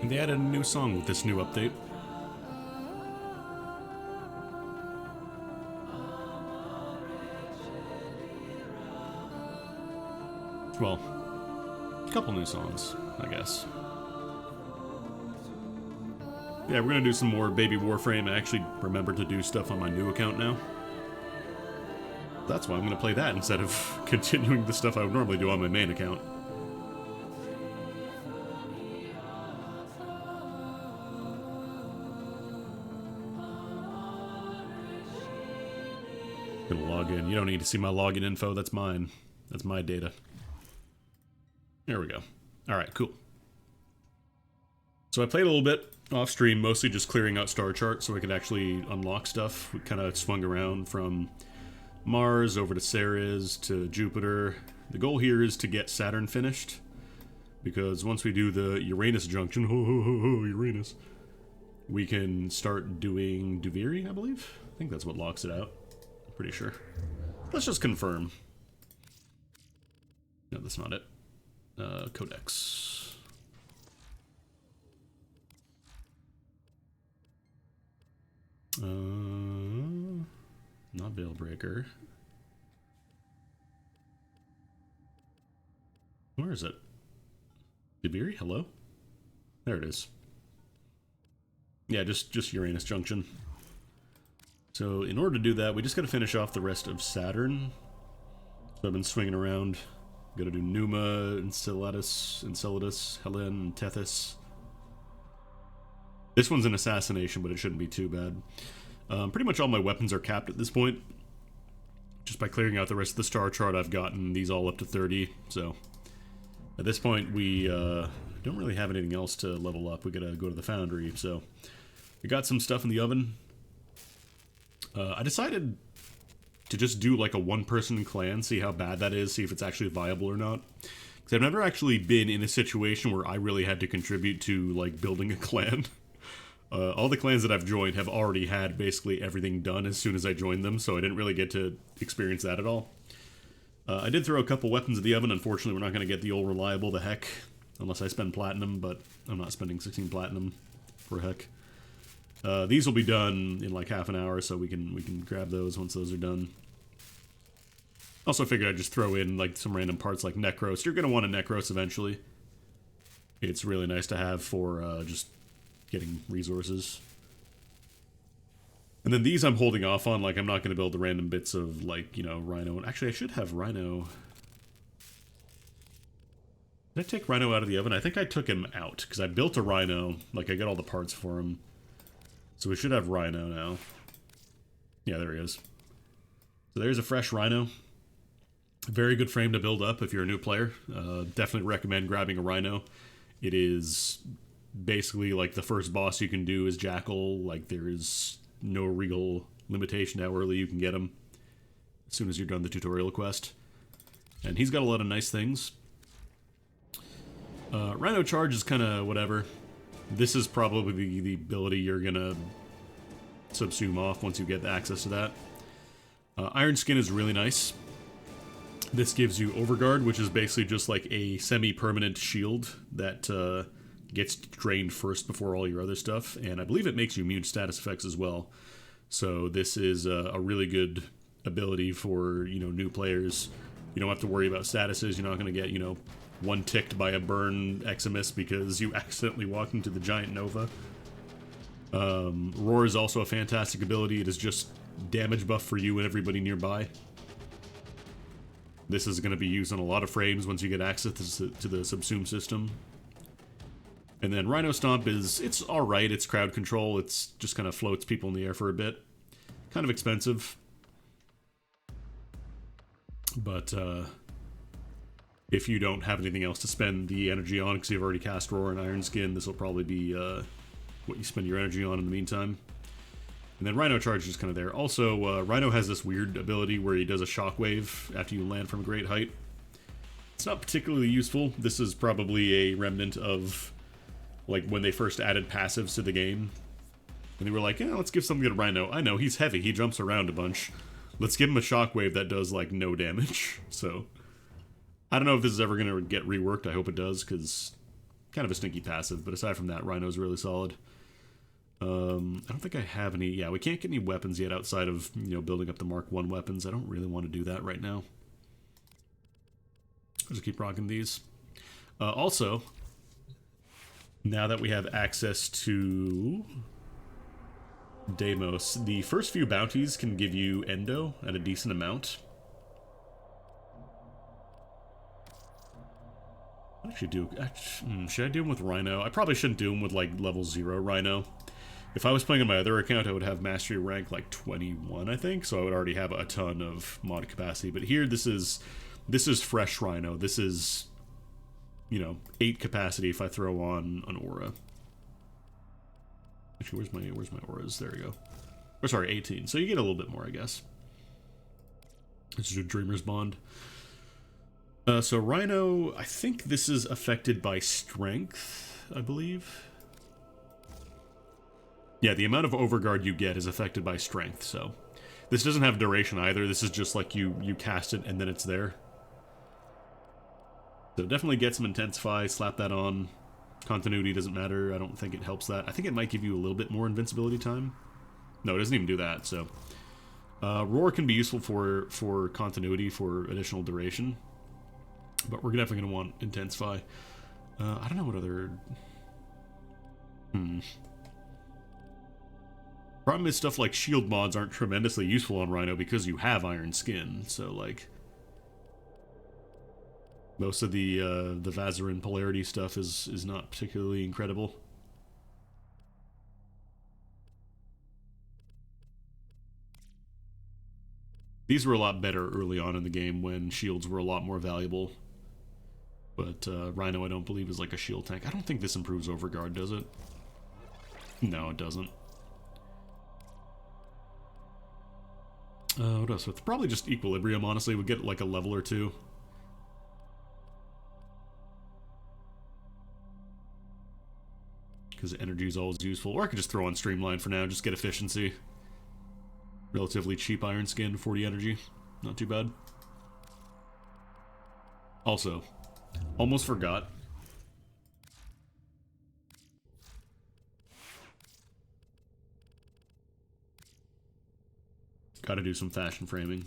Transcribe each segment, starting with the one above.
And they added a new song with this new update. Well, a couple new songs, I guess. Yeah, we're gonna do some more Baby Warframe. I actually remembered to do stuff on my new account now. That's why I'm gonna play that instead of continuing the stuff I would normally do on my main account. Gonna log in. You don't need to see my login info. That's mine. That's my data. There we go. Alright, cool. So I played a little bit off stream, mostly just clearing out star charts so I could actually unlock stuff. We kind of swung around from Mars over to Ceres to Jupiter. The goal here is to get Saturn finished, because once we do the Uranus junction, Uranus, we can start doing Duviri, I believe. I think that's what locks it out. I'm pretty sure. Let's just confirm. No, that's not it. Codex. Not Veilbreaker. Where is it? Debiri? Hello? There it is. Yeah, just Uranus Junction. So in order to do that, we just gotta finish off the rest of Saturn. So I've been swinging around. Gotta do Numa, Enceladus, Helen, Tethys. This one's an assassination, but it shouldn't be too bad. Pretty much all my weapons are capped at this point. Just by clearing out the rest of the star chart, I've gotten these all up to 30, so... At this point, we don't really have anything else to level up. We gotta go to the foundry, so... We got some stuff in the oven. I decided to just do like a one-person clan, see how bad that is, see if it's actually viable or not. Because I've never actually been in a situation where I really had to contribute to, like, building a clan. All the clans that I've joined have already had basically everything done as soon as I joined them, so I didn't really get to experience that at all. I did throw a couple weapons in the oven. Unfortunately, we're not going to get the old reliable, the heck, unless I spend platinum, but I'm not spending 16 platinum for heck. These will be done in like half an hour, so we can grab those once those are done. Also figured I'd just throw in like some random parts like Necros. You're going to want a Necros eventually. It's really nice to have for just getting resources. And then these I'm holding off on, like I'm not going to build the random bits of like, you know, Rhino. And actually I should have Rhino. Did I take Rhino out of the oven? I think I took him out, because I built a Rhino. Like I got all the parts for him. So we should have Rhino now. Yeah, there he is. So there's a fresh Rhino. Very good frame to build up if you're a new player. Definitely recommend grabbing a Rhino. It is basically like the first boss you can do is Jackal. Like there is no real limitation to how early you can get him as soon as you're done the tutorial quest. And he's got a lot of nice things. Rhino Charge is kind of whatever. This is probably the ability you're gonna subsume off once you get access to that. Iron Skin is really nice. This gives you Overguard, which is basically just like a semi-permanent shield that gets drained first before all your other stuff, and I believe it makes you immune status effects as well. So this is a really good ability for, you know, new players. You don't have to worry about statuses. You're not going to get, you know, one ticked by a burn Eximus because you accidentally walked into the giant Nova. Roar is also a fantastic ability. It is just damage buff for you and everybody nearby. This is going to be used on a lot of frames once you get access to the subsume system. And then Rhino Stomp it's alright, it's crowd control, it's just kind of floats people in the air for a bit. Kind of expensive. But, if you don't have anything else to spend the energy on, because you've already cast Roar and Iron Skin, this will probably be what you spend your energy on in the meantime. And then Rhino Charge is kind of there. Also, Rhino has this weird ability where he does a shockwave after you land from a great height. It's not particularly useful. This is probably a remnant of like when they first added passives to the game. And they were like, yeah, let's give something to Rhino. I know, he's heavy, he jumps around a bunch. Let's give him a shockwave that does like no damage. So, I don't know if this is ever going to get reworked. I hope it does, because kind of a stinky passive, but aside from that, Rhino's really solid. I don't think I have any... Yeah, we can't get any weapons yet outside of, you know, building up the Mark 1 weapons. I don't really want to do that right now. I'll just keep rocking these. Also, now that we have access to Deimos, the first few bounties can give you Endo at a decent amount. What should I do? Should I do him with Rhino? I probably shouldn't do him with, like, level 0 Rhino. If I was playing on my other account, I would have Mastery rank, like, 21, I think, so I would already have a ton of mod capacity. But here, this is fresh Rhino. This is, you know, 8 capacity if I throw on an aura. Actually, where's my auras? There we go. Or sorry, 18. So you get a little bit more, I guess. This is a Dreamer's Bond. So Rhino, I think this is affected by strength, I believe. Yeah, the amount of overguard you get is affected by strength, so. This doesn't have duration either. This is just like you cast it and then it's there. So definitely get some Intensify, slap that on. Continuity doesn't matter. I don't think it helps that. I think it might give you a little bit more invincibility time. No, it doesn't even do that, so. Roar can be useful for continuity, for additional duration. But we're definitely going to want Intensify. I don't know what other... Problem is, stuff like shield mods aren't tremendously useful on Rhino because you have Iron Skin, so, like... Most of the Vazarin polarity stuff is not particularly incredible. These were a lot better early on in the game when shields were a lot more valuable. But Rhino, I don't believe, is like a shield tank. I don't think this improves Overguard, does it? No, it doesn't. What else? It's probably just Equilibrium, honestly. We'd get like a level or two. Because energy is always useful. Or I could just throw on Streamline for now, just get efficiency. Relatively cheap Iron Skin, 40 energy. Not too bad. Also, almost forgot. Gotta do some fashion framing.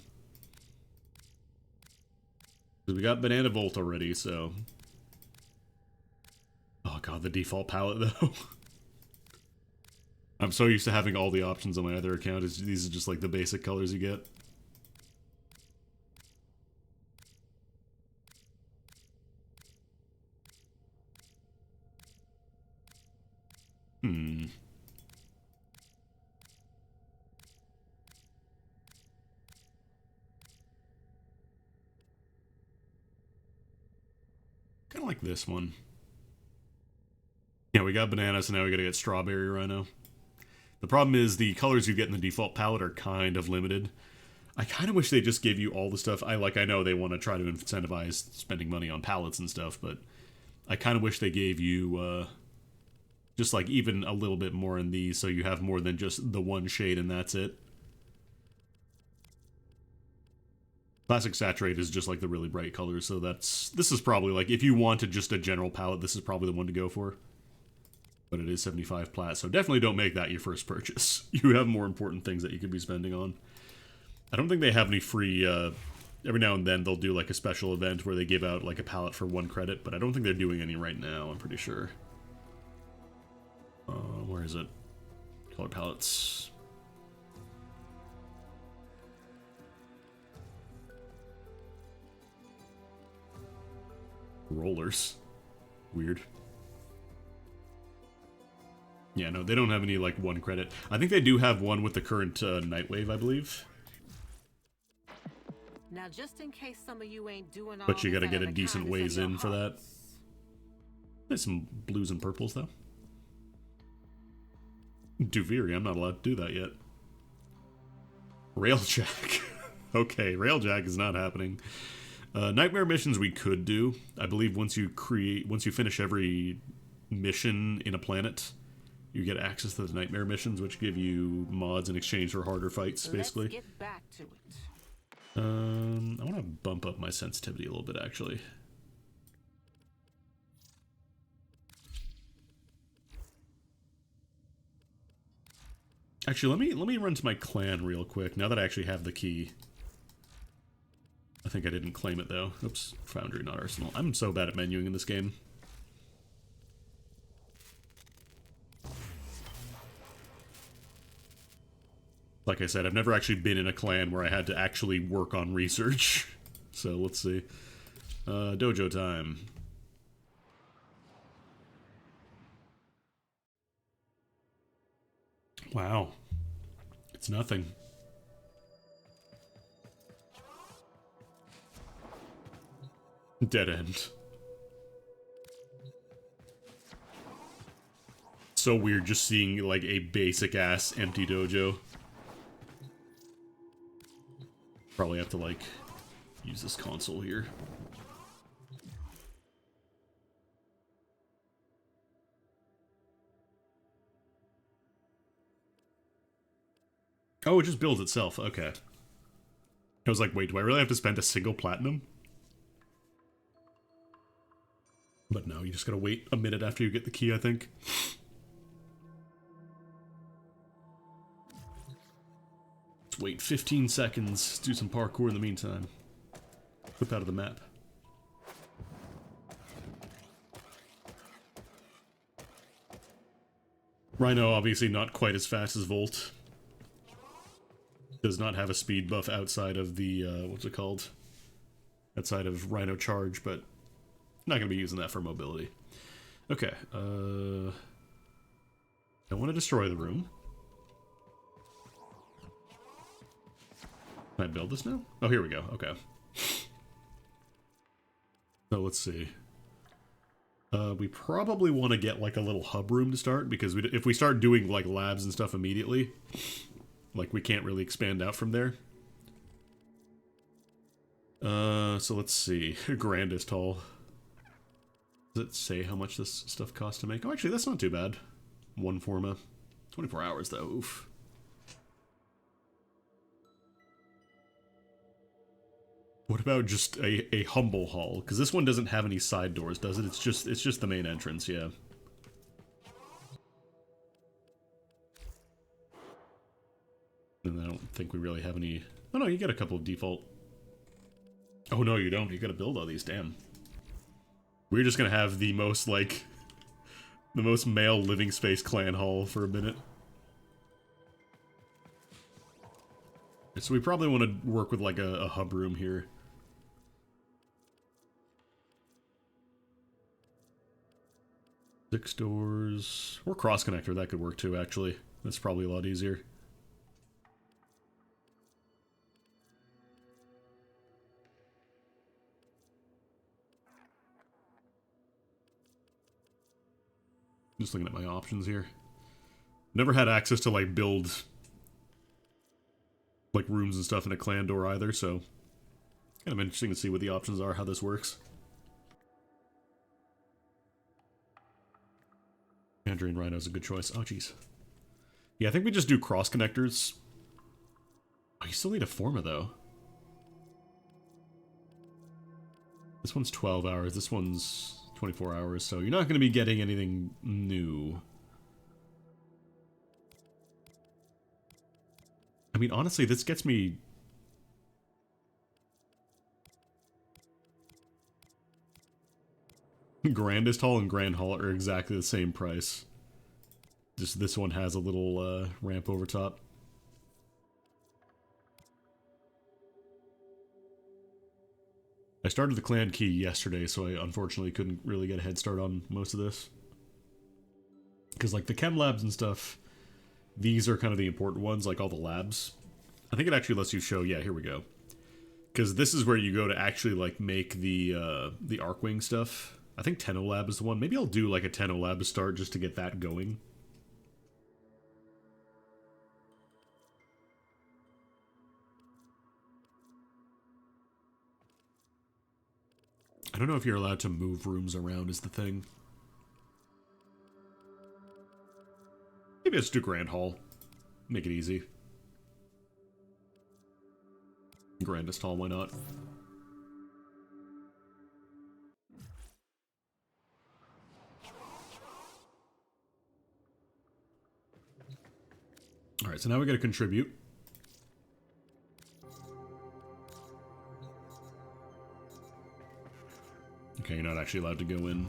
Because we got Banana Volt already, so... Oh god, the default palette, though. I'm so used to having all the options on my other account. These are just like the basic colors you get. Kind of like this one. Yeah, we got banana, so now we gotta get strawberry Rhino. The problem is the colors you get in the default palette are kind of limited. I kind of wish they just gave you all the stuff. I know they want to try to incentivize spending money on palettes and stuff, but I kind of wish they gave you just like even a little bit more in these, so you have more than just the one shade and that's it. Classic Saturate is just like the really bright colors, so this is probably like, if you wanted just a general palette, this is probably the one to go for. But it is 75 plat, so definitely don't make that your first purchase. You have more important things that you could be spending on. I don't think they have any free, every now and then they'll do like a special event where they give out like a palette for 1 credit, but I don't think they're doing any right now, I'm pretty sure. Where is it? Color palettes. Rollers. Weird. Yeah, no, they don't have any, like, 1 credit. I think they do have one with the current Nightwave, I believe. Now, just in case some of you ain't doing all but you gotta this get a out of the decent kindness ways of your in for that. hearts. There's some blues and purples, though. Duviri, I'm not allowed to do that yet. Railjack. Okay, Railjack is not happening. Nightmare missions we could do. I believe once you finish every mission in a planet, you get access to the nightmare missions, which give you mods in exchange for harder fights, basically. Let's get back to it. I want to bump up my sensitivity a little bit, actually. Actually, let me run to my clan real quick, now that I actually have the key. I think I didn't claim it, though. Oops, Foundry, not Arsenal. I'm so bad at menuing in this game. Like I said, I've never actually been in a clan where I had to actually work on research. So, let's see. Dojo time. Wow. It's nothing. Dead end. So weird just seeing, like, a basic-ass empty dojo. Probably have to, like, use this console here. Oh, it just builds itself. Okay. I was like, wait, do I really have to spend a single platinum? But no, you just gotta wait a minute after you get the key, I think. Let's wait 15 seconds, do some parkour in the meantime. Flip out of the map. Rhino, obviously not quite as fast as Volt. Does not have a speed buff outside of the, what's it called? Outside of Rhino Charge, but not going to be using that for mobility. Okay, I want to destroy the room. Can I build this now? Oh, here we go, okay. So let's see. We probably want to get like a little hub room to start, because if we start doing like labs and stuff immediately, like we can't really expand out from there. So let's see. Grandest Hall. Does it say how much this stuff costs to make? Oh, actually, that's not too bad. One forma. 24 hours, though. Oof. What about just a humble hall? Because this one doesn't have any side doors, does it? It's just the main entrance, yeah. And I don't think we really have any... Oh no, you get a couple of default... Oh no, you don't. You gotta build all these, damn. We're just gonna have the most, like... the most male living space clan hall for a minute. So we probably want to work with, like, a hub room here. Six doors... Or cross-connector, that could work too, actually. That's probably a lot easier. Just looking at my options here. Never had access to, like, build... like, rooms and stuff in a clan door either, so... kind of interesting to see what the options are, how this works. Mandarin Rhino's a good choice. Oh, jeez. Yeah, I think we just do cross connectors. Oh, you still need a forma, though. This one's 12 hours, this one's 24 hours, so you're not going to be getting anything new. I mean, honestly, this gets me... Grandest Hall and Grand Hall are exactly the same price. Just this one has a little ramp over top. I started the clan key yesterday, so I unfortunately couldn't really get a head start on most of this. Because, like, the chem labs and stuff, these are kind of the important ones, like all the labs. I think it actually lets you show, yeah, here we go. Because this is where you go to actually, like, make the Arcwing stuff. I think Tenno Lab is the one. Maybe I'll do, like, a Tenno Lab to start just to get that going. I don't know if you're allowed to move rooms around is the thing. Maybe let's do Grand Hall. Make it easy. Grandest Hall, why not? Alright, Alright, so now we gotta contribute. Okay, you're not actually allowed to go in.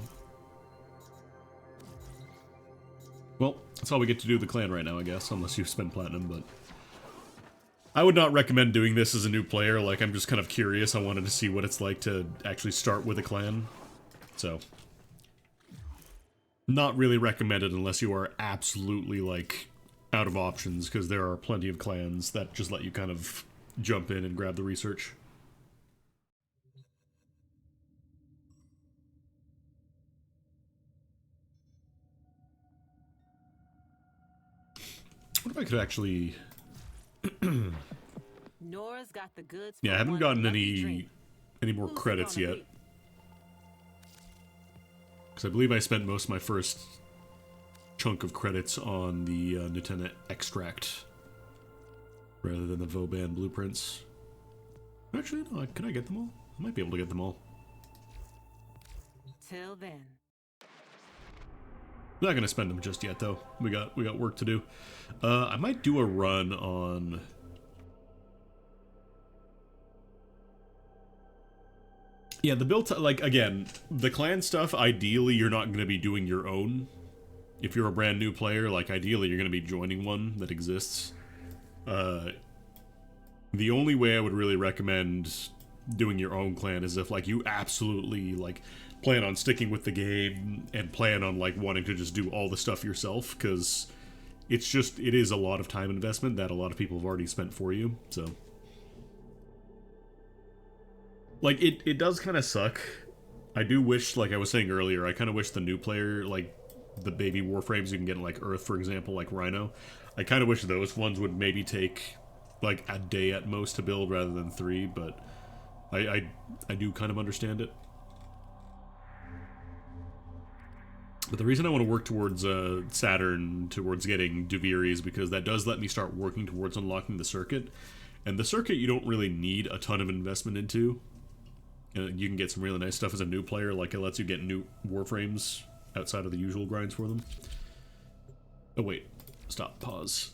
Well, that's all we get to do with the clan right now, I guess, unless you spend platinum, but... I would not recommend doing this as a new player, like, I'm just kind of curious. I wanted to see what it's like to actually start with a clan. So... not really recommended unless you are absolutely, like, out of options, because there are plenty of clans that just let you kind of jump in and grab the research. What if I could actually... Nora's got the goods. Yeah, I haven't gotten any more credits yet. Because I believe I spent most of my first chunk of credits on the Nintendo extract rather than the Vauban blueprints. Actually, no, can I get them all? I might be able to get them all. Till then. Not gonna spend them just yet, though. We got work to do. I might do a run on... yeah, the build, like, again, the clan stuff, ideally, you're not going to be doing your own. If you're a brand new player, like, ideally, you're going to be joining one that exists. The only way I would really recommend doing your own clan is if, like, you absolutely, like, plan on sticking with the game and plan on, like, wanting to just do all the stuff yourself, because it's just, it is a lot of time investment that a lot of people have already spent for you, so... like, it does kind of suck. I do wish, like I was saying earlier, I kind of wish the new player, like, the baby warframes you can get in, like, Earth, for example, like Rhino, I kind of wish those ones would maybe take, like, a day at most to build rather than 3, but I do kind of understand it. But the reason I want to work towards Saturn, towards getting Duviri, is because that does let me start working towards unlocking the circuit. And the circuit you don't really need a ton of investment into. You can get some really nice stuff as a new player, like it lets you get new warframes outside of the usual grinds for them. Oh wait, stop, pause.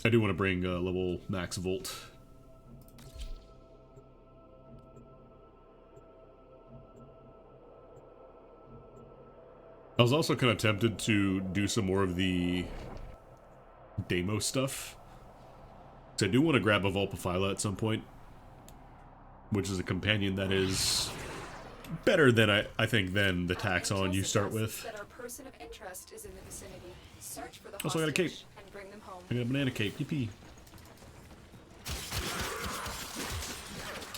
I do want to bring level max volt. I was also kind of tempted to do some more of the Deimos stuff. So I do want to grab a Vulpaphyla at some point, which is a companion that is better than I think than the Taxon you start with. Also, I got a cape. I got a banana cape. Yippee!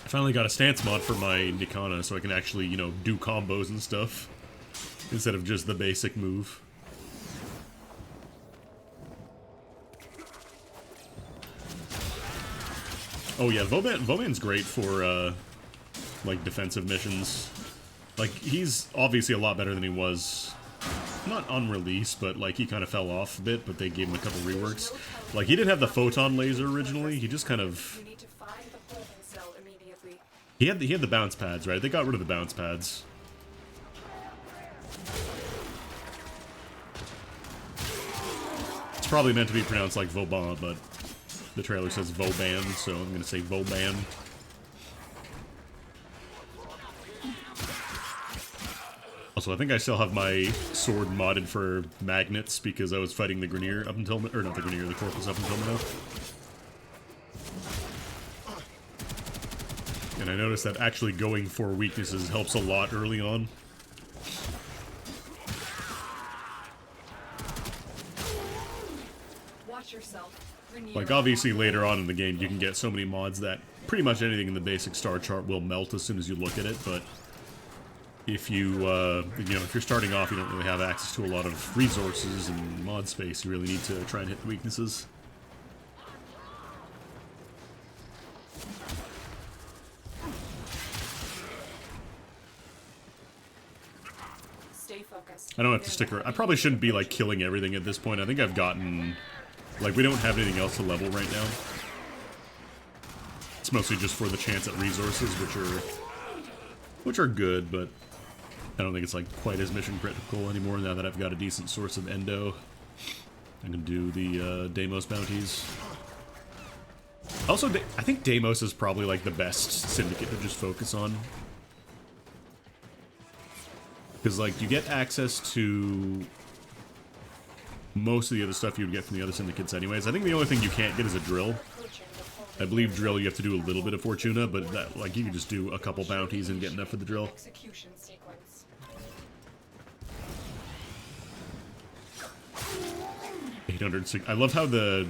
I finally got a stance mod for my Nikana, so I can actually, you know, do combos and stuff instead of just the basic move. Oh yeah, Vauban's great for, like, defensive missions. Like, he's obviously a lot better than he was, not on release, but, like, he kind of fell off a bit, but they gave him a couple reworks. Like, he didn't have the photon laser originally, he just kind of... He had the bounce pads, right? They got rid of the bounce pads. It's probably meant to be pronounced like Vauban, but the trailer says Vauban, so I'm gonna say Vauban. Also, I think I still have my sword modded for magnets because I was fighting the Grenier up until, or not the Grenier, the Corpus up until now. And I noticed that actually going for weaknesses helps a lot early on. Watch yourself. Like, obviously, later on in the game, you can get so many mods that pretty much anything in the basic star chart will melt as soon as you look at it, but if you, you know, if you're starting off, you don't really have access to a lot of resources and mod space, you really need to try and hit the weaknesses. Stay focused. I don't have to stick around. I probably shouldn't be, like, killing everything at this point. I think I've gotten... like, we don't have anything else to level right now. It's mostly just for the chance at resources, which are good, but I don't think it's, like, quite as mission critical anymore now that I've got a decent source of endo. I'm gonna do the Deimos bounties. Also, I think Deimos is probably like the best syndicate to just focus on. Because like you get access to most of the other stuff you would get from the other syndicates anyways. I think the only thing you can't get is a drill. I believe drill you have to do a little bit of Fortuna, but that, like, you can just do a couple bounties and get enough for the drill. Execution sequence. 806. I love how the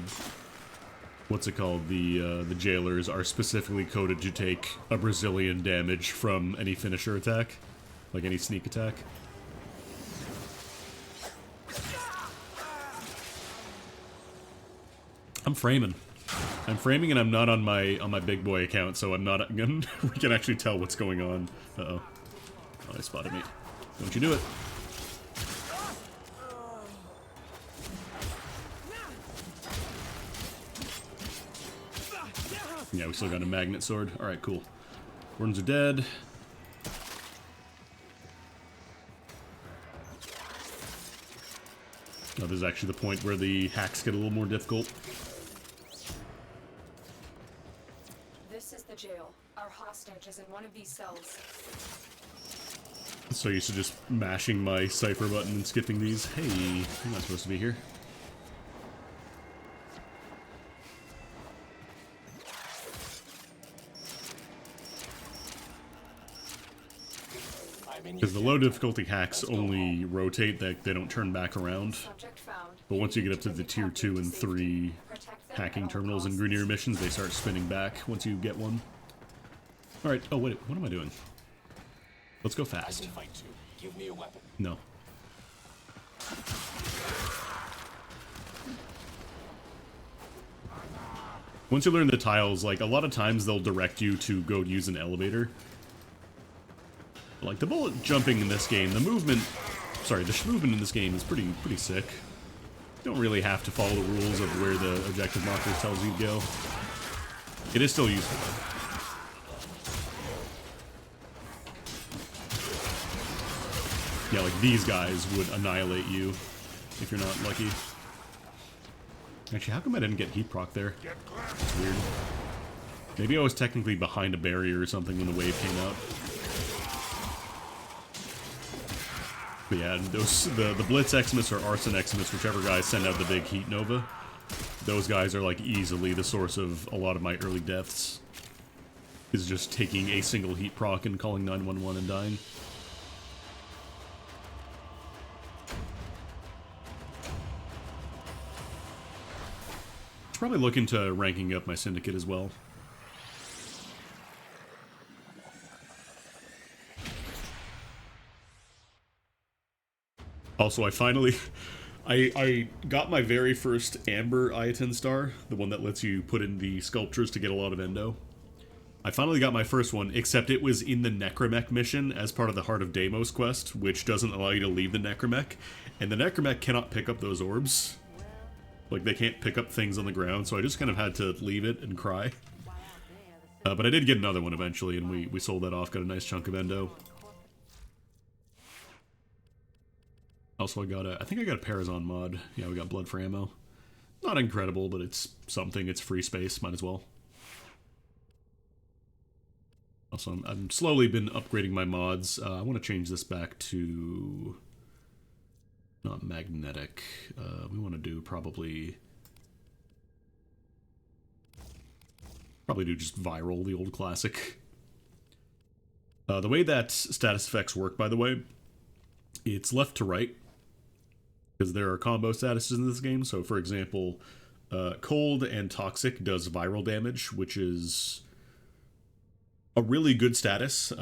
what's it called? The jailers are specifically coded to take a Brazilian damage from any finisher attack, like any sneak attack. I'm framing. I'm framing and I'm not on my big boy account, so I'm not we can actually tell what's going on. Uh-oh. Oh, they spotted me. Don't you do it. Yeah, we still got a magnet sword. Alright, cool. Worms are dead. Oh, this is actually the point where the hacks get a little more difficult. This is the jail. Our hostage is in one of these cells. So used to just mashing my cipher button and skipping these. Hey, I'm not supposed to be here. Because the low difficulty hacks only rotate, that they don't turn back around. Subject found. But once you get up to the tier 2 and 3 hacking terminals and Grunier missions, they start spinning back once you get one. Alright, oh wait, what am I doing? Let's go fast. I can fight too. Give me a weapon. No. Once you learn the tiles, like, a lot of times they'll direct you to go use an elevator. Like, the bullet jumping in this game, the movement... Sorry, the movement in this game is pretty sick. You don't really have to follow the rules of where the objective marker tells you to go. It is still useful. Yeah, like, these guys would annihilate you if you're not lucky. Actually, how come I didn't get heat proc there? That's weird. Maybe I was technically behind a barrier or something when the wave came out. But yeah, the Blitz Eximus or Arson Eximus, whichever guys send out the big heat nova, those guys are like easily the source of a lot of my early deaths. Is just taking a single heat proc and calling 911 and dying. Probably look into ranking up my syndicate as well. Also, I finally... I got my very first Amber Iatan star, the one that lets you put in the sculptures to get a lot of endo. I finally got my first one, except it was in the Necromech mission as part of the Heart of Deimos quest, which doesn't allow you to leave the Necromech, and the Necromech cannot pick up those orbs. Like, they can't pick up things on the ground, so I just kind of had to leave it and cry. But I did get another one eventually, and we sold that off, got a nice chunk of endo. Also, I think I got a Parazon mod. Yeah, we got blood for ammo. Not incredible, but it's something. It's free space, might as well. Also, I'm slowly been upgrading my mods. I want to change this back to... not magnetic. We want to do probably do just viral, the old classic. The way that status effects work, by the way, it's left to right, because there are combo statuses in this game. So, for example, cold and toxic does viral damage, which is a really good status.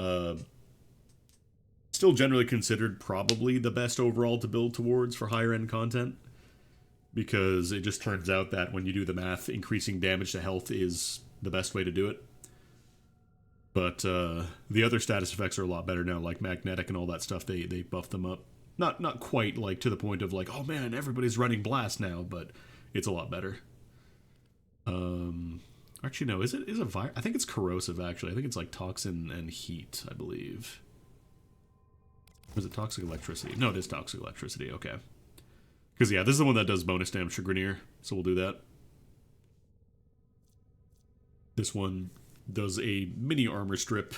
Still generally considered probably the best overall to build towards for higher end content, because it just turns out that when you do the math, increasing damage to health is the best way to do it. But the other status effects are a lot better now, like magnetic and all that stuff. They buff them up. Not quite like to the point of like, oh man, everybody's running blast now, but it's a lot better. Actually no, is it I think it's corrosive actually. I think it's like toxin and heat, I believe. Or is it toxic electricity? No, it is toxic electricity, okay. Because, yeah, this is the one that does bonus damage to Grenier, so we'll do that. This one does a mini armor strip.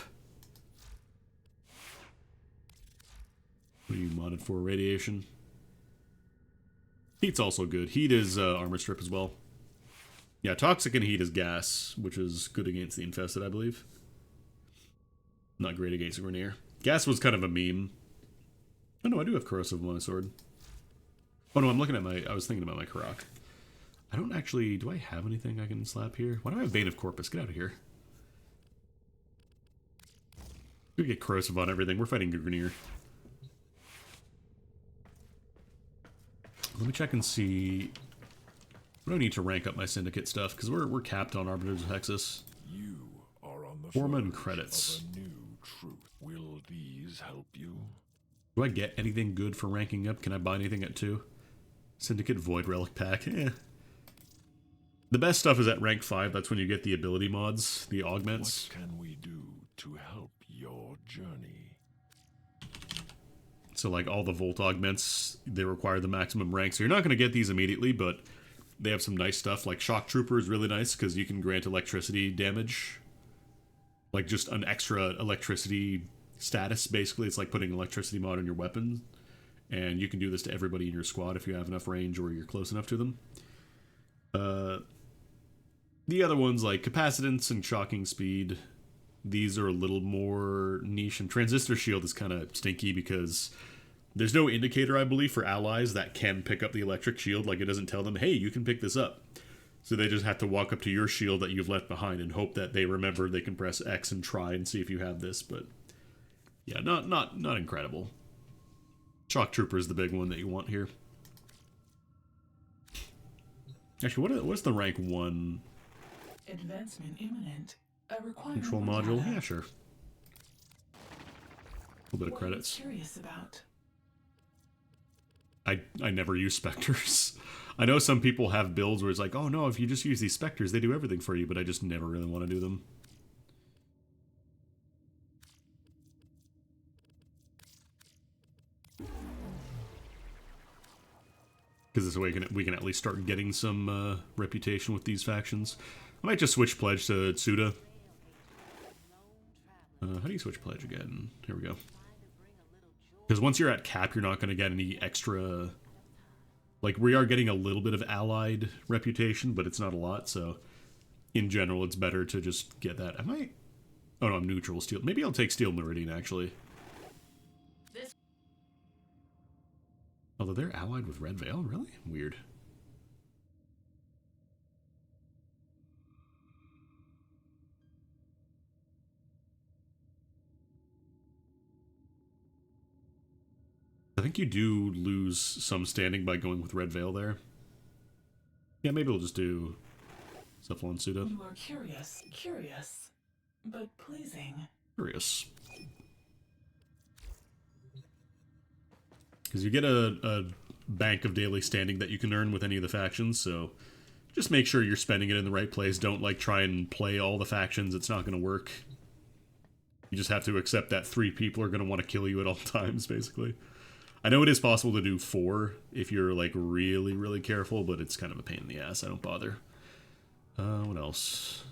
What are you modded for? Radiation? Heat's also good. Heat is armor strip as well. Yeah, toxic and heat is gas, which is good against the infested, I believe. Not great against a Grenier. Gas was kind of a meme. Oh no, I do have corrosive on my sword. Oh no, I'm looking at my... I was thinking about my Karak. I don't actually... Do I have anything I can slap here? Why do I have Bane of Corpus? Get out of here. We get corrosive on everything. We're fighting Grenier. Let me check and see... I don't need to rank up my Syndicate stuff, because we're capped on Arbiters of Hexus. You are on the Foreman verge credits. of a new truth. Will these help you? Do I get anything good for ranking up? Can I buy anything at 2? Syndicate Void Relic Pack. Eh. The best stuff is at rank 5. That's when you get the ability mods, the augments. What can we do to help your journey? So like all the Volt augments, they require the maximum rank. So you're not going to get these immediately, but they have some nice stuff. Like Shock Trooper is really nice because you can grant electricity damage. Like just an extra electricity status, basically. It's like putting electricity mod on your weapon. And you can do this to everybody in your squad if you have enough range or you're close enough to them. The other ones like Capacitance and Shocking Speed, these are a little more niche. And Transistor Shield is kind of stinky because there's no indicator, I believe, for allies that can pick up the electric shield. Like, it doesn't tell them, hey, you can pick this up. So they just have to walk up to your shield that you've left behind and hope that they remember they can press X and try and see if you have this. But yeah, not incredible. Shock Trooper is the big one that you want here. Actually, what's the rank 1 Advancement imminent. A requirement control module? Yeah, sure. A little bit of credits. Curious about. I never use Spectres. I know some people have builds where it's like, oh no, if you just use these Spectres, they do everything for you, but I just never really want to do them. Because this way we can at least start getting some reputation with these factions. I might just switch pledge to Tsuda. How do you switch pledge again? Here we go. Because once you're at cap, you're not going to get any extra... Like, we are getting a little bit of allied reputation, but it's not a lot, so... In general, it's better to just get that. Am I... Oh no, I'm neutral steel. Maybe I'll take Steel Meridian, actually. Although they're allied with Red Veil? Really? Weird. I think you do lose some standing by going with Red Veil there. Yeah, maybe we'll just do Cephalon Suda. You are curious, but pleasing. Curious. Because you get a bank of daily standing that you can earn with any of the factions, so just make sure you're spending it in the right place. Don't, like, try and play all the factions. It's not going to work. You just have to accept that 3 people are going to want to kill you at all times, basically. I know it is possible to do 4 if you're, like, really, really careful, but it's kind of a pain in the ass. I don't bother. What else?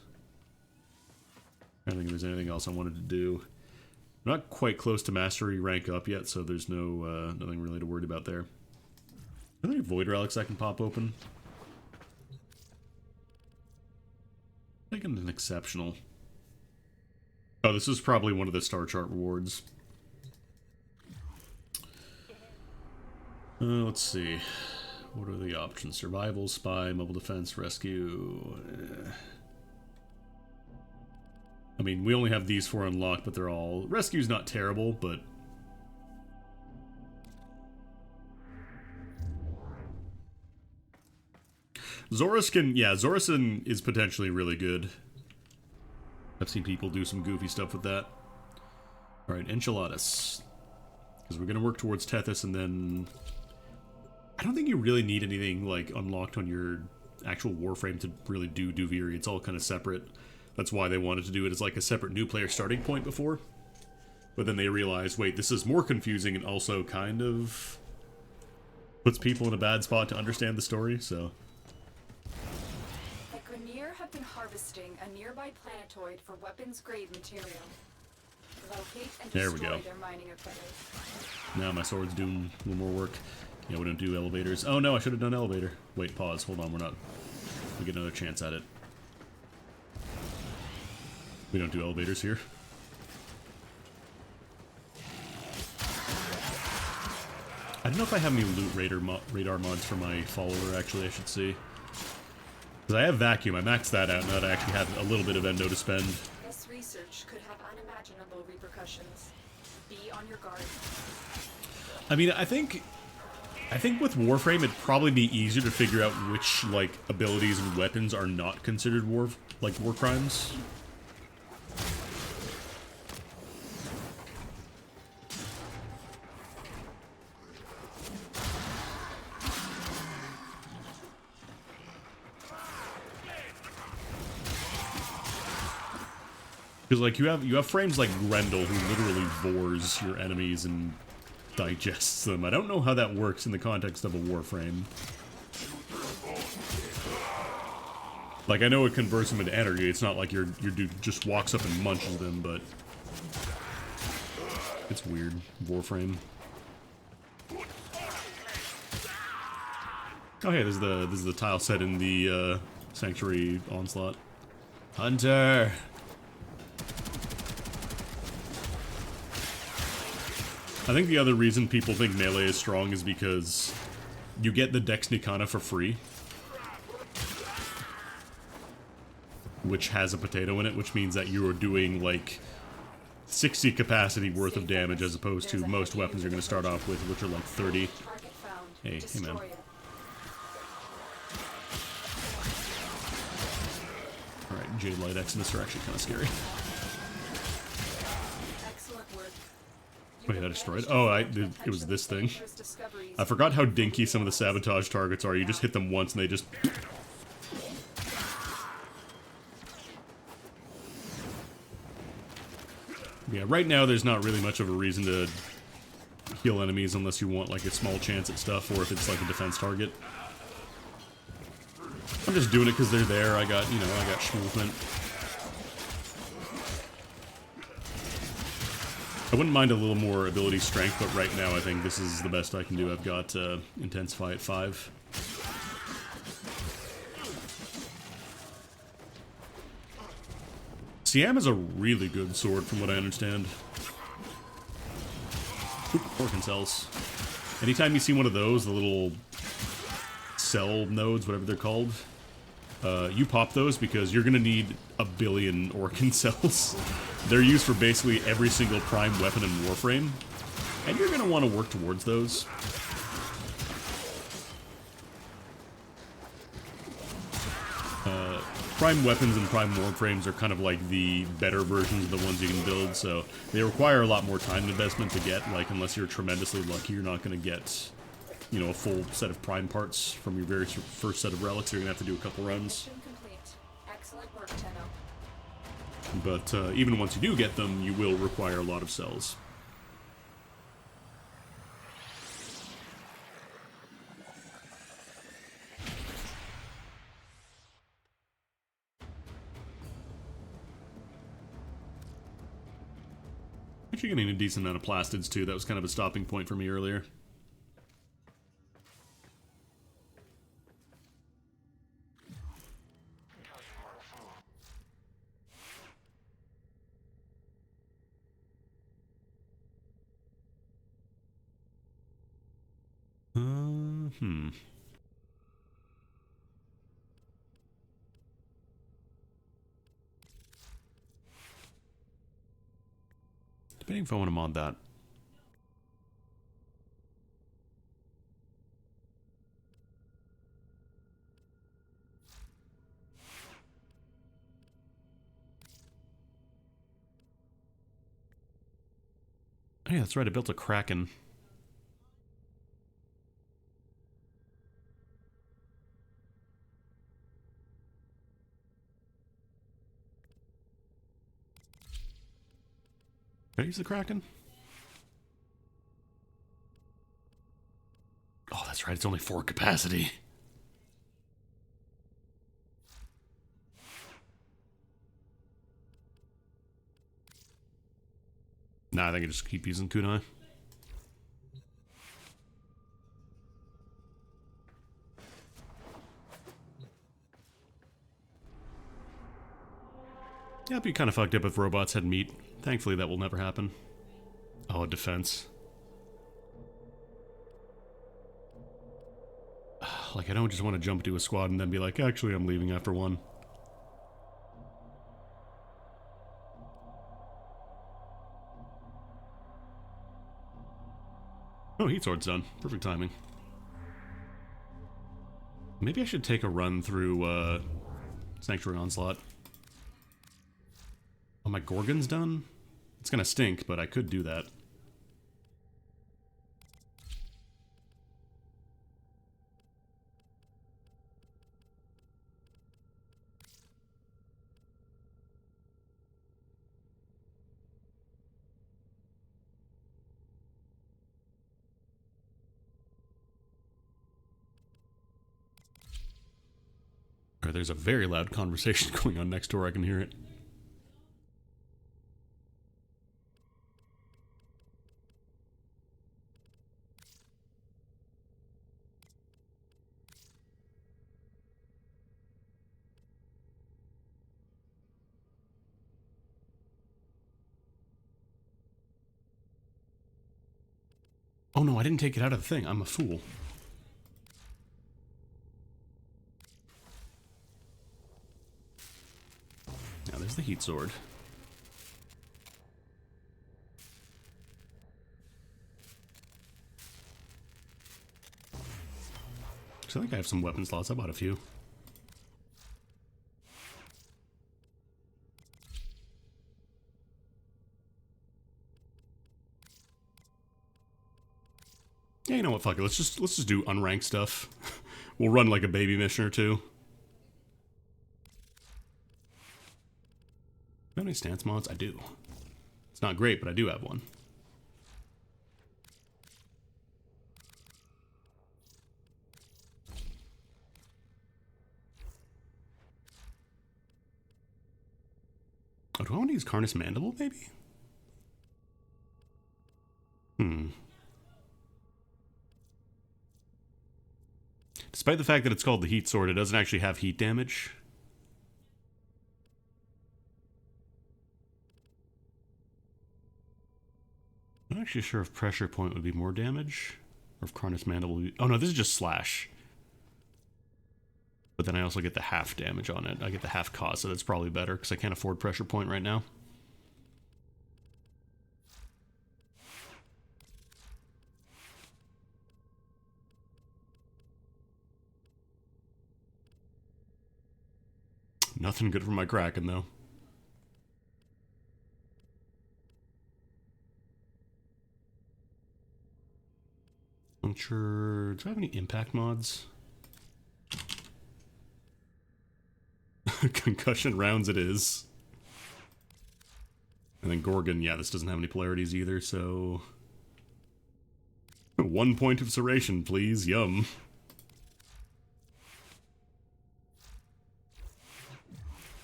I don't think there's anything else I wanted to do. I'm not quite close to mastery rank up yet, so there's no nothing really to worry about there. Are there any void relics I can pop open? Taking an exceptional. Oh, this is probably one of the star chart rewards. Let's see. What are the options? Survival, spy, mobile defense, rescue. I mean, we only have these 4 unlocked, but they're all... Rescue's not terrible, but... Zorus can... Yeah, Zorus is potentially really good. I've seen people do some goofy stuff with that. Alright, Enchiladas. Because we're going to work towards Tethys, and then... I don't think you really need anything, like, unlocked on your actual Warframe to really do Duviri. It's all kind of separate. That's why they wanted to do it as, like, a separate new player starting point before. But then they realized, wait, this is more confusing and also kind of puts people in a bad spot to understand the story, so... The Grineer have been harvesting a nearby planetoid for weapons-grade material. Locate and There we destroy go. their mining equipment. Now my sword's doing a little more work. Yeah, we don't do elevators. Oh no, I should have done elevator. Wait, pause. Hold on, we're not... We get another chance at it. We don't do elevators here. I don't know if I have any loot radar mods for my follower, actually, I should see. Because I have vacuum, I maxed that out, now that I actually have a little bit of endo to spend. This research could have unimaginable repercussions. Be on your guard. I mean, I think with Warframe it'd probably be easier to figure out which, like, abilities and weapons are not considered war crimes. Because, like, you have frames like Grendel, who literally vores your enemies and digests them. I don't know how that works in the context of a Warframe. Like, I know it converts them into energy. It's not like your dude just walks up and munches them, but... It's weird. Warframe. Oh, hey, this is the tile set in the, Sanctuary Onslaught. Hunter! I think the other reason people think melee is strong is because you get the Dex Nikana for free. Which has a potato in it, which means that you are doing, like, 60 capacity worth of damage as opposed to most weapons you're going to start off with, which are like 30. Hey, hey man. Alright, Jade Light Exodus are actually kind of scary. Wait, I destroyed? Oh, it was this thing. I forgot how dinky some of the sabotage targets are. You just hit them once and they just... Yeah, right now there's not really much of a reason to heal enemies unless you want like a small chance at stuff or if it's like a defense target. I'm just doing it because they're there. I got movement. I wouldn't mind a little more ability strength, but right now I think this is the best I can do. I've got Intensify at 5. Siam is a really good sword from what I understand. Oop, Orkin cells. Anytime you see one of those, the little cell nodes, whatever they're called, you pop those because you're going to need a billion Orkin cells. They're used for basically every single prime weapon in Warframe, and you're going to want to work towards those. Prime weapons and prime Warframes are kind of like the better versions of the ones you can build, so they require a lot more time investment to get. Like, unless you're tremendously lucky, you're not going to get, you know, a full set of prime parts from your very first set of relics. You're going to have to do a couple runs. Excellent work, Tenno. But even once you do get them, you will require a lot of cells. Actually getting a decent amount of plastids too. That was kind of a stopping point for me earlier. Debating if I want to mod that. Oh, yeah, that's right. I built a Kraken. Can I use the Kraken? Oh, that's That's right, it's only 4 capacity. Nah, I think I just keep using kunai. Yeah, it'd be kind of fucked up if robots had meat. Thankfully, that will never happen. Oh, defense. Like, I don't just want to jump to a squad and then be like, actually, I'm leaving after 1. Oh, heat sword's done. Perfect timing. Maybe I should take a run through, Sanctuary Onslaught. Oh, my Gorgon's done? It's gonna stink, but I could do that. Alright, there's a very loud conversation going on next door. I can hear it. Oh no, I didn't take it out of the thing. I'm a fool. Now there's the heat sword. So I think I have some weapon slots. I bought a few. Yeah, you know what? Fuck it. Let's just do unranked stuff. We'll run like a baby mission or 2. Do I have any stance mods? I do. It's not great, but I do have one. Oh, do I want to use Carnus Mandible, maybe? Despite the fact that it's called the Heat Sword, it doesn't actually have heat damage. I'm not actually sure if Pressure Point would be more damage, or if Carnus Mandible would be... Oh no, this is just Slash. But then I also get the half damage on it. I get the half cost, so that's probably better, because I can't afford Pressure Point right now. Nothing good for my Kraken, though. Puncture... Do I have any impact mods? Concussion rounds it is. And then Gorgon, yeah, this doesn't have any polarities either, so... 1 point of serration, please. Yum.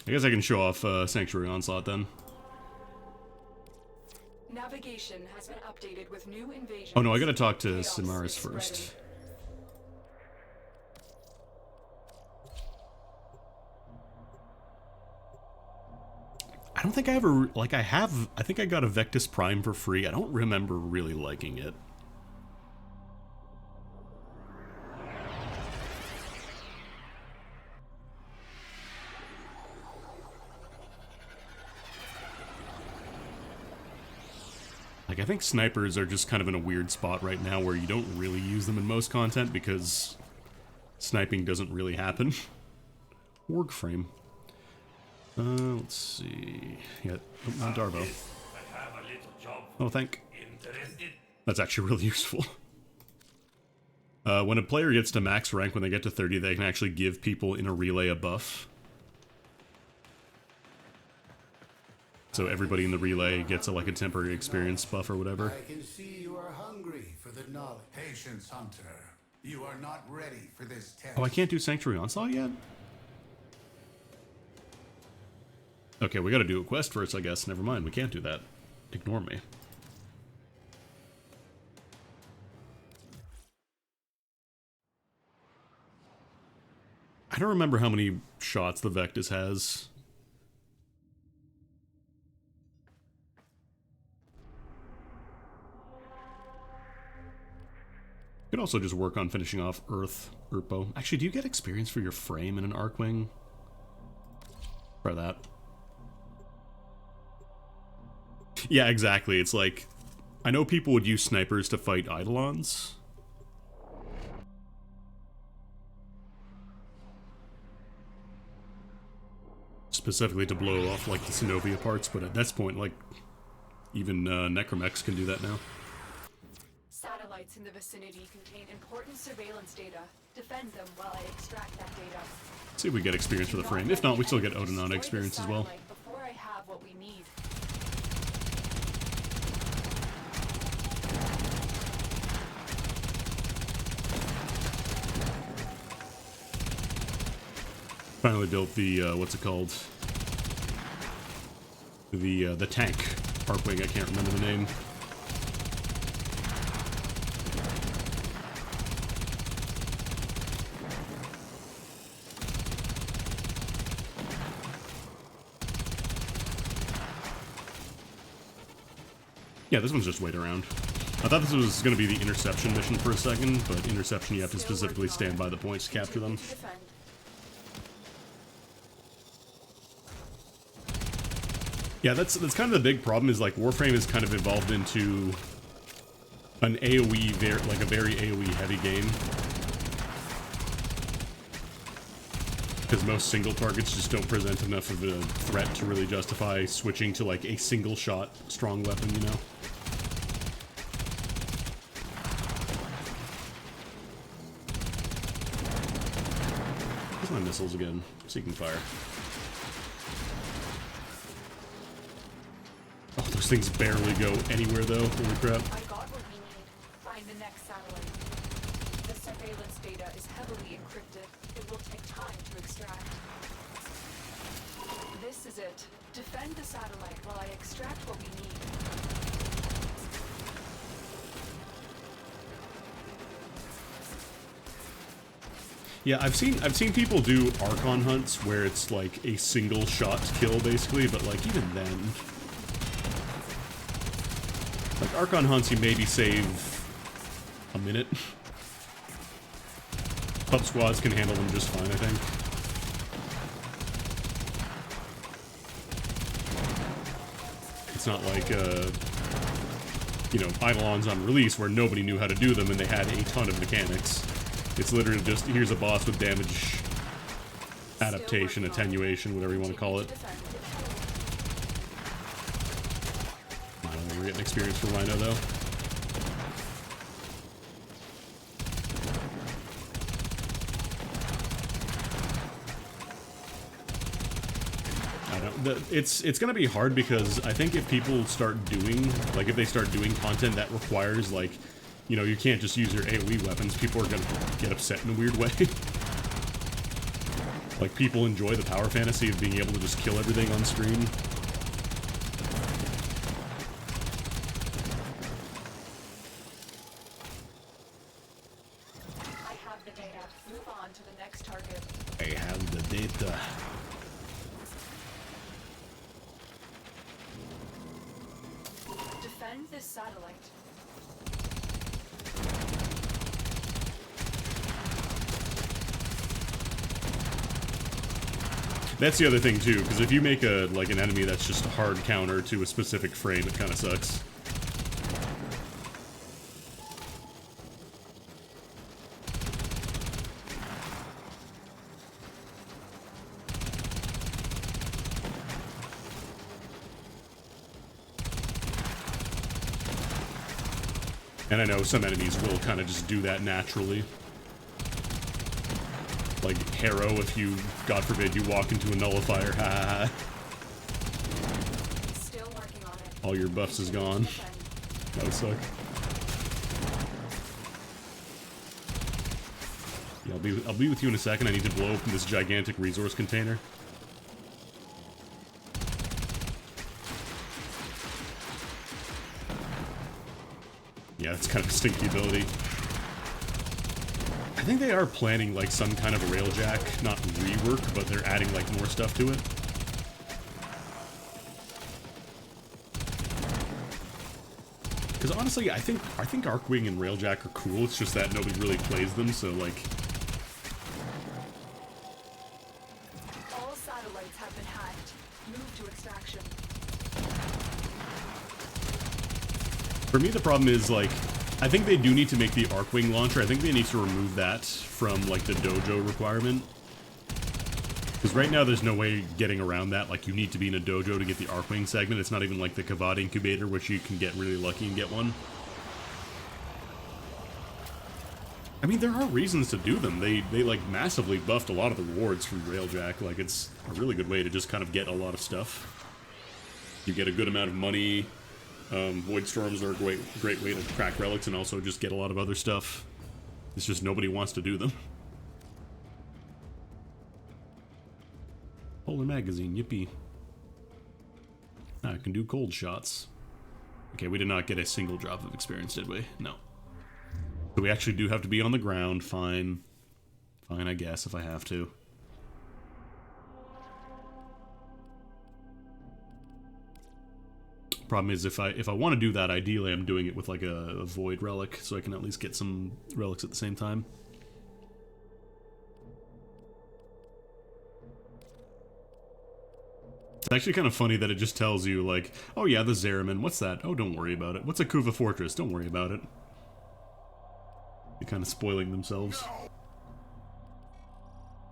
I guess I can show off Sanctuary Onslaught then. Navigation has been updated with new invasions. Oh no, I gotta talk to Chaos Simaris is first. spreading. I don't think I ever, like I think I got a Vectis Prime for free. I don't remember really liking it. Like, I think snipers are just kind of in a weird spot right now where you don't really use them in most content because sniping doesn't really happen. Org frame. Let's see. Yeah, oh, Darbo. Oh, thank. That's actually really useful. When a player gets to max rank, when they get to 30, they can actually give people in a relay a buff. So everybody in the relay gets like a temporary experience buff or whatever. I can see you are hungry for the knowledge. Patience, Hunter. You are not ready for this test. Oh, I can't do Sanctuary Onslaught yet? Okay, we gotta do a quest first, I guess. Never mind, we can't do that. Ignore me. I don't remember how many shots the Vectis has. You could also just work on finishing off Urpo. Actually, do you get experience for your frame in an Arcwing? Try that. Yeah, exactly. It's like, I know people would use snipers to fight Eidolons. Specifically to blow off, like, the Synovia parts, but at this point, like, even Necromechs can do that now. Satellites in the vicinity contain important surveillance data. Defend them while I extract that data. See if we get experience for the frame. If not, we still get Odinana experience as well. Before I have what we need. Finally built the, what's it called? The tank. Arcwing, I can't remember the name. Yeah, this one's just wait around. I thought this was going to be the interception mission for a second, but interception you have to specifically stand by the points to capture them. Yeah, that's kind of the big problem, is like Warframe has kind of evolved into an AoE, like a very AoE heavy game. Because most single targets just don't present enough of a threat to really justify switching to like a single shot strong weapon, you know? Where's my missiles again? Seeking fire. Oh, those things barely go anywhere though, holy crap. I got what we need. Find the next satellite. The surveillance data is heavily encrypted. It will take time to extract. This is it. Defend the satellite while I extract what we need. Yeah, I've seen people do Archon hunts where it's like a single shot kill basically, but like even then, like Archon hunts you maybe save a minute. Pub squads can handle them just fine, I think. It's not like you know, Eidolons on release where nobody knew how to do them and they had a ton of mechanics. It's literally just, here's a boss with damage adaptation, attenuation, whatever you want to call it. I don't think we're getting experience for Rhino, though. I don't, it's gonna be hard because I think if people start doing, like if they start doing content that requires like, you know, you can't just use your AoE weapons, people are gonna get upset in a weird way. Like, people enjoy the power fantasy of being able to just kill everything on screen. I have the data. Move on to the next target. I have the data. Defend this satellite. That's the other thing too, because if you make a like an enemy that's just a hard counter to a specific frame, it kind of sucks. And I know some enemies will kind of just do that naturally. Like Harrow, if you, God forbid, you walk into a nullifier, ha ha ha. Still working on it. All your buffs is gone. That would suck. I'll be with you in a second. I need to blow open this gigantic resource container. Yeah, it's kind of a stinky ability. I think they are planning like some kind of a railjack, not rework, but they're adding like more stuff to it. Because honestly, I think Arcwing and Railjack are cool. It's just that nobody really plays them, so like. All satellites have been hacked. Move to extraction. For me, the problem is like, I think they do need to make the Arcwing launcher. I think they need to remove that from like the dojo requirement. Because right now there's no way getting around that. Like, you need to be in a dojo to get the Arcwing segment. It's not even like the Kavad incubator, which you can get really lucky and get one. I mean, there are reasons to do them. They like massively buffed a lot of the rewards from Railjack. Like, it's a really good way to just kind of get a lot of stuff. You get a good amount of money. Void Storms are a great way to crack relics and also just get a lot of other stuff. It's just nobody wants to do them. Polar Magazine, yippee. I can do cold shots. Okay, we did not get a single drop of experience, did we? No. So we actually do have to be on the ground. Fine. Fine, I guess, if I have to. Problem is, if I want to do that, ideally I'm doing it with like a void relic, so I can at least get some relics at the same time. It's actually kind of funny that it just tells you, like, oh yeah, the Zeraman, what's that? Oh, don't worry about it. What's a Kuva Fortress? Don't worry about it. They're kind of spoiling themselves.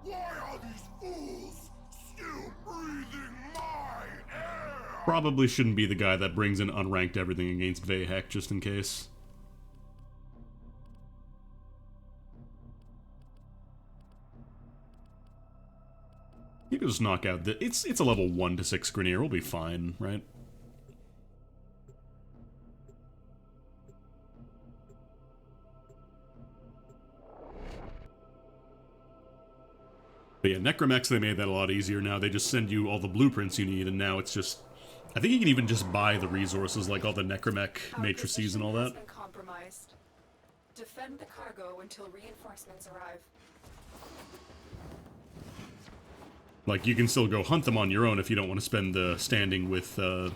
Why are these fools still breathing my air? Probably shouldn't be the guy that brings in unranked everything against Vahek, just in case. You can just knock out the... It's a level 1 to 6 Grineer. We'll be fine, right? But yeah, Necromex, they made that a lot easier now. They just send you all the blueprints you need, and now it's just... I think you can even just buy the resources, like all the Necromech matrices and all that. Been compromised. Defend the cargo until reinforcements arrive. Like, you can still go hunt them on your own if you don't want to spend the standing with the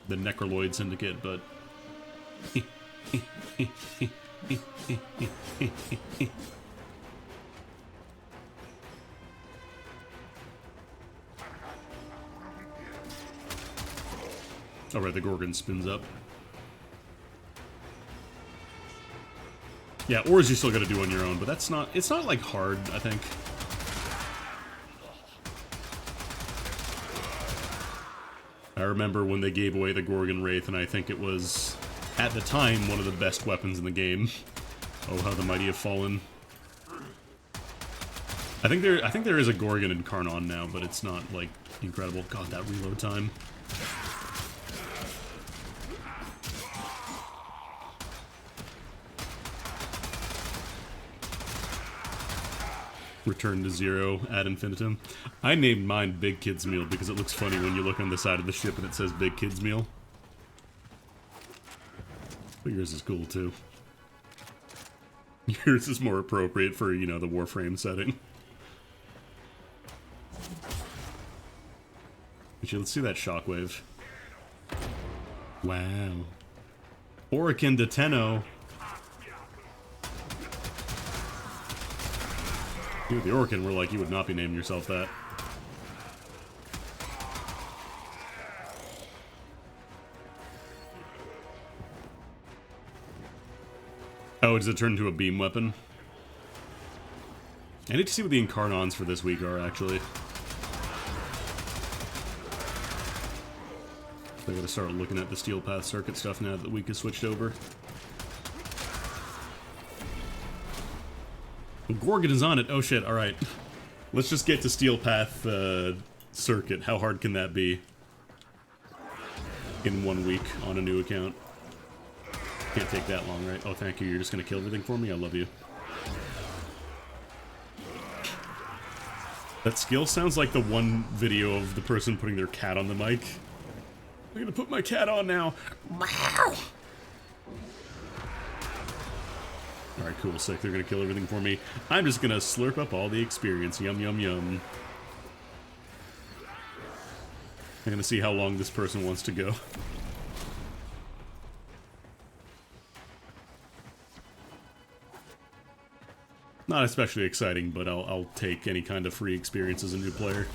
Necroloid Syndicate, but... Alright, the Gorgon spins up. Yeah, ores you still gotta do on your own, but that's not... It's not, like, hard, I think. I remember when they gave away the Gorgon Wraith, and I think it was, at the time, one of the best weapons in the game. Oh, how the mighty have fallen. I think there is a Gorgon in Karnon now, but it's not, like, incredible. God, that reload time. Return to 0 ad infinitum. I named mine Big Kids Meal because it looks funny when you look on the side of the ship and it says Big Kids Meal. But yours is cool too. Yours is more appropriate for, you know, the Warframe setting. Actually, let's see that shockwave. Wow. Orican de Tenno. You, the Orkin, were like, you would not be naming yourself that. Oh, does it turn into a beam weapon? I need to see what the Incarnons for this week are, actually. I gotta start looking at the Steel Path Circuit stuff now that the week has switched over. Gorgon is on it. Oh shit, alright. Let's just get to Steel Path Circuit. How hard can that be? In 1 week on a new account. Can't take that long, right? Oh, thank you. You're just gonna kill everything for me? I love you. That skill sounds like the one video of the person putting their cat on the mic. I'm gonna put my cat on now. Alright, cool, sick. They're gonna kill everything for me. I'm just gonna slurp up all the experience. Yum, yum, yum. I'm gonna see how long this person wants to go. Not especially exciting, but I'll take any kind of free experience as a new player.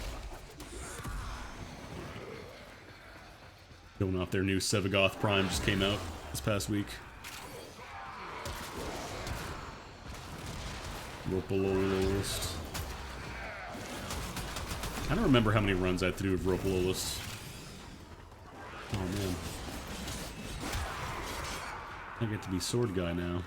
Going off their new Sevagoth Prime just came out this past week. Ropalolist. I don't remember how many runs I had to do with Ropalolist. Oh man. I get to be sword guy now.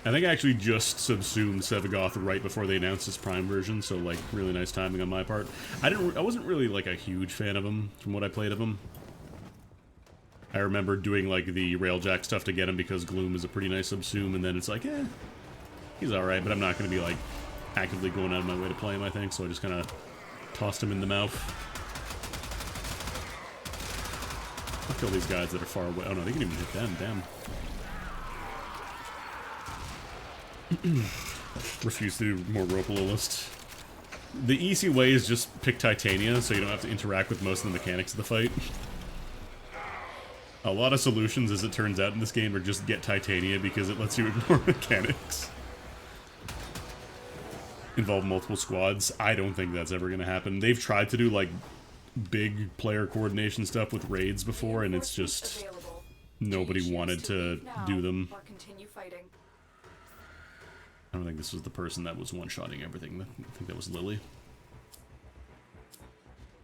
I think I actually just subsumed Sevagoth right before they announced his Prime version, so like really nice timing on my part. I wasn't really like a huge fan of him from what I played of him. I remember doing like the Railjack stuff to get him because Gloom is a pretty nice subsume, and then it's like, eh, he's alright, but I'm not going to be like actively going out of my way to play him, I think, so I just kind of tossed him in the mouth. I'll kill these guys that are far away. Oh no, they can even hit them, damn. Refuse to do more Ropalolist. The easy way is just pick Titania, so you don't have to interact with most of the mechanics of the fight. A lot of solutions, as it turns out in this game, are just get Titania because it lets you ignore mechanics. Involve multiple squads. I don't think that's ever going to happen. They've tried to do, like, big player coordination stuff with raids before, and it's just... nobody wanted to do them. I don't think this was the person that was one-shotting everything. I think that was Lily.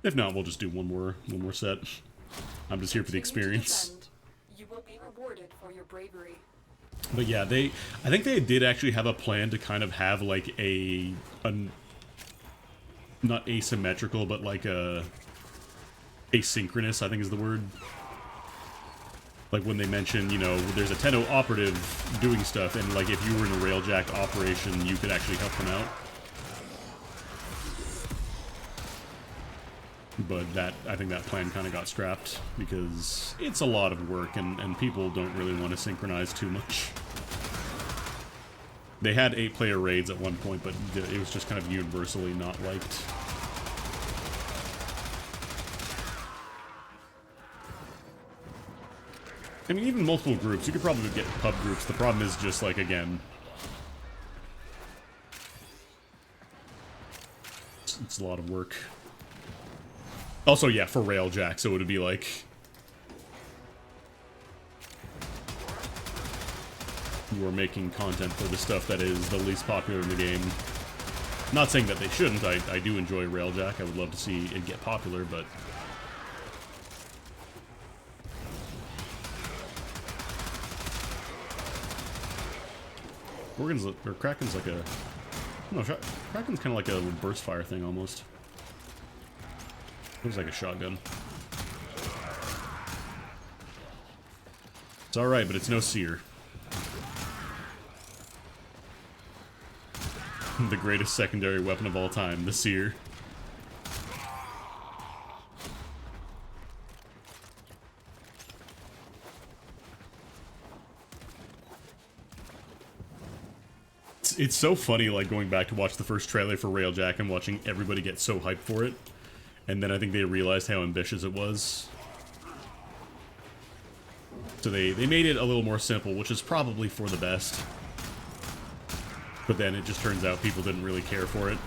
If not, we'll just do one more set. I'm just here for the experience. You will be rewarded for your bravery. But yeah, I think they did actually have a plan to kind of have like a not asymmetrical, but like a asynchronous, I think is the word. Like when they mention, you know, there's a Tenno operative doing stuff, and like if you were in a Railjack operation, you could actually help them out. But that, I think that plan kind of got scrapped because it's a lot of work, and people don't really want to synchronize too much. They had 8-player raids at one point, but it was just kind of universally not liked. I mean, even multiple groups. You could probably get pub groups. The problem is just, like, again... It's a lot of work. Also, yeah, for Railjack, so it would be like... you are making content for the stuff that is the least popular in the game. Not saying that they shouldn't. I do enjoy Railjack. I would love to see it get popular, but... Kraken's like a... No, Kraken's kind of like a burst fire thing, almost. Looks like a shotgun. It's alright, but it's no seer. The greatest secondary weapon of all time, the seer. It's so funny, like, going back to watch the first trailer for Railjack and watching everybody get so hyped for it. And then I think they realized how ambitious it was. So they made it a little more simple, which is probably for the best. But then it just turns out people didn't really care for it.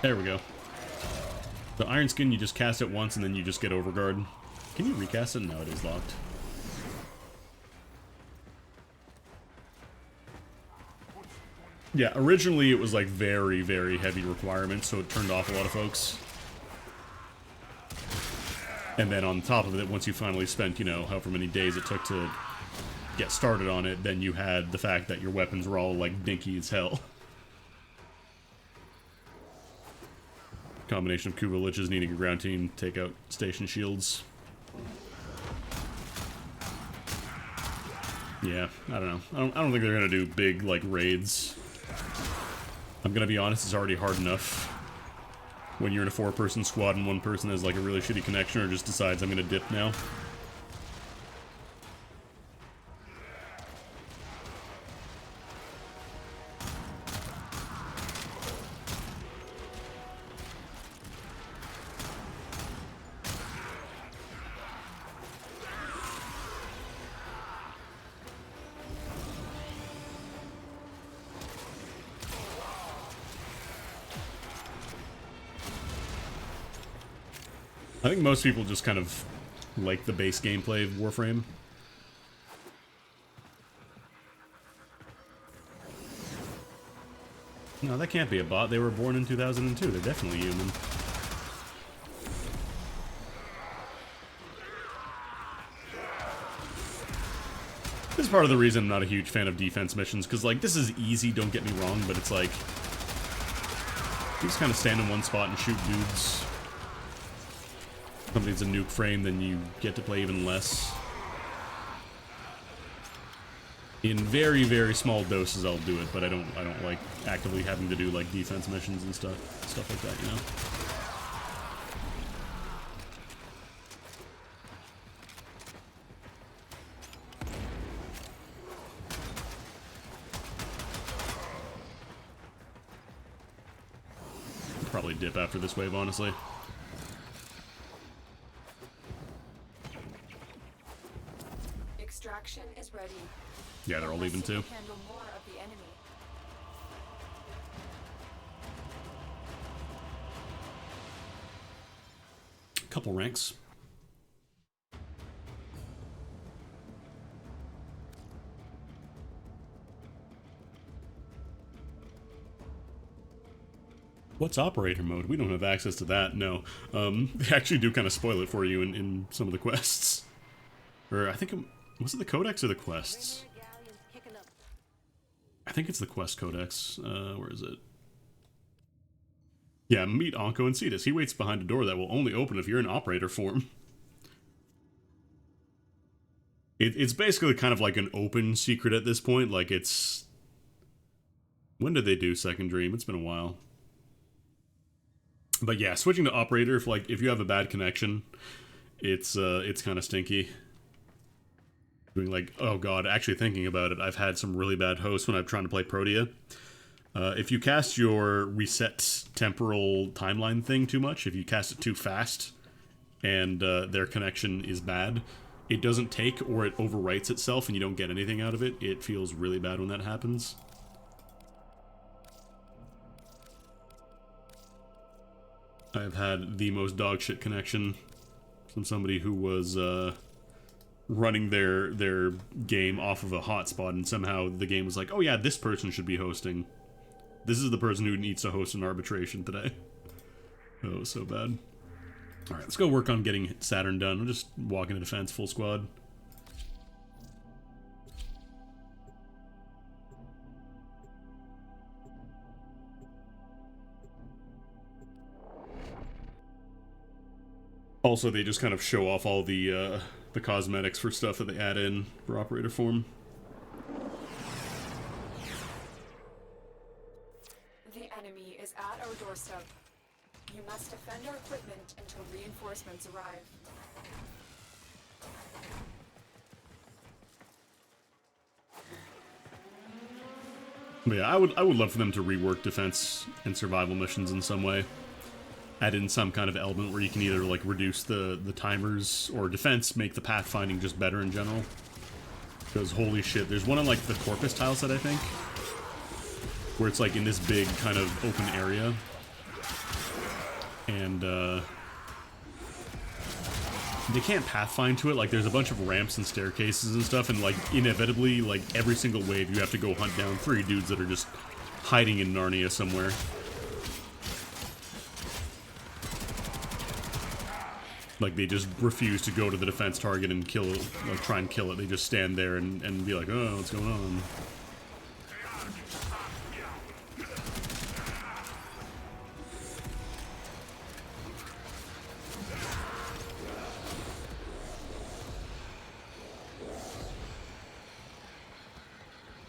There we go. The Iron Skin, you just cast it once and then you just get Overguard. Can you recast it? No, it is locked. Yeah, originally it was like very, very heavy requirements, so it turned off a lot of folks. And then on top of it, once you finally spent, you know, however many days it took to get started on it, then you had the fact that your weapons were all like dinky as hell. Combination of Kuva Liches needing a ground team, take out station shields. Yeah, I don't know. I don't think they're gonna do big, like, raids. I'm gonna be honest, it's already hard enough when you're in a 4-person squad and one person has, like, a really shitty connection or just decides I'm gonna dip now. I think most people just kind of like the base gameplay of Warframe. No, that can't be a bot. They were born in 2002. They're definitely human. This is part of the reason I'm not a huge fan of defense missions, because, like, this is easy, don't get me wrong, but it's like, you just kind of stand in one spot and shoot dudes. Something's a nuke frame, then you get to play even less. In very, very small doses, I'll do it, but I don't like actively having to do, like, defense missions and stuff like that, you know. I'll probably dip after this wave, honestly. Extraction is ready. Yeah, they're all leaving too. Handle more of the enemy. Couple ranks. What's operator mode? We don't have access to that, no. They actually do kind of spoil it for you in some of the quests. Or I think, was it the codex or the quests? I think it's the quest codex. Where is it? Yeah, meet Onko and Cetus. He waits behind a door that will only open if you're in operator form. It's basically kind of like an open secret at this point. Like, it's... When did they do Second Dream? It's been a while. But yeah, switching to operator, if you have a bad connection, it's kind of stinky. Doing like, oh god, actually thinking about it, I've had some really bad hosts when I'm trying to play Protea. If you cast your reset temporal timeline thing too much, if you cast it too fast, and their connection is bad, it doesn't take or it overwrites itself and you don't get anything out of it. It feels really bad when that happens. I've had the most dogshit connection from somebody who was running their game off of a hotspot, and somehow the game was like, oh yeah, this person should be hosting. This is the person who needs to host an arbitration today. Oh, it was so bad. Alright, let's go work on getting Saturn done. We'll just walk into defense full squad. Also, they just kind of show off all the cosmetics for stuff that they add in for operator form. The enemy is at our doorstep. You must defend our equipment until reinforcements arrive. But yeah, I would love for them to rework defense and survival missions in some way. Add in some kind of element where you can either like reduce the timers or defense, make the pathfinding just better in general. Because holy shit, there's one on like the Corpus tile set, I think, where it's like in this big kind of open area, and they can't pathfind to it. Like there's a bunch of ramps and staircases and stuff, and like inevitably, like every single wave you have to go hunt down 3 dudes that are just hiding in Narnia somewhere. Like, they just refuse to go to the defense target and kill it, like, try and kill it. They just stand there and be like, oh, what's going on?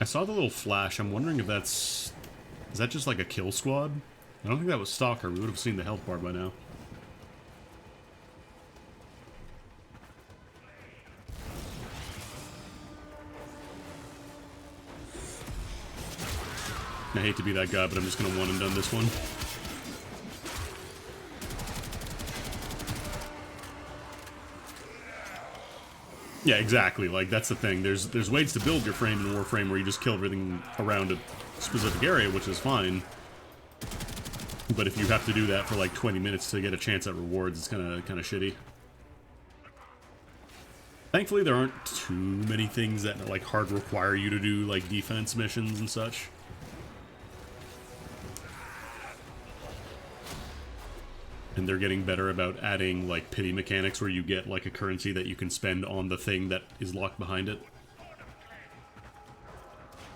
I saw the little flash. I'm wondering if that's... Is that just like a kill squad? I don't think that was Stalker. We would have seen the health bar by now. I hate to be that guy, but I'm just going to one and done this one. Yeah, exactly. Like, that's the thing. There's ways to build your frame in Warframe where you just kill everything around a specific area, which is fine. But if you have to do that for like 20 minutes to get a chance at rewards, it's kind of shitty. Thankfully, there aren't too many things that like hard require you to do like defense missions and such. And they're getting better about adding like pity mechanics where you get like a currency that you can spend on the thing that is locked behind it.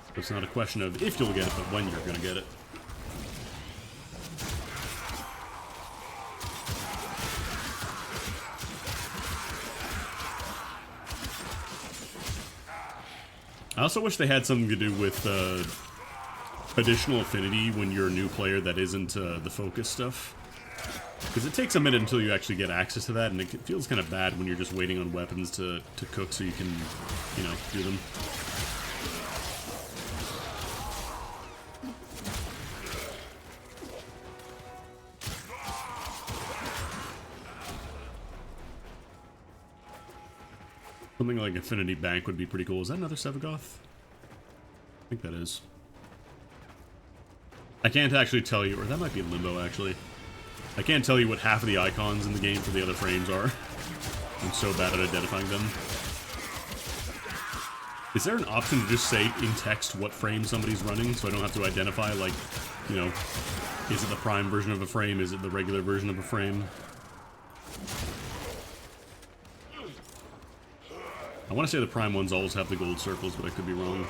So it's not a question of if you'll get it, but when you're going to get it. I also wish they had something to do with additional affinity when you're a new player that isn't the focus stuff. Because it takes a minute until you actually get access to that, and it feels kind of bad when you're just waiting on weapons to cook so you can, you know, do them. Something like Infinity Bank would be pretty cool. Is that another Sevagoth? I think that is. I can't actually tell you, or that might be Limbo, actually. I can't tell you what half of the icons in the game for the other frames are. I'm so bad at identifying them. Is there an option to just say in text what frame somebody's running so I don't have to identify, like, you know, is it the prime version of a frame? Is it the regular version of a frame? I want to say the prime ones always have the gold circles, but I could be wrong.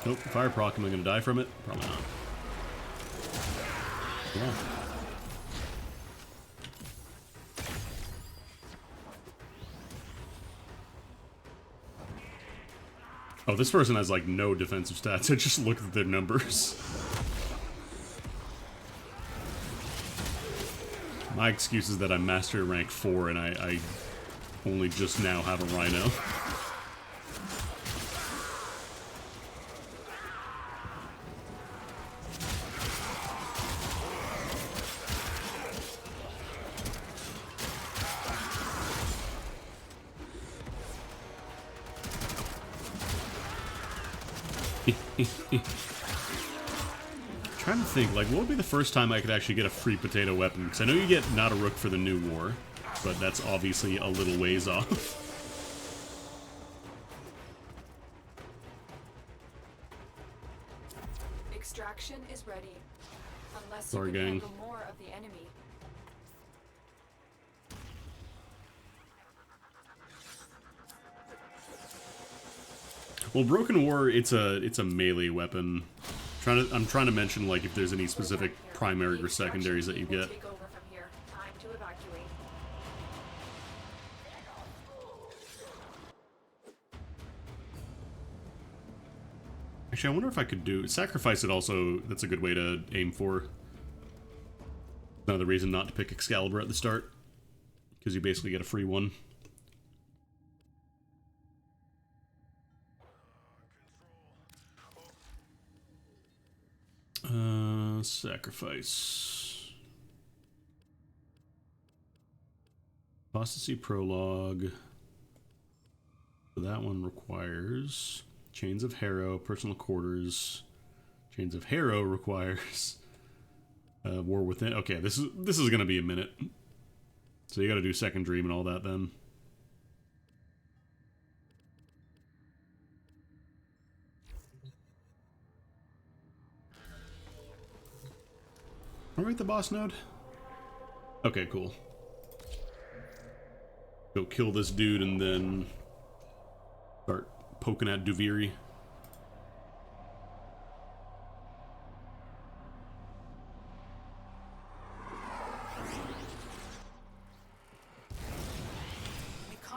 Nope, fire proc, am I going to die from it? Probably not. Yeah. Oh, this person has like no defensive stats. I just looked at their numbers. My excuse is that I'm master rank 4 and I only just now have a rhino. Trying to think, like, what would be the first time I could actually get a free potato weapon? Because I know you get not a rook for the new war, but that's obviously a little ways off. Extraction is ready. Unless Sorry, you can gang. handle more of the enemy. Well, Broken War, it's a melee weapon. I'm trying to mention like if there's any specific primary or secondaries that you get. Take over from here. Time to evacuate. Actually, I wonder if I could do sacrifice it also. That's a good way to aim for. Another reason not to pick Excalibur at the start, because you basically get a free one. Sacrifice. Apostasy Prologue. So that one requires Chains of Harrow, Personal Quarters. Chains of Harrow requires War Within. Okay, this is gonna be a minute. So you gotta do Second Dream and all that then. Are we at the boss node? Okay, cool. Go kill this dude and then start poking at Duviri.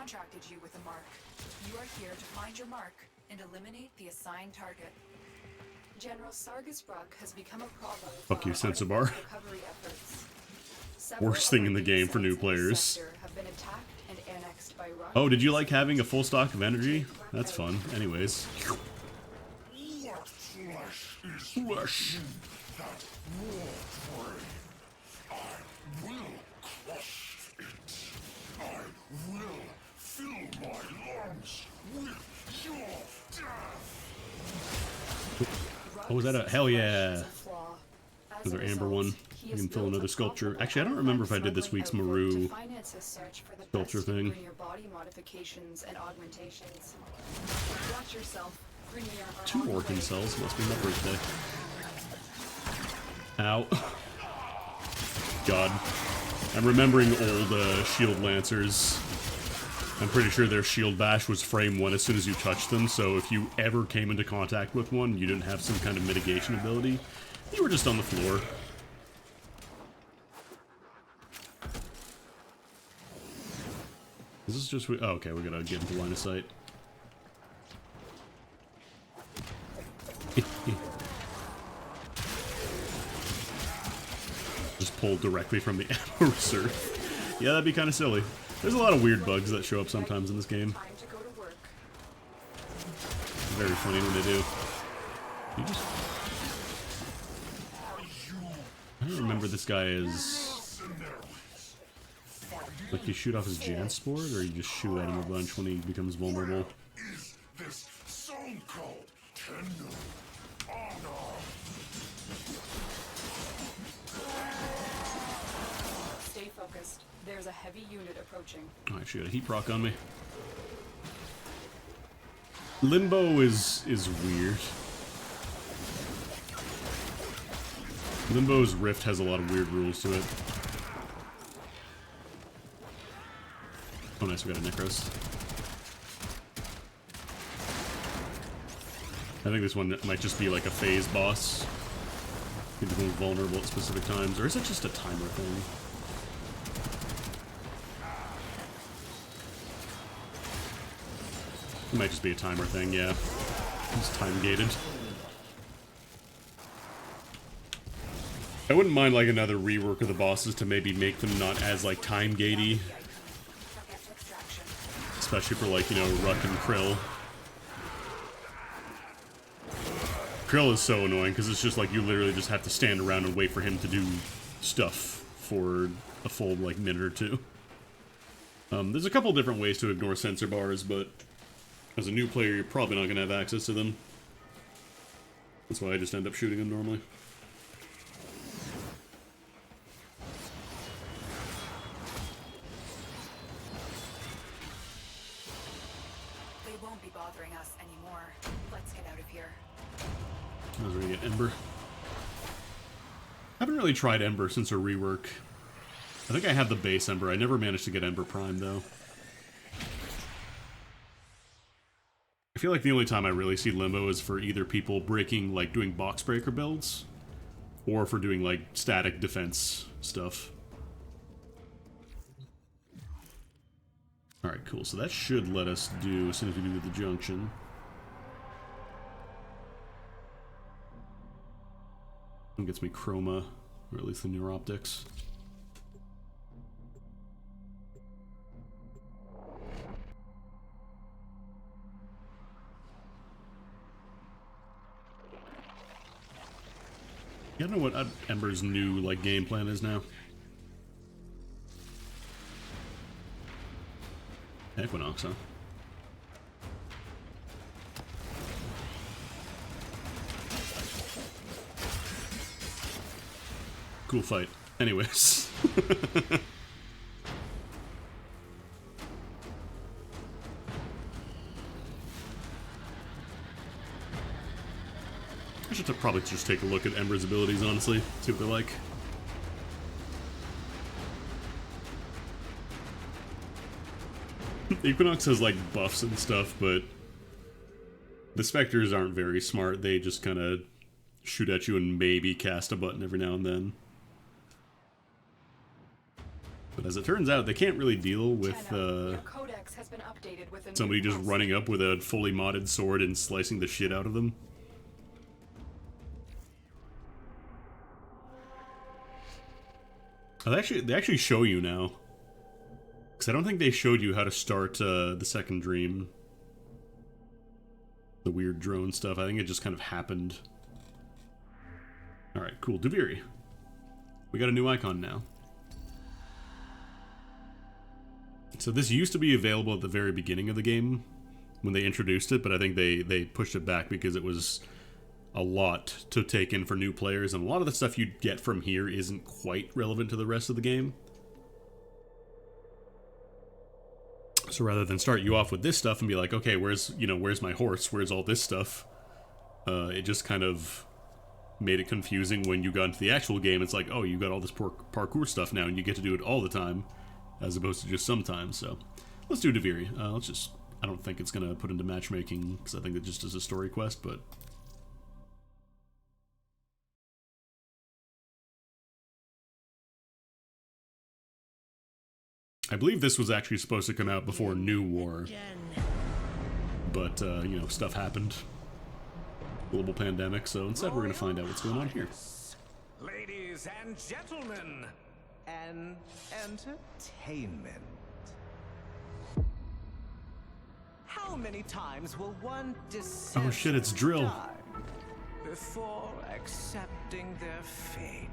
contracted you with a mark. You are here to find your mark and eliminate the assigned target. General Sargus Brock has become a problem. Fuck you, Sensor Bar. Recovery efforts. Several Worst thing in the game for new sites in the players. sector have been attacked and annexed by Russians. Oh, did you like having a full stock of energy? That's fun. Anyways. What flesh is Flesh. that war prey? I will crush it. I will fill my lungs with your death. Oh, was that a... Hell yeah. Another amber one. You can fill another sculpture. Actually, I don't remember if I did this week's Maru sculpture thing. Two Orkin cells. Must be my birthday. Ow. God. I'm remembering old Shield Lancers. I'm pretty sure their shield bash was frame 1 as soon as you touched them, so if you ever came into contact with one, you didn't have some kind of mitigation ability, you were just on the floor. Is this just... Oh, okay, we're gonna get into line of sight. Just pull directly from the ammo reserve. Yeah, that'd be kind of silly. There's a lot of weird bugs that show up sometimes in this game. Very funny when they do. You just... I don't remember this guy as... Like you shoot off his Jansport, or you just shoot at him a bunch when he becomes vulnerable? Is this so-called kingdom honor? Stay focused. There's a heavy unit approaching. Oh, I actually got a heat proc on me. Limbo is weird. Limbo's Rift has a lot of weird rules to it. Oh nice, we got a Necros. I think this one might just be like a phase boss. He becomes vulnerable at specific times, or is it just a timer thing? It might just be a timer thing, yeah. It's time gated. I wouldn't mind like another rework of the bosses to maybe make them not as like time gatey. Especially for like, you know, Ruck and Krill. Krill is so annoying because it's just like you literally just have to stand around and wait for him to do stuff for a full like minute or two. There's a couple different ways to ignore sensor bars, but as a new player you're probably not going to have access to them. That's why I just end up shooting them normally. They won't be bothering us anymore. Let's get out of here. I was ready to get Ember. I haven't really tried Ember since her rework. I think I have the base Ember. I never managed to get Ember Prime, though. I feel like the only time I really see Limbo is for either people breaking, like, doing box breaker builds, or for doing, like, static defense stuff. Alright, cool. So that should let us do, as soon as we do the junction. It gets me Chroma, or at least the Neuroptics. Yeah, I don't know what Ember's new, like, game plan is now. Equinox, huh? Cool fight. Anyways. I should probably just take a look at Ember's abilities, honestly. See what they're like. Equinox has, like, buffs and stuff, but the Spectres aren't very smart. They just kind of shoot at you and maybe cast a button every now and then. But as it turns out, they can't really deal with Tenno, your codex has been updated with a new somebody just process. running up with a fully modded sword and slicing the shit out of them. Oh, they actually show you now. Because I don't think they showed you how to start the second dream. The weird drone stuff. I think it just kind of happened. Alright, cool. Duviri. We got a new icon now. So this used to be available at the very beginning of the game when they introduced it, but I think they pushed it back because it was a lot to take in for new players, and a lot of the stuff you get from here isn't quite relevant to the rest of the game. So rather than start you off with this stuff and be like, okay, where's my horse? Where's all this stuff? It just kind of made it confusing when you got into the actual game. It's like, oh, you got all this parkour stuff now, and you get to do it all the time, as opposed to just sometimes. So let's do Duviri. I don't think it's gonna put into matchmaking because I think it just is a story quest, but. I believe this was actually supposed to come out before New War, but, you know, stuff happened. Global pandemic, so instead we're going to find out what's going on here. Ladies and gentlemen, and entertainment. How many times will one descend Oh shit, it's Drill. before accepting their fate?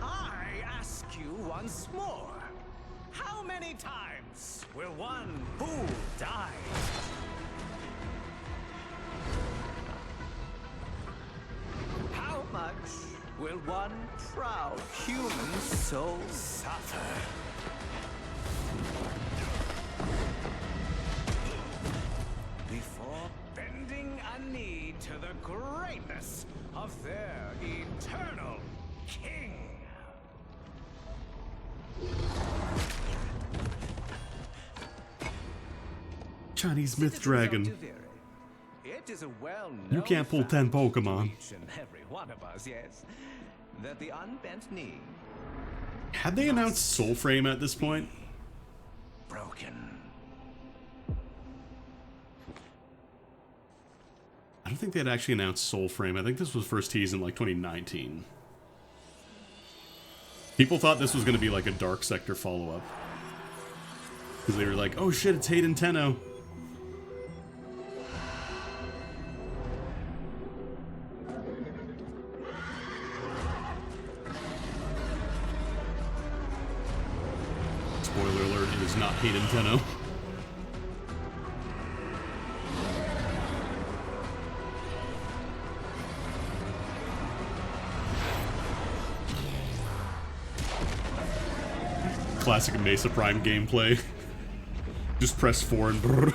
I ask you once more, how many times will one fool die? How much will one proud human soul suffer? Before bending a knee to the greatness of their eternal king. Chinese myth Citizens of dragon. Duviri, it is a well-known You can't pull 10 fact to Pokemon. each and every one of us, yes, that the unbent knee Had they announced Soulframe at this point? broken. I don't think they had actually announced Soulframe. I think this was first teased in like 2019. People thought this was going to be like a Dark Sector follow-up. Because they were like, oh shit, it's Hayden Tenno. Spoiler alert, it is not Hayden Tenno. Classic Mesa Prime gameplay. Just press 4 and brrrr.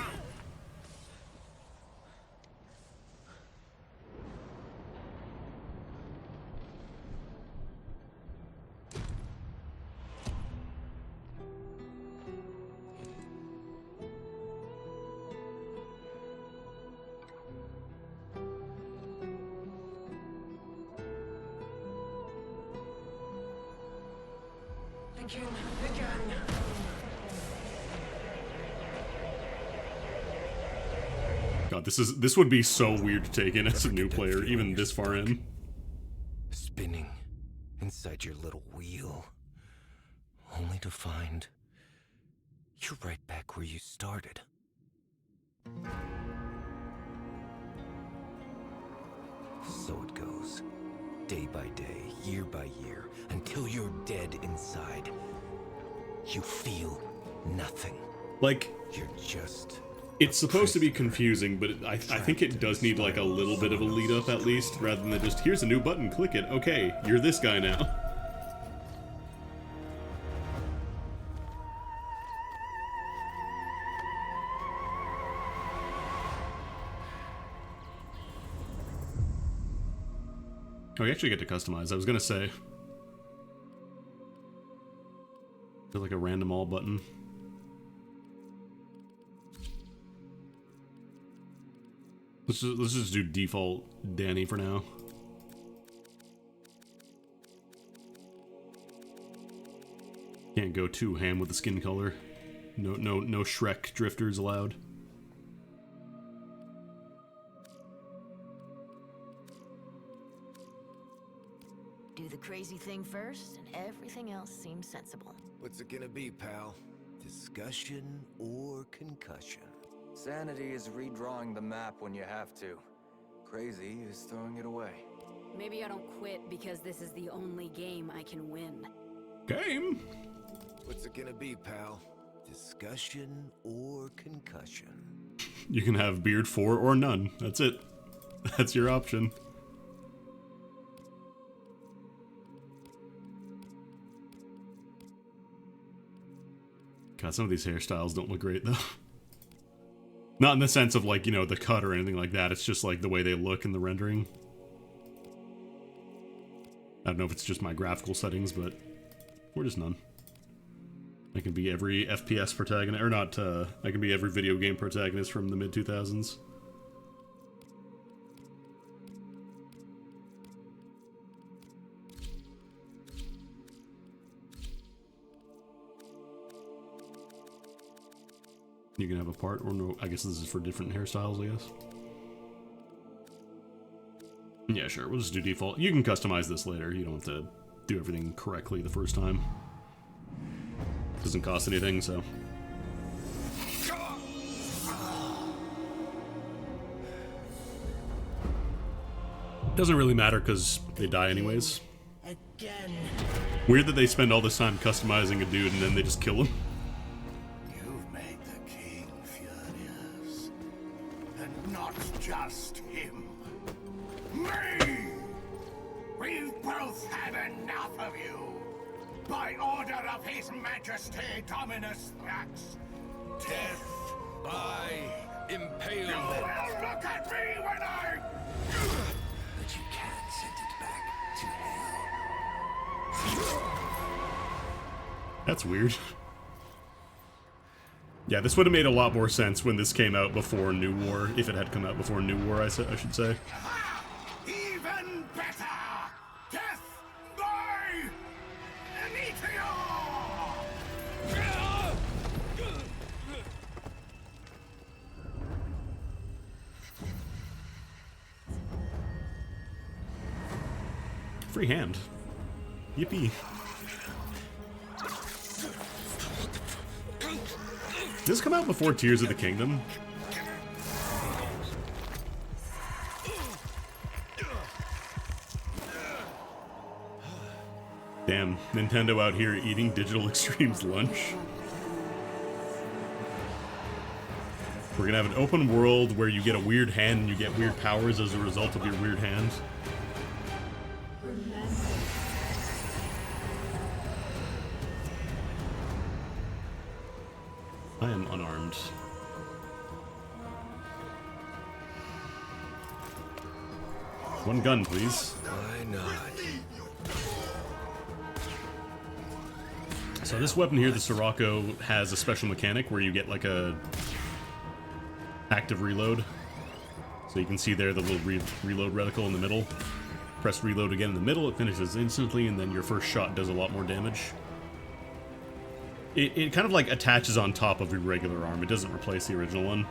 Begin. Begin. God, this would be so weird to take in as a new player, even this far in. Spinning inside your little wheel, only to find you're right back where you started. So it goes, day by day, year by year, until you're dead inside. You feel nothing. Like, You're just... it's supposed to be confusing, but I think it does need like a little bit of a lead up at least, rather than just, here's a new button, click it, okay, you're this guy now. Oh, you actually get to customize, I was gonna say. There's like a random all button. Let's just do default Danny for now. Can't go too ham with the skin color. No Shrek drifters allowed. Do the crazy thing first, and everything else seems sensible. What's it gonna be, pal? Discussion or concussion? Sanity is redrawing the map when you have to. Crazy is throwing it away. Maybe I don't quit because this is the only game I can win. Game? What's it gonna be, pal? Discussion or concussion? You can have beard 4 or none. That's it. That's your option. God, some of these hairstyles don't look great, though. Not in the sense of, like, you know, the cut or anything like that. It's just, like, the way they look in the rendering. I don't know if it's just my graphical settings, but... or just none. I can be every FPS protagonist, or not, I can be every video game protagonist from the mid-2000s. You can have a part, or no, I guess this is for different hairstyles, I guess. Yeah, sure, we'll just do default. You can customize this later, you don't have to do everything correctly the first time. Doesn't cost anything, so. Doesn't really matter, because they die anyways. Again. Weird that they spend all this time customizing a dude and then they just kill him. Not just him. Me! We've both had enough of you. By order of His Majesty Dominus Thrax, death by impalement. You will look at me when I... But you can't send it back to hell. That's weird. Yeah, this would have made a lot more sense when this came out before New War, if it had come out before New War, I should say. Even better! Death by meteor! Free hand. Yippee. Did this come out before Tears of the Kingdom? Damn, Nintendo out here eating Digital Extreme's lunch. We're gonna have an open world where you get a weird hand and you get weird powers as a result of your weird hand. I am unarmed. One gun, please. Why not? So this weapon here, the Sirocco, has a special mechanic where you get like a active reload. So you can see there the little reload reticle in the middle. Press reload again in the middle, it finishes instantly, and then your first shot does a lot more damage. It kind of like attaches on top of your regular arm. It doesn't replace the original one.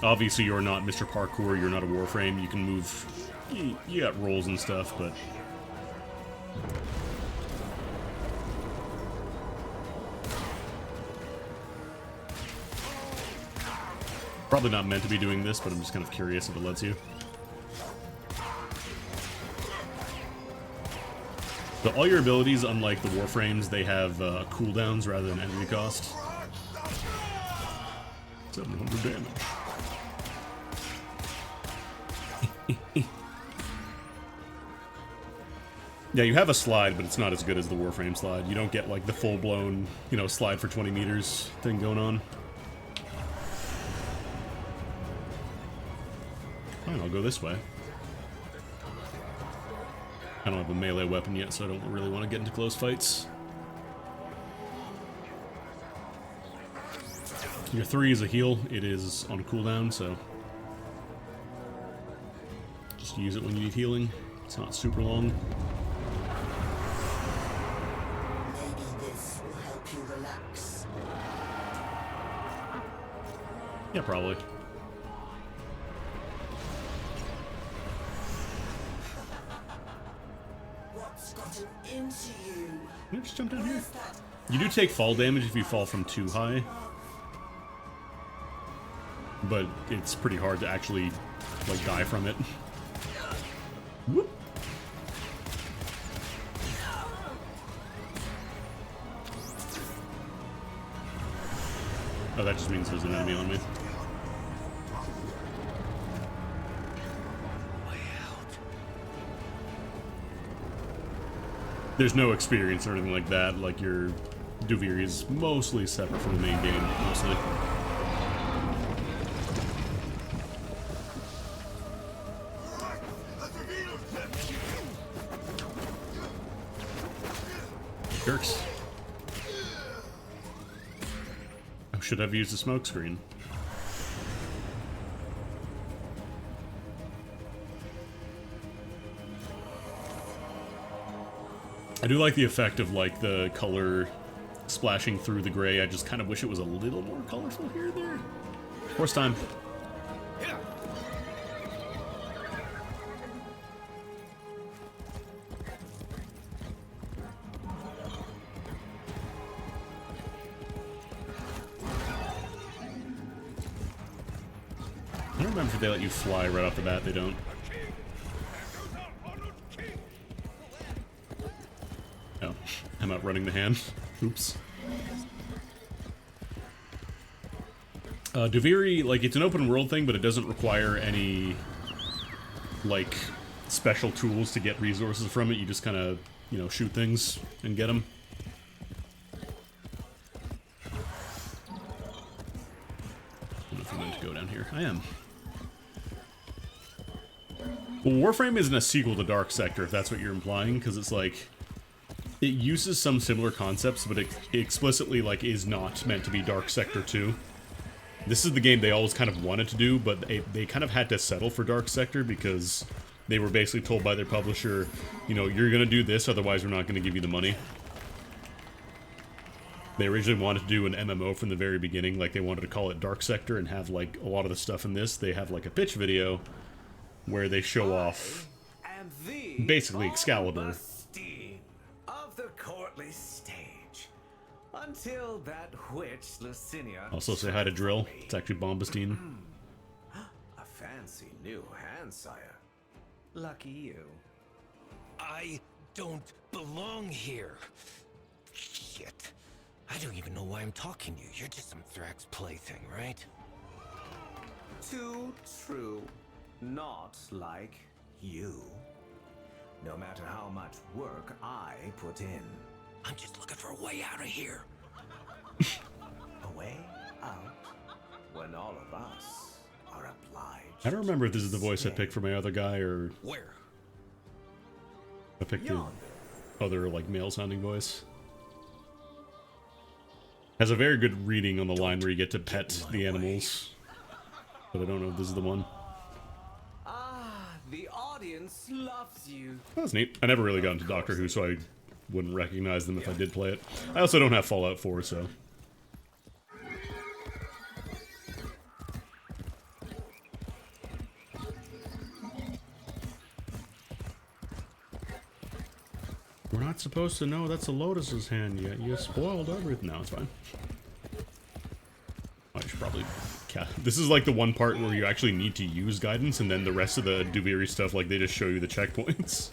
Obviously, you're not Mr. Parkour, you're not a Warframe. You can move... You got rolls and stuff, but... Probably not meant to be doing this, but I'm just kind of curious if it lets you. So all your abilities, unlike the Warframes, they have cooldowns rather than enemy cost. 700 damage. Yeah, you have a slide, but it's not as good as the Warframe slide. You don't get like the full-blown, you know, slide for 20 meters thing going on. Fine, I'll go this way. I don't have a melee weapon yet, so I don't really want to get into close fights. Your 3 is a heal. It is on cooldown, so just use it when you need healing. It's not super long. Maybe this will help you relax. Yeah, probably. What's gotten into you? Can I just jump down here? You do take fall damage if you fall from too high, but it's pretty hard to actually, like, die from it. Whoop. Oh, that just means there's an enemy on me. There's no experience or anything like that. Like, your Duviri is mostly separate from the main game, mostly. Jerks. I should have used a smoke screen. I do like the effect of, like, the color splashing through the gray. I just kind of wish it was a little more colorful here or there. Horse time. I don't remember if they let you fly right off the bat. They don't. Oh, I'm outrunning the hand. Oops. Duviri, like, it's an open world thing, but it doesn't require any, like, special tools to get resources from it. You just kind of, you know, shoot things and get them. I don't know if I'm meant to go down here. I am. Well, Warframe isn't a sequel to Dark Sector, if that's what you're implying, because it's like, it uses some similar concepts, but it explicitly, like, is not meant to be Dark Sector 2. This is the game they always kind of wanted to do, but they kind of had to settle for Dark Sector because they were basically told by their publisher, you know, you're going to do this, otherwise we're not going to give you the money. They originally wanted to do an MMO from the very beginning, like they wanted to call it Dark Sector and have, like, a lot of the stuff in this. They have, like, a pitch video where they show off basically Excalibur. Of the courtly stage, until that witch Lucinia. Also say hi to Drill. It's actually Bombastine. A fancy new hand, sire. Lucky you. I don't belong here. Shit. I don't even know why I'm talking to you. You're just some Thrax plaything, right? Too true. Not like you. No matter how much work I put in. I'm just looking for a way out of here. A way out when all of us are obliged. I don't remember if this is the voice I picked for my other guy or... Where? I picked the other, like, male-sounding voice. Has a very good reading on the line where you get to pet the animals. But I don't know if this is the one. The audience loves you. That's neat. I never really got into Doctor Who, so I wouldn't recognize them if I did play it. I also don't have Fallout 4, so... We're not supposed to know that's a Lotus's hand yet. You spoiled everything. No, it's fine. I should probably... This is like the one part where you actually need to use guidance, and then the rest of the Duviri stuff, like, they just show you the checkpoints.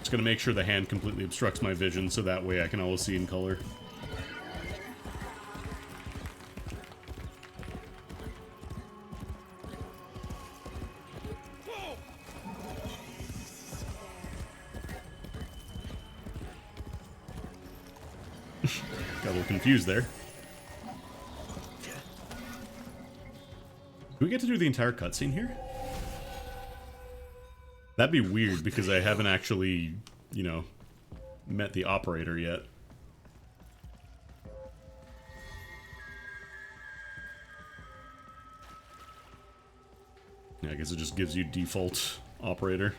Just gonna make sure the hand completely obstructs my vision, so that way I can always see in color. Got a little confused there. Do we get to do the entire cutscene here? That'd be weird because I haven't actually, you know, met the operator yet. Yeah, I guess it just gives you default operator.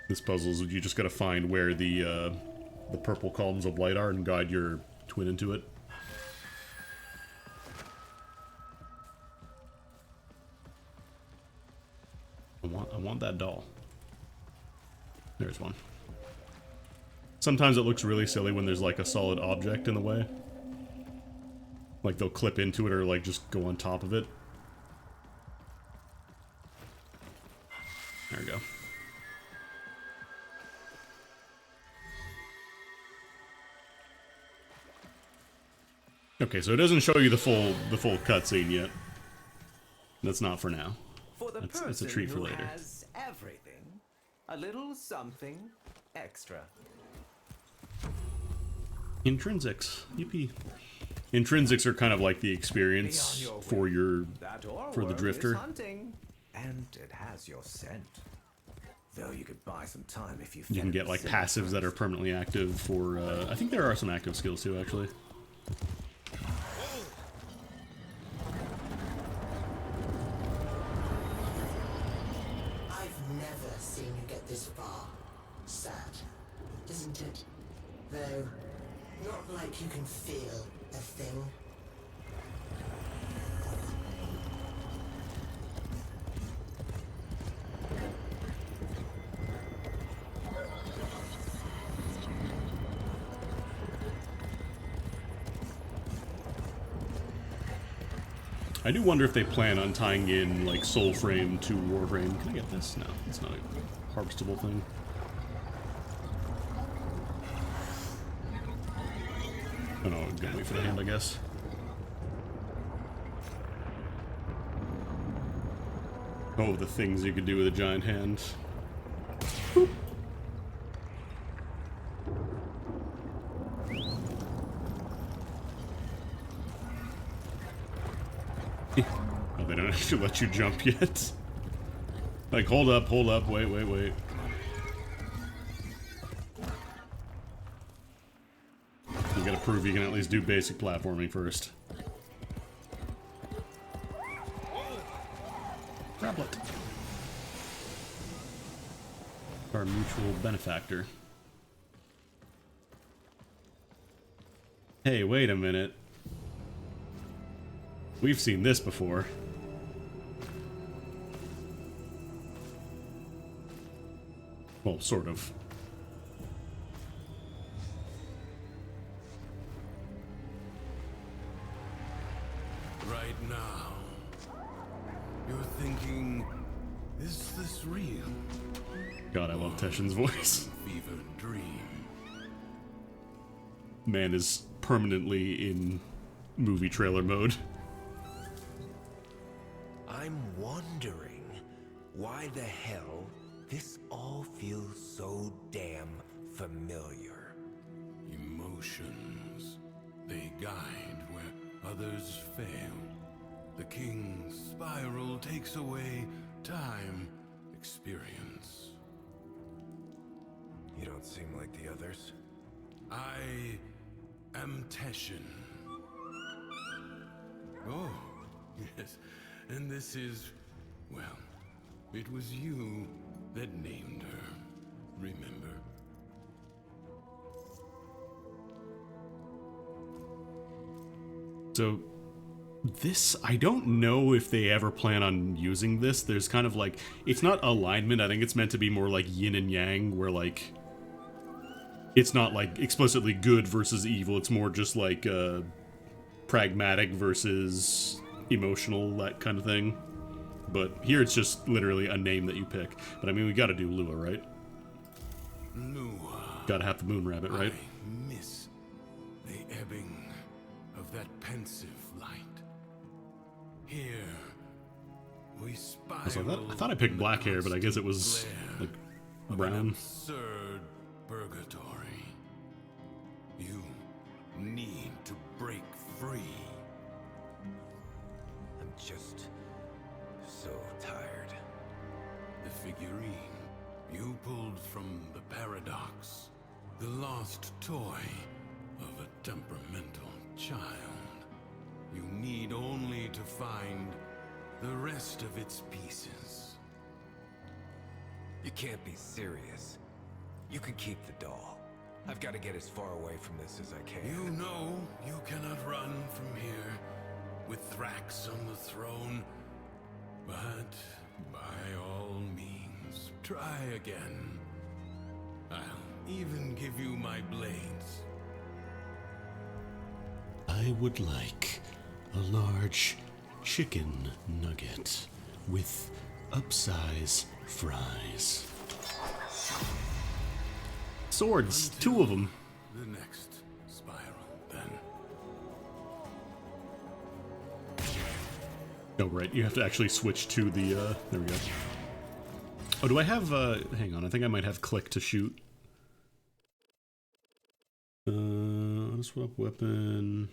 This puzzle is you just gotta find where the purple columns of light are and guide your twin into it. I want that doll. There's one. Sometimes it looks really silly when there's like a solid object in the way. Like they'll clip into it or like just go on top of it. There we go. Okay, so it doesn't show you the full cutscene yet. That's not for now. That's a treat for later. Has everything, a little something extra. Intrinsics, yippee! Intrinsics are kind of like the experience for the drifter. Hunting, and it has your scent. Though you could buy some time if you. You can get like passives that are permanently active for. I think there are some active skills too, actually. This far. Sad, isn't it? Though, not like you can feel a thing. I do wonder if they plan on tying in like Soulframe to Warframe. Can I get this? No, it's not a harvestable thing. Oh no, it's gonna wait for the hand, I guess. Oh, the things you could do with a giant hand. Boop. Oh, they don't actually let you jump yet. Like, hold up, wait. You gotta prove you can at least do basic platforming first. Graplet. Our mutual benefactor. Hey, wait a minute. We've seen this before. Well, sort of. Right now, you're thinking, is this real? God, I love Teshin's voice. Fever dream. Man is permanently in movie trailer mode. I'm wondering why the hell this all feels so damn familiar. Emotions. They guide where others fail. The king's spiral takes away time, experience. You don't seem like the others. I am Teshin. Oh, yes. And this is, well, it was you that named her, remember? So, this, I don't know if they ever plan on using this. There's kind of like, it's not alignment, I think it's meant to be more like yin and yang, where like, it's not like explicitly good versus evil, it's more just like pragmatic versus emotional, that kind of thing. But here it's just literally a name that you pick. But I mean, we gotta do Lua, right? Lua. Gotta have the moon rabbit, right? I miss the ebbing of that pensive light. Here, we spiral. I thought I picked black hair, but I guess it was like of an brown. absurd purgatory. You need to break free. I'm just so tired. The figurine you pulled from the paradox, the lost toy of a temperamental child. You need only to find the rest of its pieces. You can't be serious. You can keep the doll. I've got to get as far away from this as I can. You know you cannot run from here with Thrax on the throne, but by all means, try again. I'll even give you my blades. I would like a large chicken nugget with upsize fries. Swords, two of them. The next spiral, then. Oh, right, you have to actually switch to the, there we go. Oh, do I have, hang on, I think I might have click to shoot. Auto swap weapon.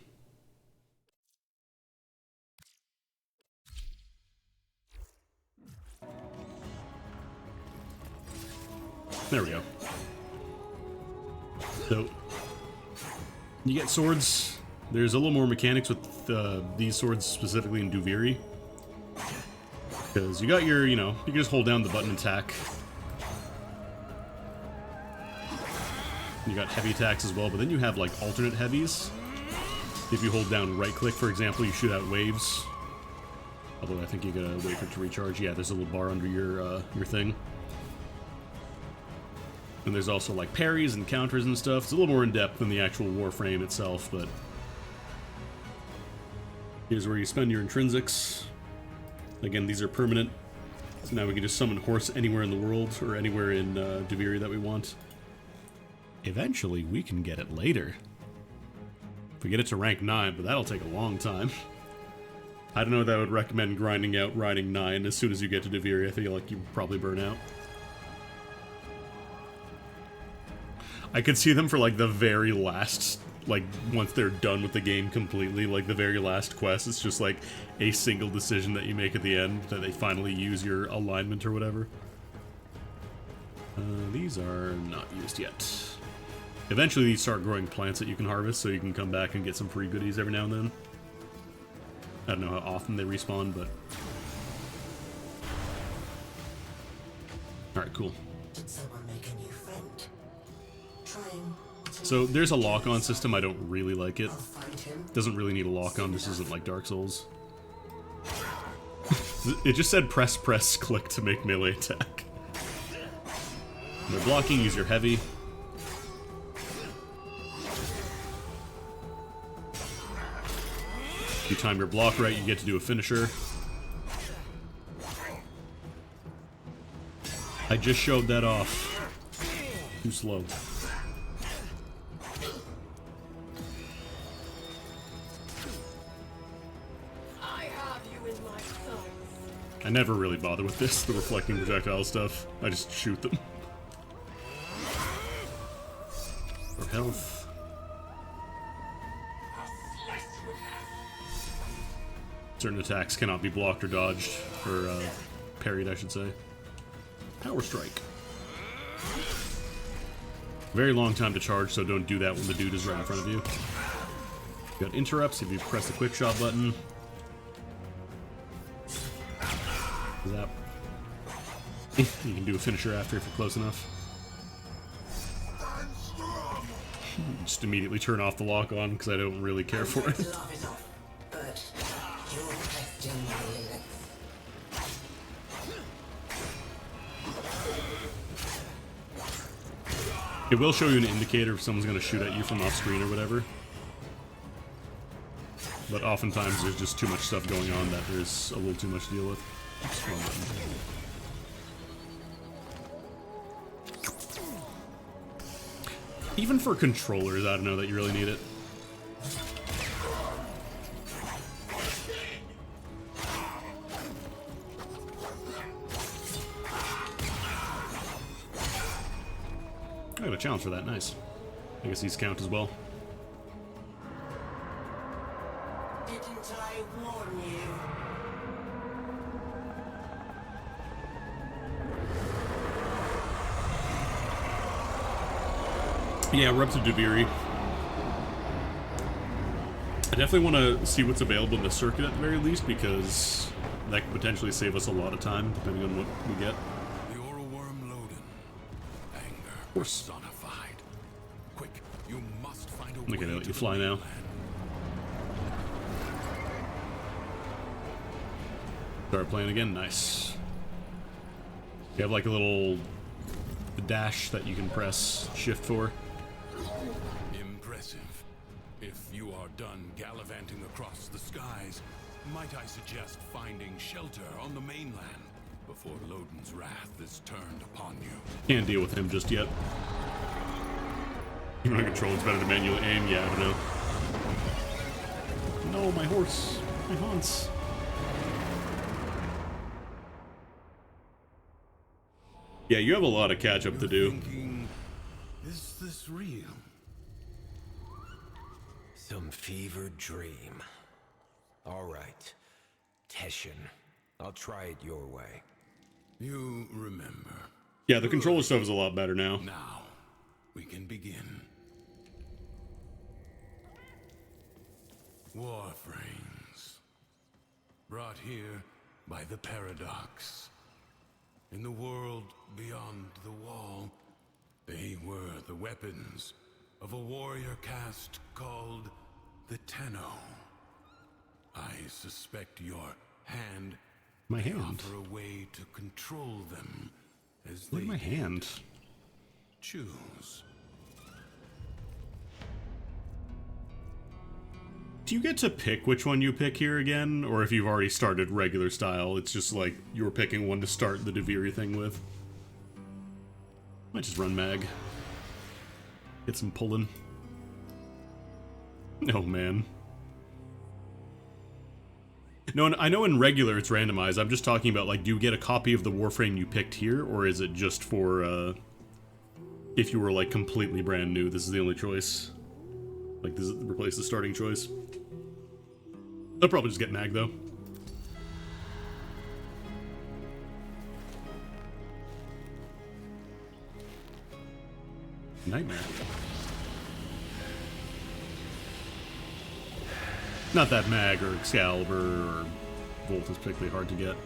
There we go. So, you get swords. There's a little more mechanics with these swords, specifically in Duviri. Because you got your, you can just hold down the button attack. You got heavy attacks as well, but then you have, like, alternate heavies. If you hold down right-click, for example, you shoot out waves. Although I think you gotta wait for it to recharge. Yeah, there's a little bar under your thing. And there's also, like, parries and counters and stuff. It's a little more in-depth than the actual Warframe itself, but... Here's where you spend your intrinsics. Again, these are permanent. So now we can just summon Horse anywhere in the world, or anywhere in Duviri that we want. Eventually, we can get it later. If we get it to rank 9, but that'll take a long time. I don't know that I would recommend grinding out riding 9 as soon as you get to Duviri. I feel like you probably burn out. I could see them for, like, the very last, like, once they're done with the game completely, like, the very last quest, it's just, like, a single decision that you make at the end, that they finally use your alignment or whatever. These are not used yet. Eventually these start growing plants that you can harvest, so you can come back and get some free goodies every now and then. I don't know how often they respawn, but... Alright, cool. Did someone make a new friend? So there's a lock-on system, I don't really like it. I'll find him. Doesn't really need a lock-on, this isn't like Dark Souls. It just said press click to make melee attack. When they're blocking, use your heavy. If you time your block right, you get to do a finisher. I just showed that off. Too slow. I never really bother with this, the reflecting projectile stuff. I just shoot them. For health. Certain attacks cannot be blocked or dodged, or parried, I should say. Power Strike. Very long time to charge, so don't do that when the dude is right in front of you. You got interrupts if you press the quick shot button. Zap. You can do a finisher after if you're close enough. Just immediately turn off the lock on because I don't really care for it. It will show you an indicator if someone's going to shoot at you from off screen or whatever. But oftentimes there's just too much stuff going on that there's a little too much to deal with. Even for controllers, I don't know that you really need it. a challenge for that. Nice. I guess these count as well. Didn't I warn you? Yeah, we're up to Duviri. I definitely want to see what's available in the circuit at the very least, because that could potentially save us a lot of time, depending on what we get. The oral worm Loden. Anger personified. Quick, you must find a way Okay, I'll let to you the fly now. mainland. Start playing again, nice. You have like a little dash that you can press shift for. Impressive. If you are done gallivanting across the skies, might I suggest finding shelter on the mainland before Loden's wrath is turned upon you? Can't deal with him just yet. You want to control it's better to manually aim? Yeah, I don't know. No, my horse. My haunts. Yeah, you have a lot of catch-up to do. Thinking, is this real? Some fevered dream. All right. Teshin, I'll try it your way. You remember. Yeah, the controller stuff is a lot better now. Now, we can begin. Warframes. Brought here by the Paradox. In the world beyond the wall, they were the weapons of a warrior caste called the Tenno. I suspect your hand My may hand? offer a way to control them as Look they at my hand. choose. Do you get to pick which one you pick here again? Or if you've already started regular style, it's just like you're picking one to start the Duviri thing with? Might just run mag. Get some pulling. No, man. No, I know in regular it's randomized. I'm just talking about, like, do you get a copy of the Warframe you picked here? Or is it just for, if you were, like, completely brand new, this is the only choice? Like, does it replace the starting choice? They'll probably just get mag, though. Nightmare. Not that mag or Excalibur or Volt is particularly hard to get.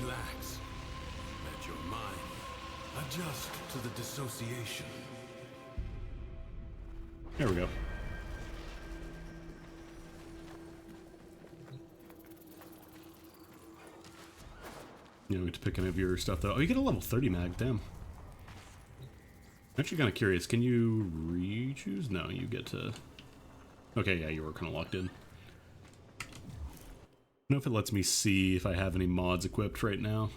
Relax. Let your mind adjust to the dissociation. There we go. You don't get to pick any of your stuff, though. Oh, you get a level 30 mag, damn. I'm actually kind of curious. Can you re-choose? No, you get to... Okay, yeah, you were kind of locked in. I don't know if it lets me see if I have any mods equipped right now.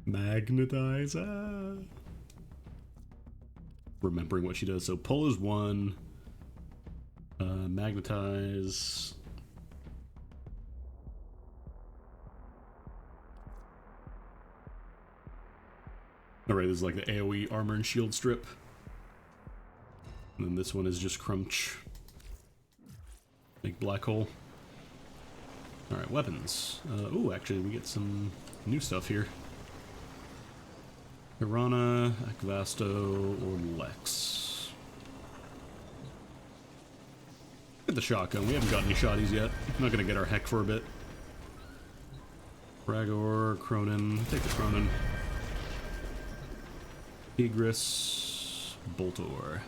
Magnetize, ah. Remembering what she does. So pull is 1. Magnetize... Alright, this is like the AoE armor and shield strip. And then this one is just crunch. Make black hole. Alright, weapons. Ooh, actually, we get some new stuff here. Hirana, Akvasto, or Lex. Get the shotgun. We haven't got any shotties yet. Not gonna get our heck for a bit. Ragor, Cronin. Take the Cronin. Tigris, Boltor.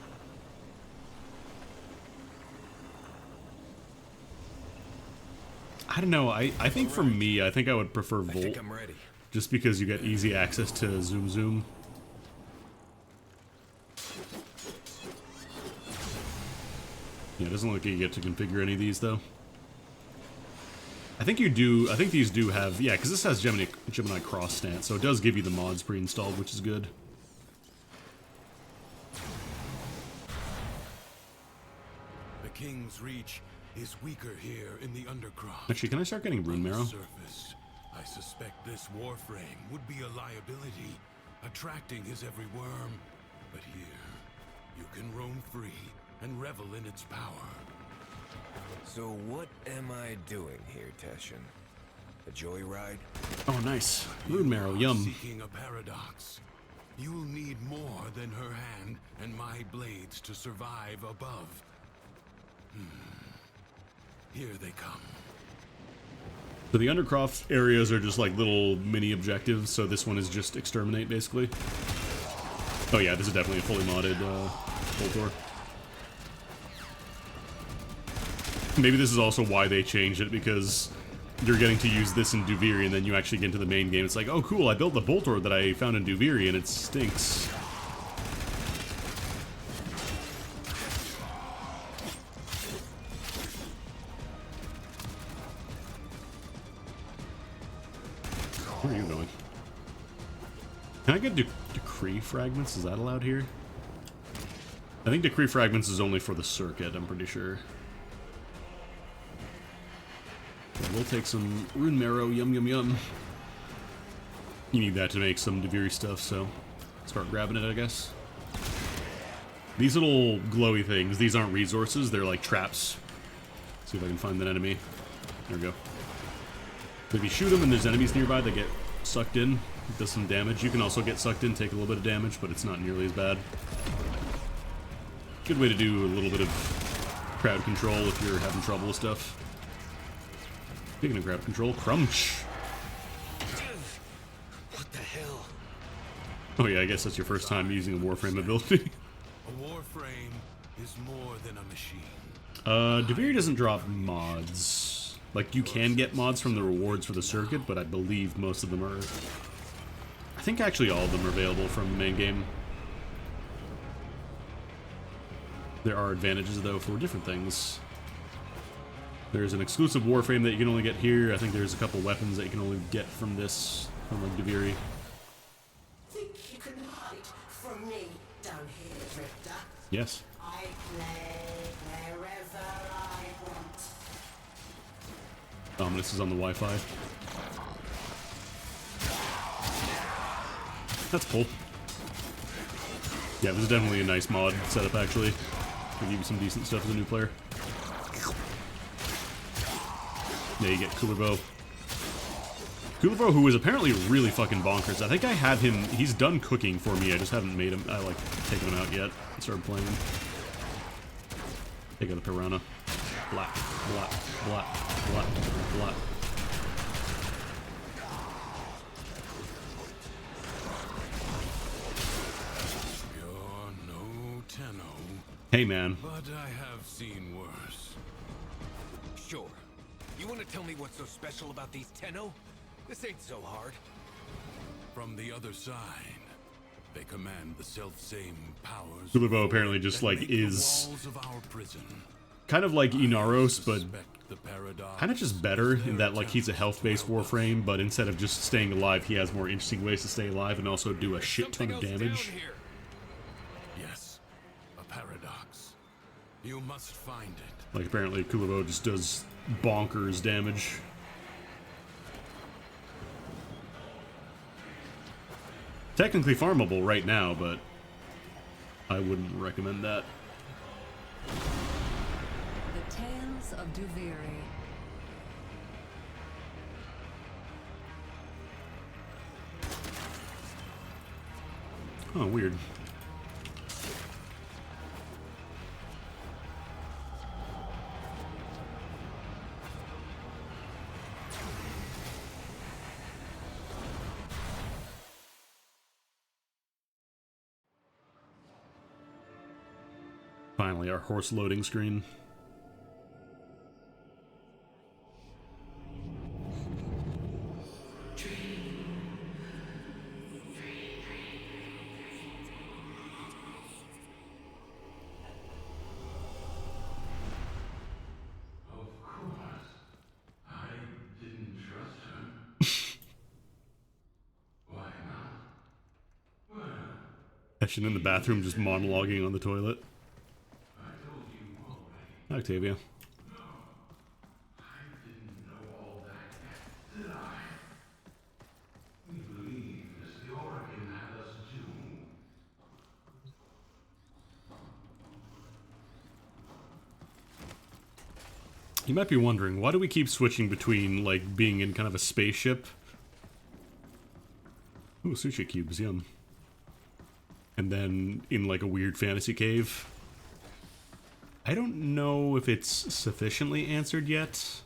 I don't know, I think for me, I think I would prefer Volt. I think I'm ready. Just because you get easy access to Zoom Zoom. Yeah, it doesn't look like you get to configure any of these, though. I think you do. I think these do have, yeah, because this has Gemini cross stance, so it does give you the mods pre-installed, which is good. The King's Reach is weaker here in the Undercroft. Actually, can I start getting rune marrow? Surface, I suspect this warframe would be a liability, attracting his every worm. But here, you can roam free and revel in its power. So what am I doing here, Teshin? A joyride? Oh, nice. Rune marrow, yum. Seeking a paradox. You'll need more than her hand and my blades to survive above. Here they come. So the Undercroft areas are just like little mini objectives, so this one is just exterminate, basically. Oh yeah, this is definitely a fully modded Voltor. Maybe this is also why they changed it, because you're getting to use this in Duviri, and then you actually get into the main game. It's like, oh cool, I built the Voltor that I found in Duviri, and it stinks. Where are you going? Can I get decree fragments? Is that allowed here? I think decree fragments is only for the circuit, I'm pretty sure. Yeah, we'll take some rune marrow, yum yum yum. You need that to make some Duviri stuff, so start grabbing it, I guess. These little glowy things, these aren't resources, they're like traps. See if I can find that enemy. There we go. If you shoot them and there's enemies nearby that get sucked in, it does some damage. You can also get sucked in, take a little bit of damage, but it's not nearly as bad. Good way to do a little bit of crowd control if you're having trouble with stuff. Speaking of crowd control, crunch. What the hell? Oh yeah, I guess that's your first time using a Warframe ability. A warframe is more than a machine. Duviri doesn't drop mods. Like, you can get mods from the rewards for the circuit, but I believe most of them are... I think actually all of them are available from the main game. There are advantages, though, for different things. There's an exclusive Warframe that you can only get here. I think there's a couple weapons that you can only get from this, from like Duviri. Think you can hide from me down here, Drifter? Yes. I play wherever I want. Ominous is on the Wi-Fi. That's cool. Yeah, this is definitely a nice mod setup, actually. Give you some decent stuff as a new player. Yeah, you get Coolerbo. Coolerbo, who is apparently really fucking bonkers. I think I have him... He's done cooking for me. I just haven't made him... like, taken him out yet and started playing him. Take out the Piranha. Black, black, black, black, black. You're no Tenno. Hey, man. But I have seen worse. Sure. You want to tell me what's so special about these Tenno? This ain't so hard. From the other side, they command the self-same powers. Coolerbo apparently just, like, is... Walls of our prison. Kind of like Inaros, but the paradox kind of just better in that, like, he's a health-based Warframe, but instead of just staying alive, he has more interesting ways to stay alive and also do a shit ton of damage. Yes, a paradox. You must find it. Like, apparently Coolerbo just does bonkers damage. Technically farmable right now, but I wouldn't recommend that. The Tales of Duviri. Oh, weird. Finally, our horse loading screen. session in the bathroom just monologuing on the toilet. Octavia. You might be wondering, why do we keep switching between, like, being in kind of a spaceship? Ooh, sushi cubes, yum. And then in, like, a weird fantasy cave. I don't know if it's sufficiently answered yet.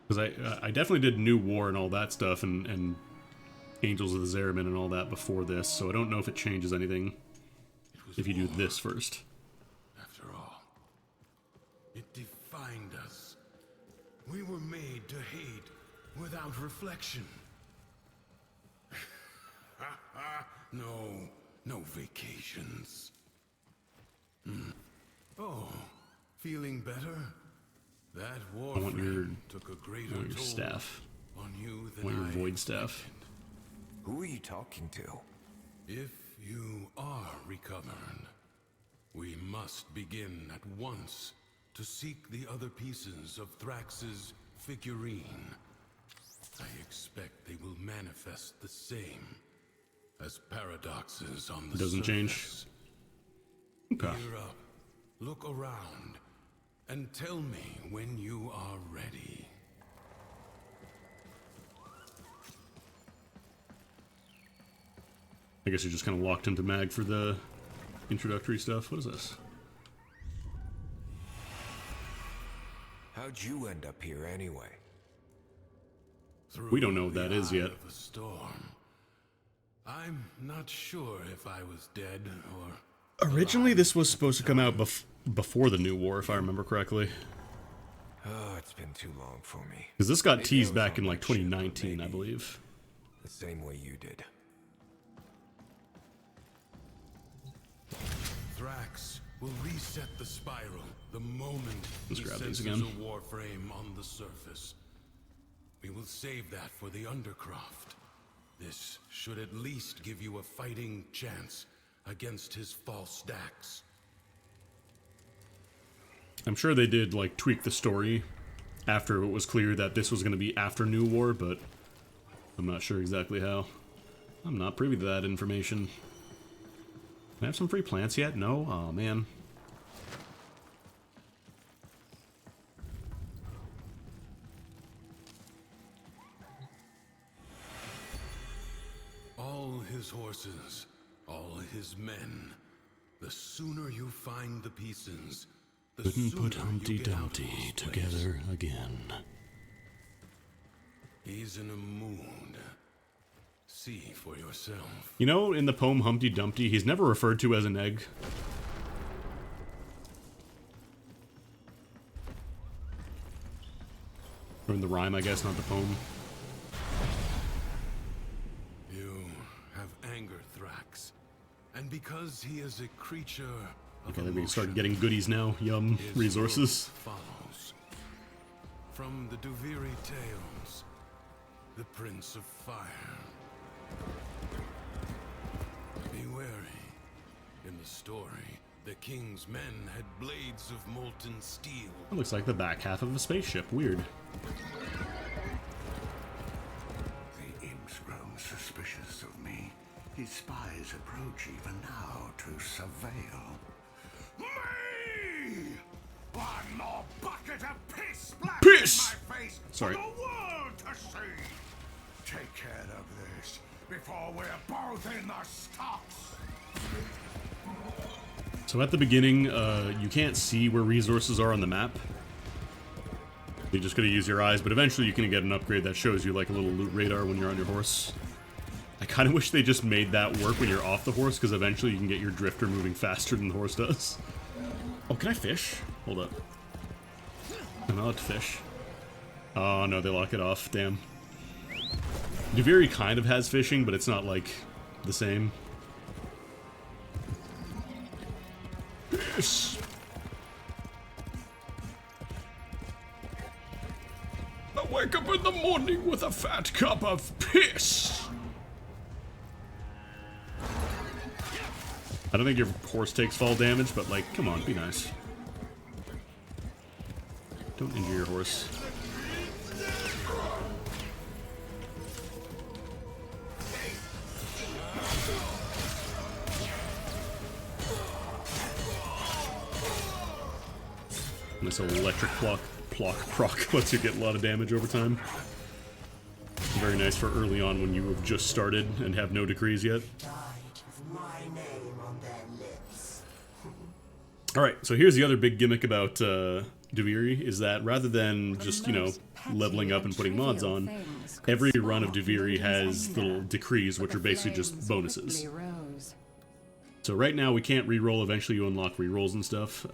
Because I definitely did New War and all that stuff, and Angels of the Zeramin and all that before this, so I don't know if it changes anything if you do this first. After all, it defined us. We were made to hate without reflection. No vacations. Oh, feeling better? That war took a greater toll staff. On you than I want your void staff. Who are you talking to? If you are recovered, we must begin at once to seek the other pieces of Thrax's figurine. I expect they will manifest the same as paradoxes on the Doesn't change. Okay. Gear up, look around, and tell me when you are ready. I guess you're just kind of locked into Mag for the introductory stuff. What is this? How'd you end up here anyway? We don't know what that is yet. The storm. I'm not sure if I was dead or... Originally, this was supposed to come out before the New War, if I remember correctly. Oh, it's been too long for me. Because this got teased back in like 2019, I believe. The same way you did. Thrax will reset the spiral the moment he senses a warframe on the surface. We will save that for the Undercroft. This should at least give you a fighting chance against his false stacks. I'm sure they did, like, tweak the story after it was clear that this was going to be after New War, but I'm not sure exactly how. I'm not privy to that information. Can I have some free plants yet? No? Oh, man. All his horses, all his men. The sooner you find the pieces, the Couldn't sooner put Humpty Dumpty together again. He's in a mood. See for yourself. You know, in the poem Humpty Dumpty, he's never referred to as an egg. Or in the rhyme, I guess, not the poem. You have anger, Thrax. And because he is a creature of Okay, then we can emotion, start getting goodies now. Yum. his Resources. will follows. From the Duviri tales, the Prince of Fire. Be wary. In the story, the king's men had blades of molten steel. That looks like the back half of a spaceship. Weird. The imp's grown suspicious of me. His spies approach even now to surveil. Me! One more bucket of piss splashed in my face Sorry. for the world to see! Take care of this before we're both in the stocks! So at the beginning, you can't see where resources are on the map. You just gotta use your eyes, but eventually you can get an upgrade that shows you like a little loot radar when you're on your horse. I kind of wish they just made that work when you're off the horse, because eventually you can get your drifter moving faster than the horse does. Oh, can I fish? Hold up. I'm not allowed to fish. Oh no, they lock it off. Damn. Duviri kind of has fishing, but it's not like the same. Fish! Away! wake up in the morning with a fat cup of piss. I don't think your horse takes fall damage, but like, come on, be nice. Don't injure your horse. This electric proc lets you get a lot of damage over time. Very nice for early on when you have just started and have no decrees yet. Alright, so here's the other big gimmick about Duviri, is that rather than just, you know, leveling up and putting mods on, every run of Duviri has little decrees, which are basically just bonuses. So right now we can't reroll, eventually you unlock rerolls and stuff.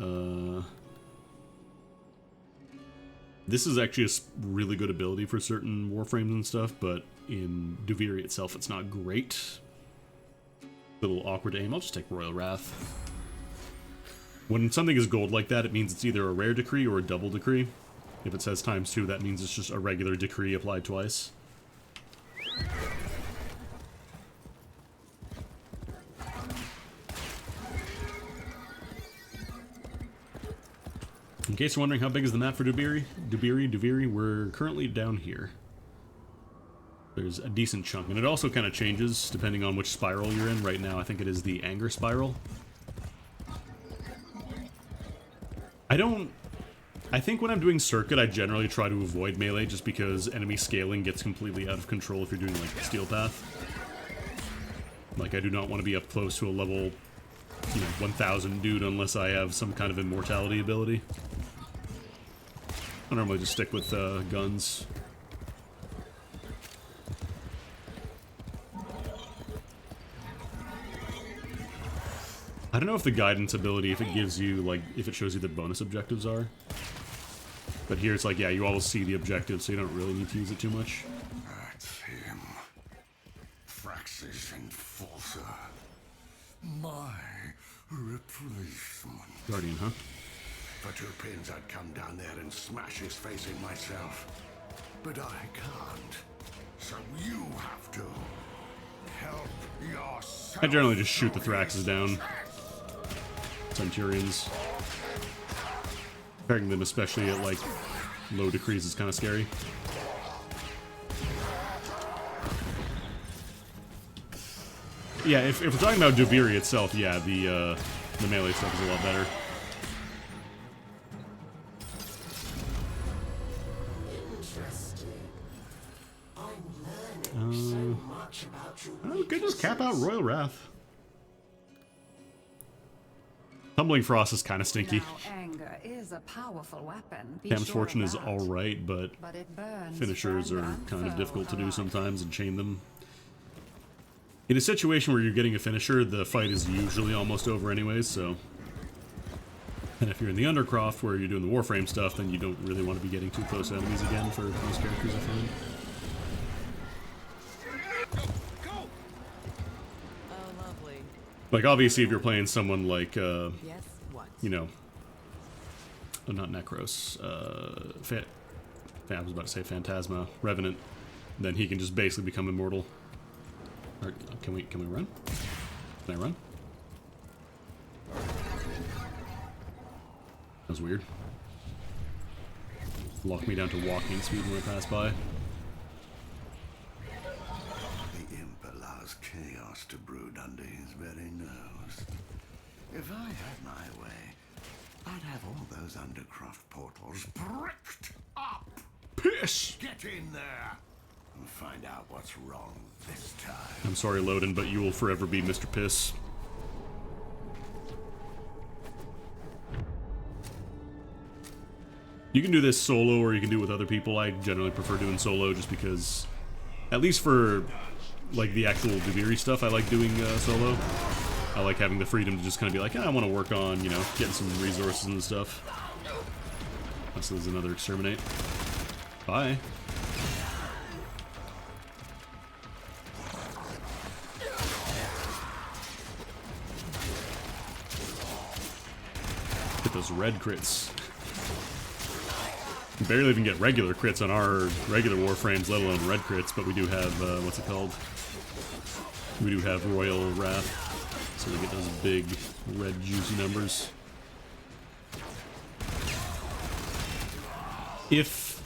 This is actually a really good ability for certain warframes and stuff, but in Duviri itself it's not great. A little awkward to aim. I'll just take Royal Wrath. When something is gold like that, it means it's either a rare decree or a double decree. If it says ×2, that means it's just a regular decree applied twice. In case you're wondering how big is the map for Duviri, we're currently down here. There's a decent chunk, and it also kind of changes depending on which spiral you're in. Right now, I think it is the Anger Spiral. I think when I'm doing Circuit, I generally try to avoid melee just because enemy scaling gets completely out of control if you're doing, like, Steel Path. Like, I do not want to be up close to a level, you know, 1000 dude unless I have some kind of immortality ability. I normally just stick with guns. I don't know if the guidance ability, if it gives you, like, if it shows you the bonus objectives are. But here it's like, yeah, you always see the objectives, so you don't really need to use it too much. That's him. Fraxis Enforcer. My replacement. Guardian, huh? For 2 pins, I'd come down there and smash his face in myself. But I can't. So you have to. Help yourself. I generally just shoot the Thraxes down. Centurions. Pairing them especially at, like, low decrees is kind of scary. Yeah, if we're talking about Duviri itself, yeah, the melee stuff is a lot better. We could just cap out Royal Wrath. Tumbling Frost is kind of stinky. Now, anger is a powerful weapon. Cam's Fortune is alright, but finishers are kind of difficult to do sometimes and chain them. In a situation where you're getting a finisher, the fight is usually almost over anyways, so... And if you're in the Undercroft, where you're doing the Warframe stuff, then you don't really want to be getting too close to enemies again for most characters, I find. Like, obviously, if you're playing someone like, you know... not Necros, I was about to say Phantasma, Revenant, then he can just basically become immortal. Or, can we run? Can I run? That was weird. Lock me down to walking speed when I pass by. The Imp allows chaos to brood under his very nose. If I had my way, I'd have all those Undercroft portals bricked up. Piss! Get in there and find out what's wrong this time. I'm sorry, Loden, but you will forever be Mr. Piss. You can do this solo, or you can do it with other people. I generally prefer doing solo, just because, at least for, like, the actual Duviri stuff, I like doing solo. I like having the freedom to just kind of be like, I want to work on, you know, getting some resources and stuff. So there's another exterminate. Bye. Get those red crits. We barely even get regular crits on our regular Warframes, let alone red crits, but we do have, what's it called? We do have Royal Wrath, so we get those big, red, juicy numbers. If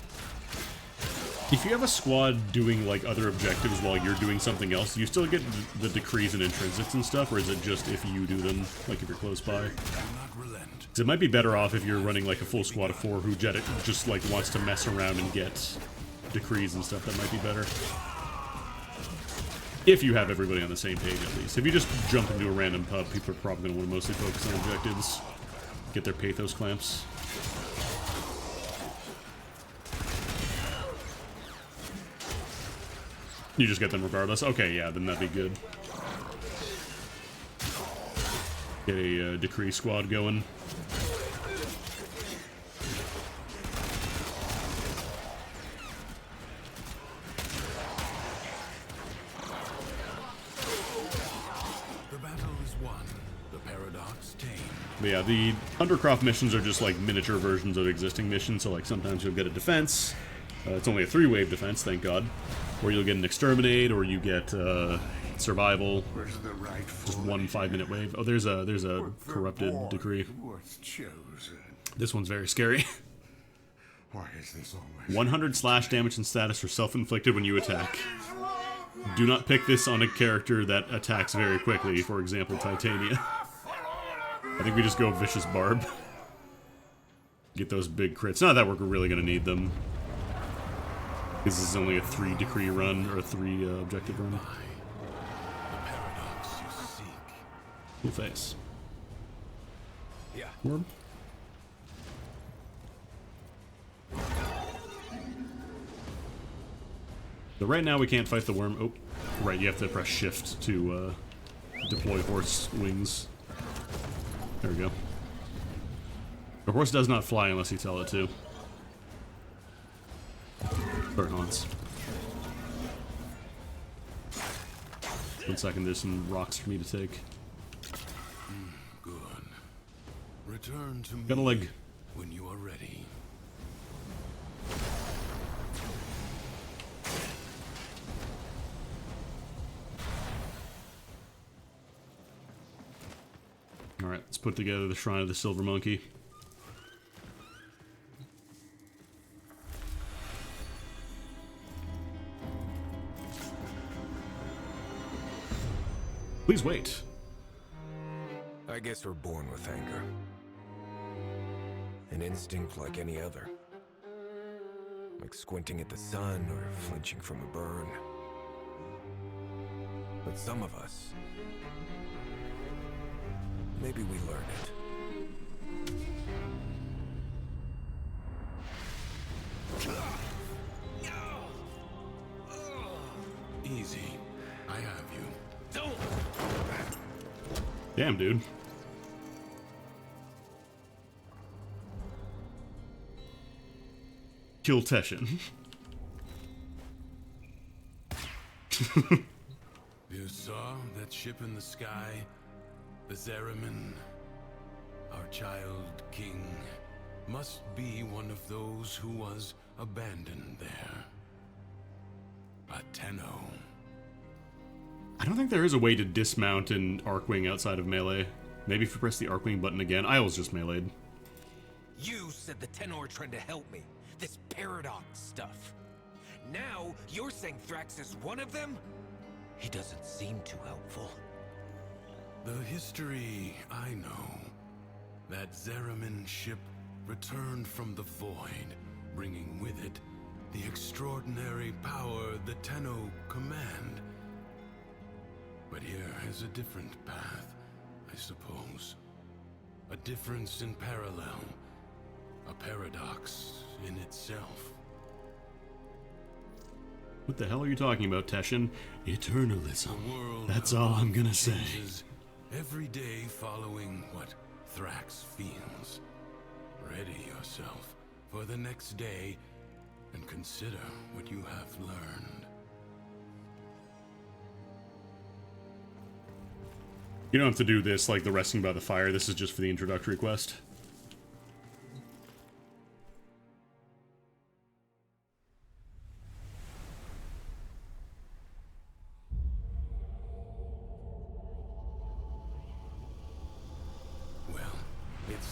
you have a squad doing, like, other objectives while you're doing something else, do you still get the decrees and intrinsics and stuff, or is it just if you do them, like if you're close by? Because it might be better off if you're running, like, a full squad of 4 who just, like, wants to mess around and get decrees and stuff. That might be better. If you have everybody on the same page, at least. If you just jump into a random pub, people are probably going to want to mostly focus on objectives. Get their pathos clamps. You just get them regardless? Okay, yeah, then that'd be good. Get a decree squad going. The battle is won. The paradox tamed. But yeah, the Undercroft missions are just like miniature versions of existing missions, so like sometimes you'll get a defense. It's only a 3-wave defense, thank God. Or you'll get an exterminate, or you get survival. Just 1 5-minute wave. Oh, there's a corrupted decree. This one's very scary. Why is this always 100 slash damage and status are self-inflicted when you attack. Do not pick this on a character that attacks very quickly. For example, Titania. I think we just go Vicious Barb. Get those big crits. Not that we're really going to need them. This is only a 3 decree run, or a 3 objective run. Cool face. Yeah. Orb. So right now we can't fight the worm. Oh, right, you have to press shift to deploy horse wings. There we go. The horse does not fly unless you tell it to. Or Hans. 1 second, there's some rocks for me to take. Good. Return to Got a me leg. when you are ready. Alright, let's put together the Shrine of the Silver Monkey. Please wait. I guess we're born with anger. An instinct like any other. Like squinting at the sun or flinching from a burn. But some of us, maybe we learn it. Easy. I have you. Damn, dude. Kill Teshin. You saw that ship in the sky? The Zeramin? Our child king must be one of those who was abandoned there. A Tenno. I don't think there is a way to dismount an Arcwing outside of melee. Maybe if you press the Arcwing button again. I was just meleeed. You said the Tenno are trying to help me. This paradox stuff. Now you're saying Thrax is one of them? He doesn't seem too helpful. The history I know. That Zeramin ship returned from the void, bringing with it the extraordinary power the Tenno command. But here is a different path, I suppose. A difference in parallel. A paradox in itself. What the hell are you talking about, Teshin? Eternalism. That's all I'm gonna say. Every day following what Thrax feels. Ready yourself for the next day and consider what you have learned. You don't have to do this like the resting by the fire. This is just for the introductory quest.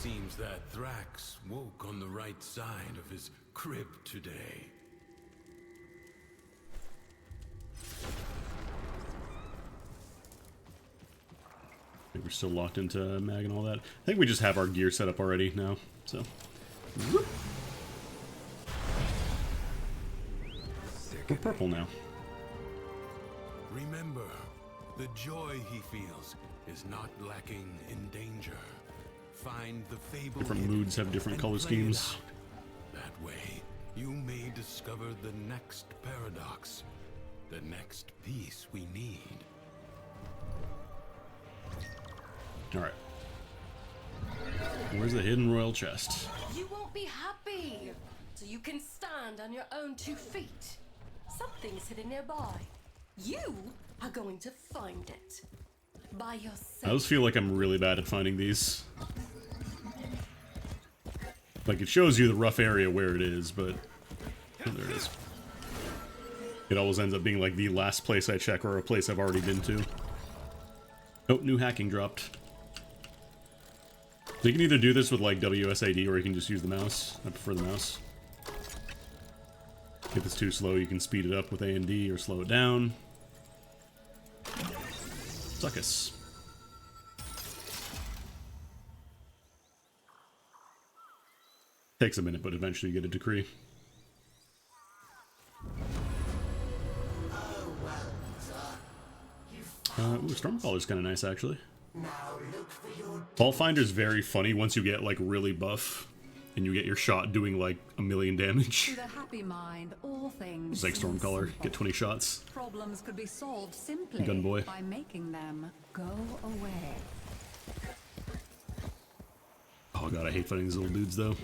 Seems that Thrax woke on the right side of his crib today. I think we're still locked into mag and all that. I think we just have our gear set up already now, so. Whoop. We're purple now. Remember, the joy he feels is not lacking in danger. Find the fable. Different moods have different color schemes. That way, you may discover the next paradox, the next piece we need. All right. Where's the hidden royal chest? You won't be happy, so you can stand on your own 2 feet. Something's hidden nearby. You are going to find it by yourself. I always feel like I'm really bad at finding these. Like, it shows you the rough area where it is, but... Oh, there it is. It always ends up being, like, the last place I check or a place I've already been to. Oh, new hacking dropped. So you can either do this with, like, WSAD, or you can just use the mouse. I prefer the mouse. If it's too slow, you can speed it up with A and D, or slow it down. Suckus. Takes a minute, but eventually you get a decree. Ooh, Stormcaller's kind of nice, actually. Fault Finder's very funny once you get, like, really buff, and you get your shot doing, like, 1,000,000 damage. To the happy mind, all things It's like Stormcaller, get 20 shots. Problems could be solved simply Gunboy. by making them go away. Oh god, I hate fighting these little dudes, though.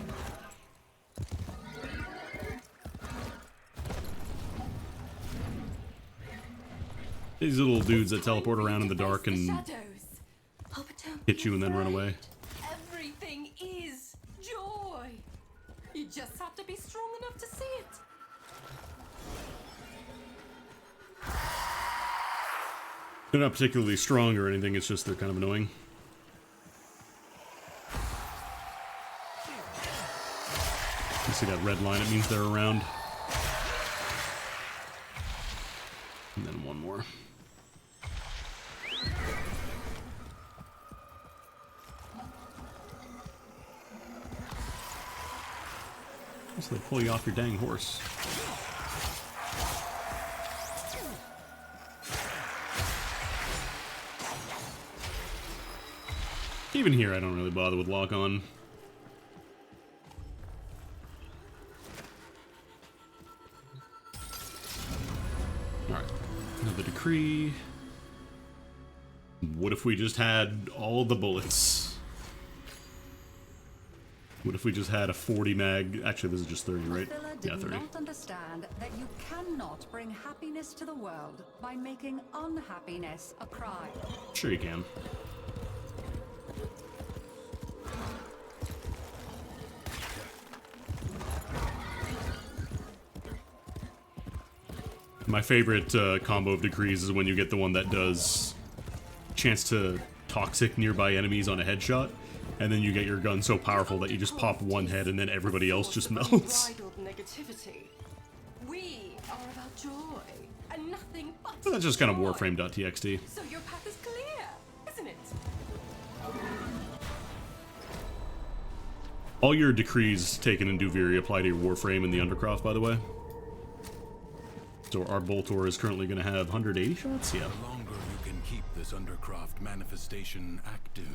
These little dudes that teleport around in the dark and hit you and then run away. Everything is joy. You just have to be strong enough to see it. They're not particularly strong or anything, it's just they're kind of annoying. You see that red line, it means they're around. And then one more. So they pull you off your dang horse. Even here, I don't really bother with lock on. Alright, another decree. What if we just had all the bullets? What if we just had a 40 mag? Actually, this is just 30, right? Yeah, 30. Not understand that you cannot bring happiness to the world by making unhappiness a crime. Sure you can. My favorite combo of decrees is when you get the one that does chance to toxic nearby enemies on a headshot, and then you get your gun so powerful that you just pop one head and then everybody else just melts. Negativity. We are about joy and nothing but Well, that's just kind of warframe.txt. So your path is clear, isn't it? All your decrees taken in Duviri apply to your warframe in the Undercroft, by the way. So our Boltor is currently going to have 180 shots? Yeah. The longer you can keep this Undercroft manifestation active,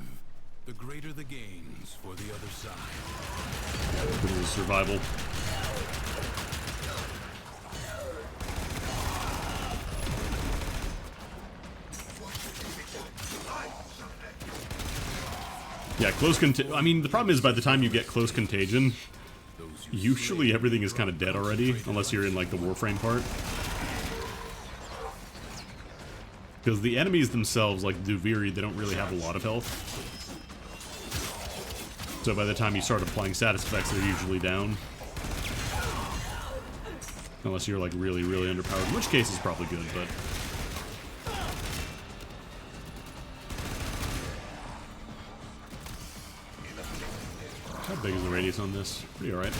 the greater the gains for the other side. This is survival. Yeah, close I mean, the problem is by the time you get close contagion, usually everything is kind of dead already, unless you're in, like, the Warframe part. Because the enemies themselves, like Duviri, they don't really have a lot of health. So by the time you start applying status effects, they're usually down. Unless you're, like, really, really underpowered, in which case is probably good, but... How big is the radius on this? Pretty alright.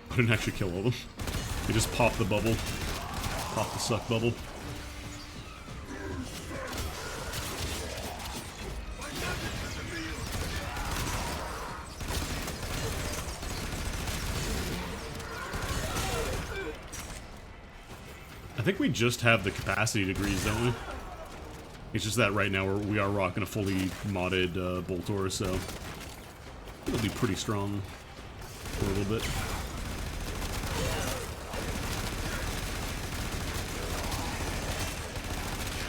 I didn't actually kill all of them. They just pop the bubble. Pop the suck bubble. I think we just have the capacity degrees, don't we? It's just that right now we are rocking a fully modded Boltor, so it'll be pretty strong for a little bit.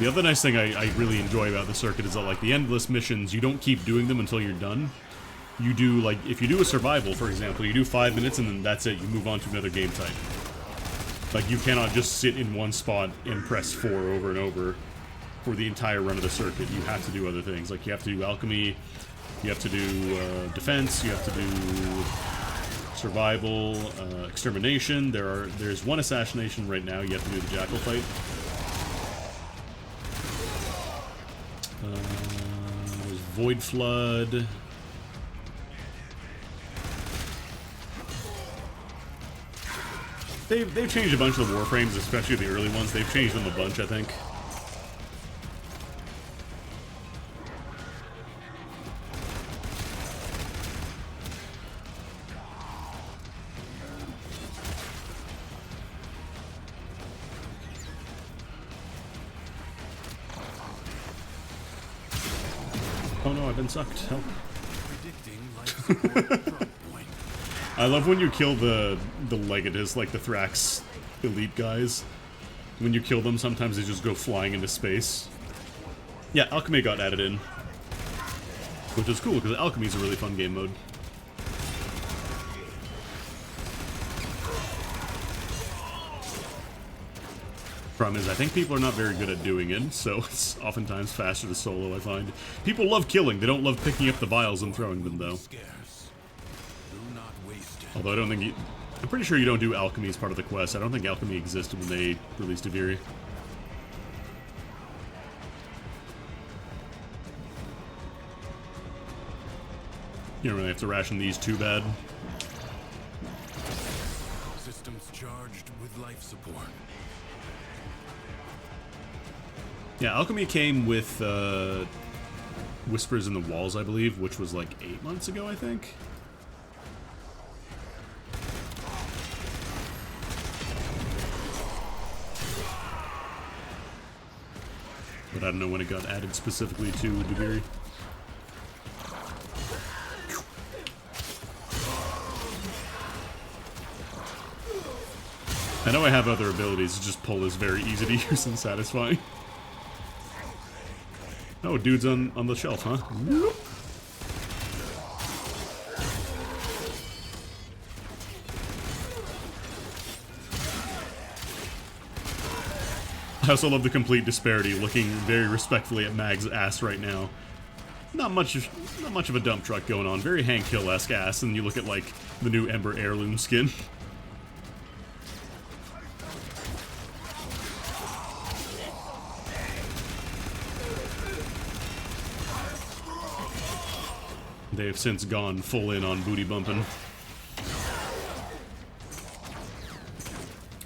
The other nice thing I really enjoy about the circuit is that, like, the endless missions, you don't keep doing them until you're done. You do, like, if you do a survival, for example, you do 5 minutes and then that's it, you move on to another game type. Like, you cannot just sit in one spot and press 4 over and over for the entire run of the circuit. You have to do other things. Like, you have to do alchemy, you have to do defense, you have to do survival, extermination. There's one assassination right now. You have to do the jackal fight. There's Void Flood. They've changed a bunch of the warframes, especially the early ones. They've changed them a bunch, I think. Oh no, I've been sucked. Help. I love when you kill the Legatus, like the Thrax elite guys. When you kill them, sometimes they just go flying into space. Yeah, Alchemy got added in. Which is cool, because Alchemy is a really fun game mode. Problem is, I think people are not very good at doing it, so it's oftentimes faster to solo, I find. People love killing, they don't love picking up the vials and throwing them, though. Although I don't think I'm pretty sure you don't do alchemy as part of the quest. I don't think alchemy existed when they released Aviri. You don't really have to ration these too bad. Systems charged with life support. Yeah, alchemy came with Whispers in the Walls, I believe, which was like 8 months ago, I think. But I don't know when it got added specifically to Aviri. I know I have other abilities, just pull is very easy to use and satisfying. Oh, dude's on the shelf, huh? Whoop. I also love the complete disparity, looking very respectfully at Mag's ass right now. Not much of a dump truck going on. Very Hank Hill-esque ass, and you look at, like, the new Ember heirloom skin. They have since gone full in on booty bumping.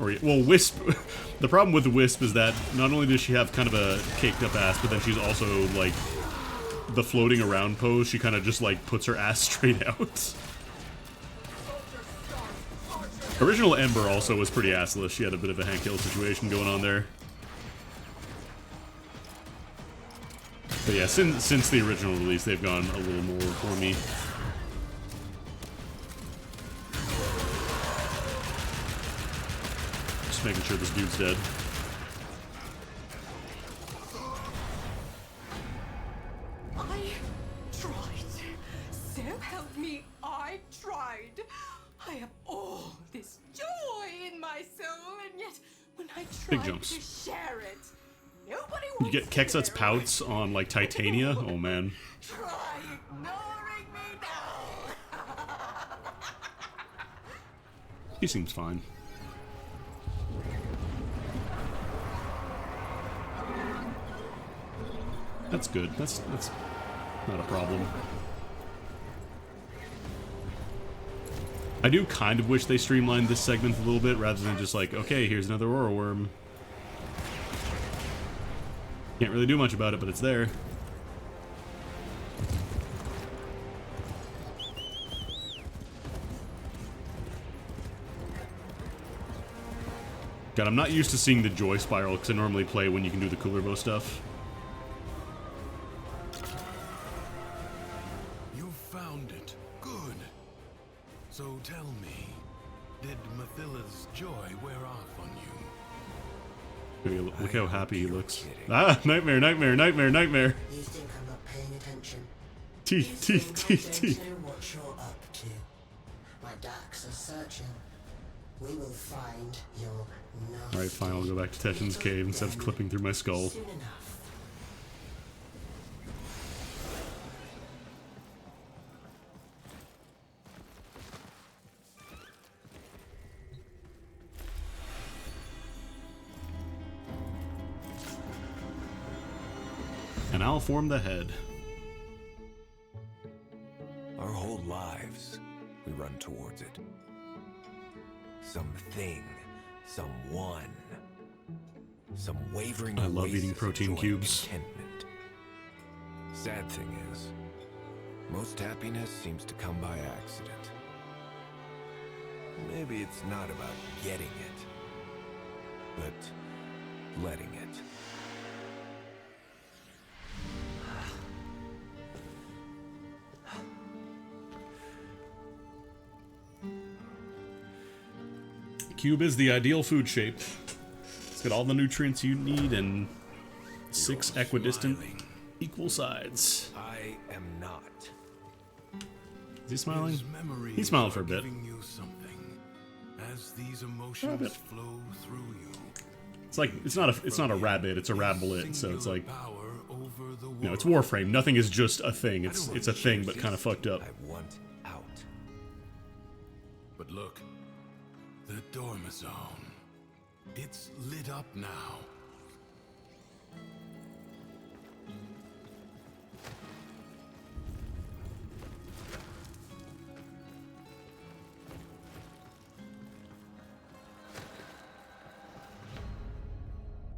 Or, well, Wisp... The problem with the Wisp is that not only does she have kind of a caked up ass, but then she's also, like, the floating around pose, she kind of just, like, puts her ass straight out. Original Ember also was pretty assless. She had a bit of a Hank Hill situation going on there. But yeah, since the original release, they've gone a little more for me. Just making sure this dude's dead. I tried. So help me, I tried. I have all this joy in my soul, and yet when I Big tried jumps. to share it, nobody You get Kexut's pouts on, like, Titania? Oh, man. try ignoring me now. He seems fine. That's good. That's not a problem. I do kind of wish they streamlined this segment a little bit rather than just like, okay, here's another aura worm. Can't really do much about it, but it's there. God, I'm not used to seeing the joy spiral because I normally play when you can do the cooler bow stuff. You found it. Good. So tell me, did Mathilla's joy wear off on you? Look how happy he looks. Ah, nightmare, nightmare, nightmare, nightmare. You think I'm not paying attention? Teeth, teeth, teeth, teeth. I don't know what you're up to. My darks are searching. We will find your nasty. Alright, fine, I'll go back to Teshin's cave instead of clipping through my skull. Soon enough. And I'll form the head. Our whole lives, we run towards it. Something, someone, some wavering. I love eating protein cubes. Contentment. Sad thing is, most happiness seems to come by accident. Maybe it's not about getting it, but letting it. Cube is the ideal food shape. It's got all the nutrients you need and 6 equidistant equal sides. I am not. Is he smiling? He's smiling for a bit. You something as these emotions flow through you. It's like it's not a rabbit, it's a rablet, so it's like no, it's Warframe. Nothing is just a thing. It's a thing but kind of fucked up. I want out. But look, the dormer zone. It's lit up now.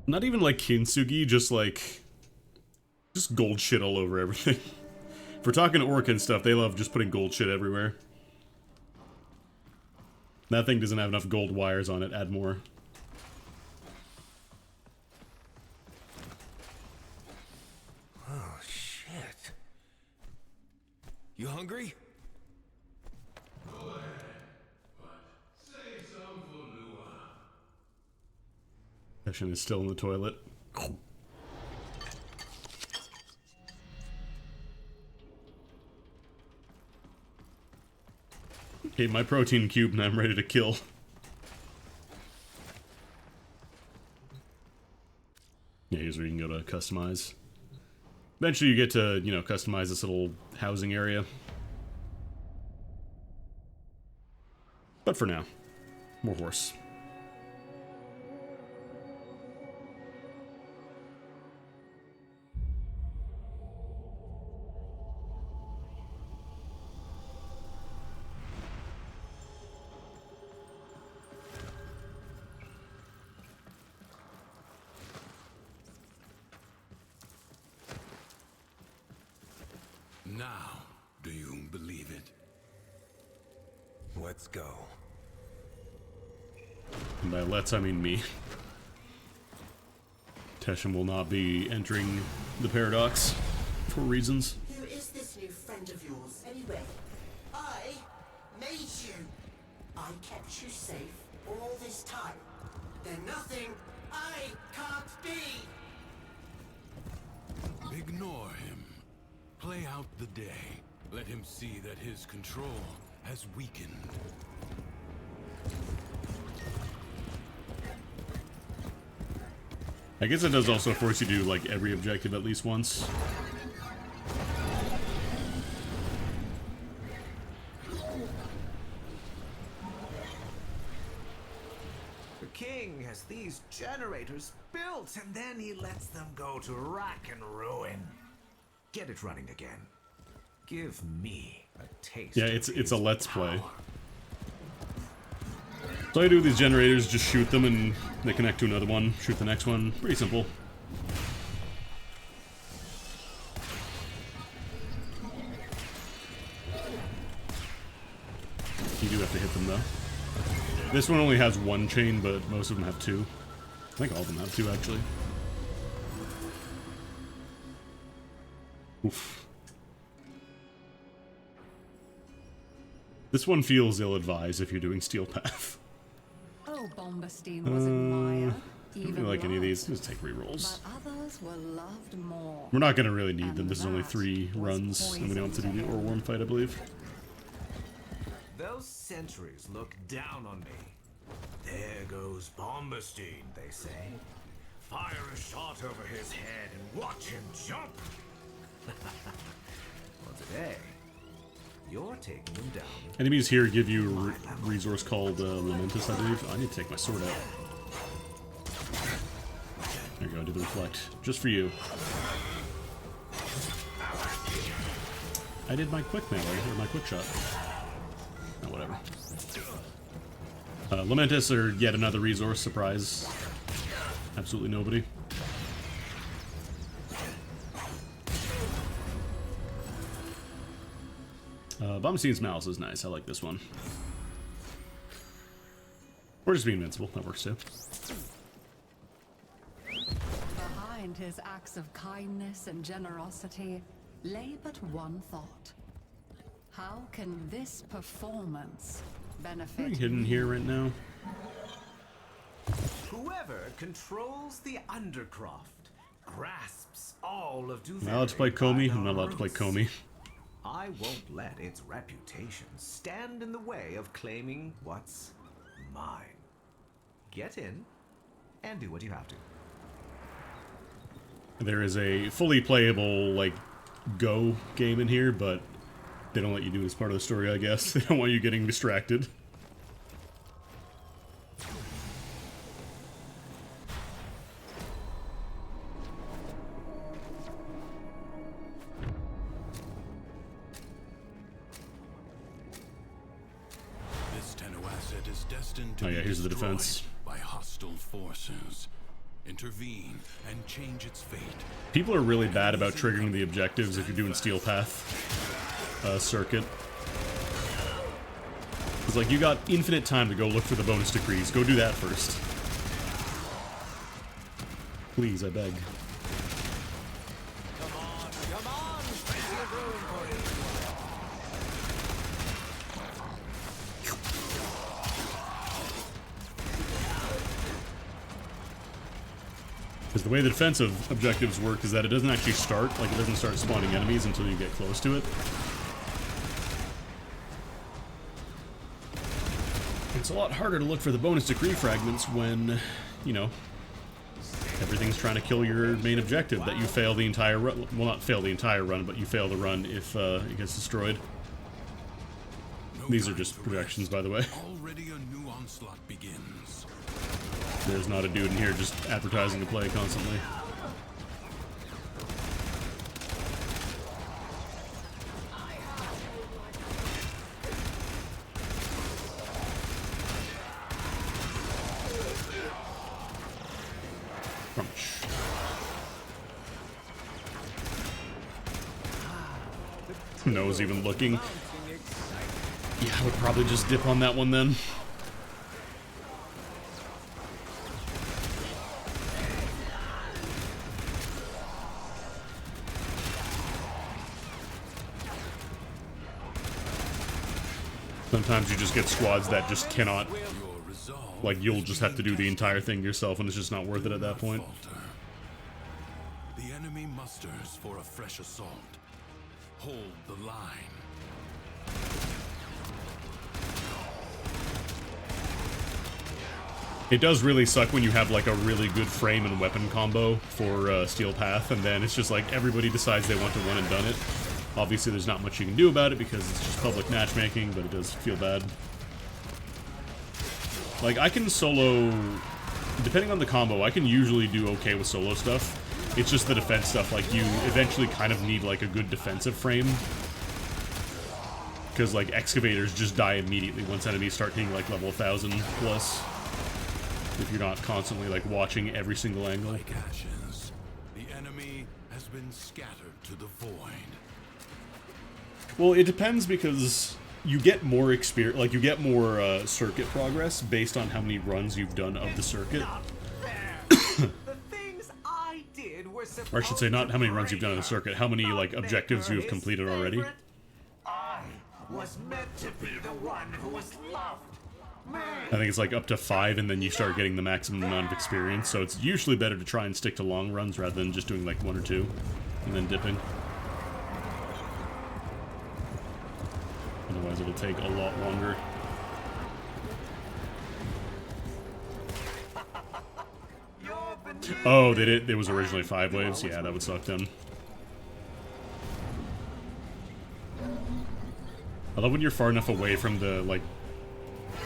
Not even like kintsugi, just gold shit all over everything. If we're talking Orca and stuff, they love just putting gold shit everywhere. That thing doesn't have enough gold wires on it. Add more. Oh, shit. You hungry? Go ahead, but save some for Lua. Teshin is still in the toilet. Okay, my protein cube and I'm ready to kill. Yeah, here's where you can go to customize. Eventually you get to, you know, customize this little housing area. But for now, more horse. Now, do you believe it? Let's go. And by let's, I mean me. Teshin will not be entering the paradox for reasons. Who is this new friend of yours, anyway? I made you. I kept you safe all this time. They're nothing I can't be. Ignore him. Play out the day. Let him see that his control has weakened. I guess it does also force you to do, like, every objective at least once. The king has these generators built, and then he lets them go to rack and ruin. Get it running again. Give me a taste. Yeah, it's a let's play. So all I do with these generators, just shoot them and they connect to another one, shoot the next one. Pretty simple. You do have to hit them though. This one only has one chain, but most of them have two. I think all of them have two, actually. Oof. This one feels ill-advised if you're doing Steel Path. Oh, Bombastine was admired, Don't like any of these. Just take rerolls. but others were loved more. We're not gonna really need them. This is only 3 runs, and we don't have to do the Orworm fight, I believe. Those sentries look down on me. There goes Bombastine, they say. Fire a shot over his head and watch him jump. Well, today, you're taking him down. Enemies here give you a resource called Lamentus, I believe. I need to take my sword out. There you go, do the reflect. Just for you. I did my quick melee, or my quick shot. Oh, whatever. Lamentus are yet another resource, surprise. Absolutely nobody. Bombastein's Mouse is nice, I like this one. Or just be invincible, that works too. Behind his acts of kindness and generosity lay but one thought. How can this performance benefit Pretty hidden here right now. Whoever controls the Undercroft grasps all of I'm not allowed to play Comey, I'm not allowed to play Comey. I won't let its reputation stand in the way of claiming what's mine. Get in and do what you have to. There is a fully playable, like, Go game in here, but they don't let you do it as part of the story, I guess. They don't want you getting distracted. This Tenno asset is destined to Oh yeah, be here's the destroyed defense. by hostile forces. Intervene and change its fate. People are really bad about triggering the objectives if you're doing Steel Path circuit. It's like, you got infinite time to go look for the bonus decrees. Go do that first. Please, I beg. Because the way the defensive objectives work is that it doesn't actually start, like it doesn't start spawning enemies until you get close to it. It's a lot harder to look for the bonus decree fragments when, you know, everything's trying to kill your main objective that you fail the entire run. Well, not fail the entire run, but you fail the run if it gets destroyed. These are just projections, by the way. Already a new onslaught begins. There's not a dude in here just advertising to play constantly. No one's even looking. Yeah, I would probably just dip on that one then. Sometimes you just get squads that just cannot, like, you'll just have to do the entire thing yourself and it's just not worth it at that point. The enemy musters for a fresh assault. Hold the line. It does really suck when you have like a really good frame and weapon combo for Steel Path, and then it's just like everybody decides they want to one and done it. Obviously there's not much you can do about it because it's just public matchmaking, but it does feel bad. Like, I can solo, depending on the combo, I can usually do okay with solo stuff. It's just the defense stuff, like, you eventually kind of need like a good defensive frame. because like excavators just die immediately once enemies start hitting like level 1000 plus. If you're not constantly like watching every single angle. Like ashes, the enemy has been scattered to the void. Well, it depends because you get more experience, like you get more circuit progress based on how many runs you've done of the circuit. The things I did were Or I should say, not how many runs you've done of the circuit, how many like objectives you have completed already. I was meant to be the one who was loved. I think it's like up to 5, and then you start getting the maximum amount of experience. So it's usually better to try and stick to long runs rather than just doing like 1 or 2 and then dipping. Otherwise, it'll take a lot longer. Oh, they did. It was originally 5 waves. Yeah, that would suck then. I love when you're far enough away from the like,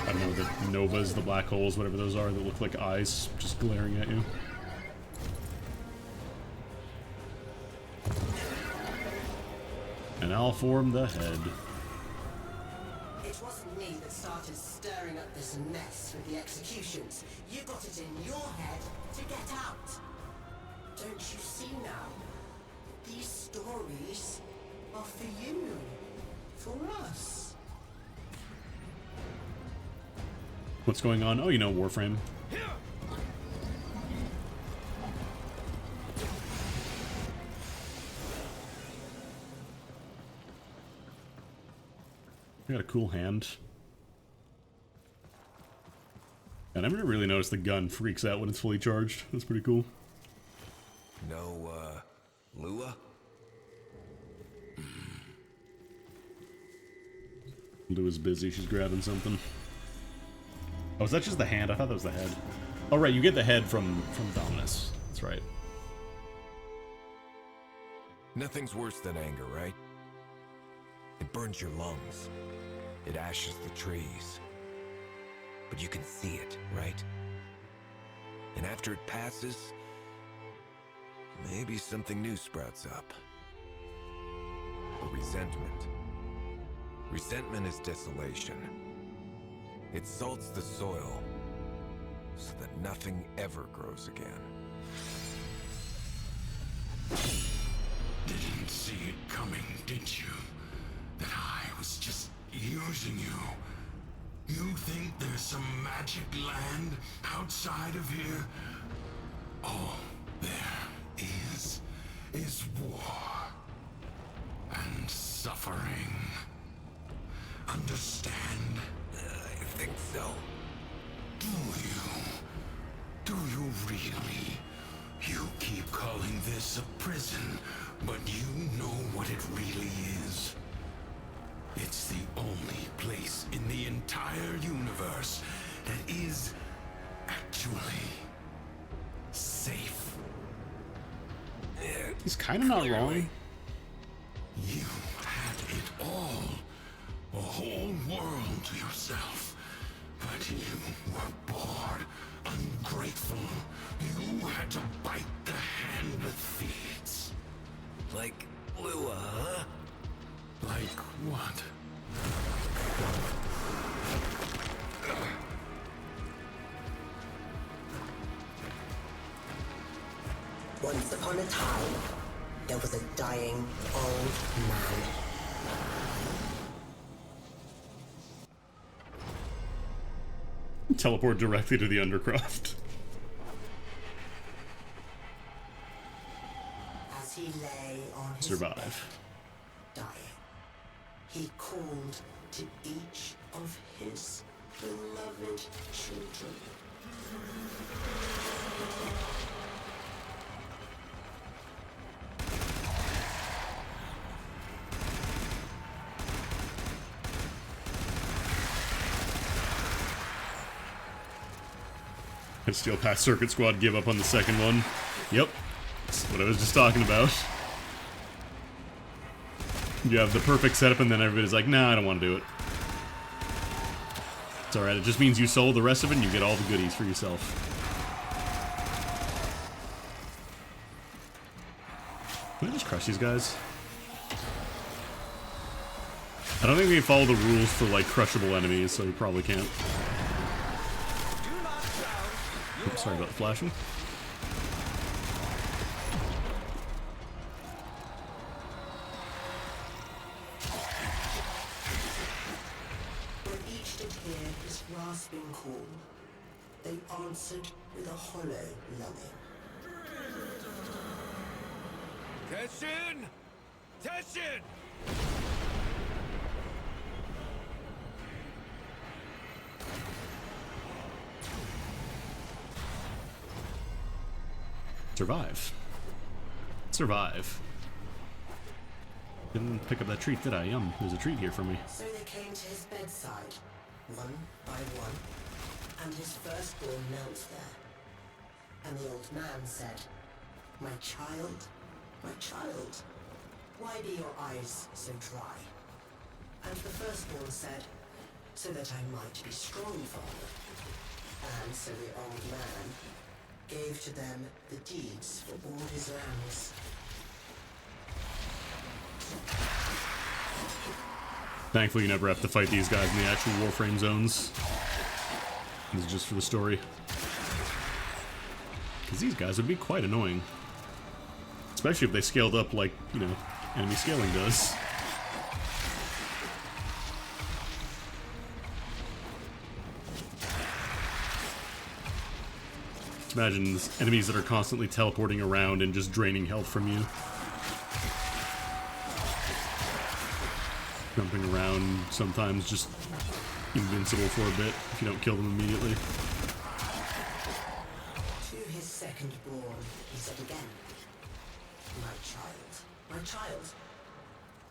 I don't know, the novas, the black holes, whatever those are, that look like eyes just glaring at you. And I'll form the head. It wasn't me that started stirring up this mess with the executions. You got it in your head to get out. Don't you see now? These stories are for you. For us. What's going on? Oh, you know, Warframe. I got a cool hand. And I never really noticed the gun freaks out when it's fully charged. That's pretty cool. No, Lua? Lua's busy. She's grabbing something. Oh, is that just the hand? I thought that was the head. Oh, right. You get the head from Dominus. That's right. Nothing's worse than anger, right? It burns your lungs. It ashes the trees. But you can see it, right? And after it passes, maybe something new sprouts up. But resentment. Resentment is desolation. It salts the soil so that nothing ever grows again. Didn't see it coming, did you? That I was just using you. You think there's some magic land outside of here? All there is war and suffering. Understand? I think so. Do you really? You keep calling this a prison, but you know what it really is. It's the only place in the entire universe that is actually safe. He's kind of not wrong. You had it all. A whole world to yourself. But you were bored, ungrateful. You had to bite the hand that feeds. Like Lua, huh? Like what? Once upon a time, there was a dying old man. Teleport directly to the Undercroft. As he lay on his Survive. bed, dying, he called to each of his beloved children. And Steel Pass Circuit Squad give up on the second one. Yep. That's what I was just talking about. You have the perfect setup and then everybody's like, nah, I don't want to do it. It's alright, it just means you sold the rest of it and you get all the goodies for yourself. Can I just crush these guys? I don't think they follow the rules for, like, crushable enemies, so you probably can't. Oops, sorry about the flashing. When each did hear his rasping call, they answered with a hollow longing. Teshin! Teshin! Survive. Survive. Didn't pick up that treat, did I? Yum, there's a treat here for me. So they came to his bedside, one by one, and his firstborn knelt there. And the old man said, my child, why be your eyes so dry? And the firstborn said, so that I might be strong, father. And so the old man gave to them the deeds for all his lands. Thankfully, you never have to fight these guys in the actual Warframe zones. This is just for the story. Because these guys would be quite annoying. Especially if they scaled up like, you know, enemy scaling does. Imagine enemies that are constantly teleporting around and just draining health from you. Jumping around, sometimes just invincible for a bit if you don't kill them immediately. To his second-born, he said again, my child,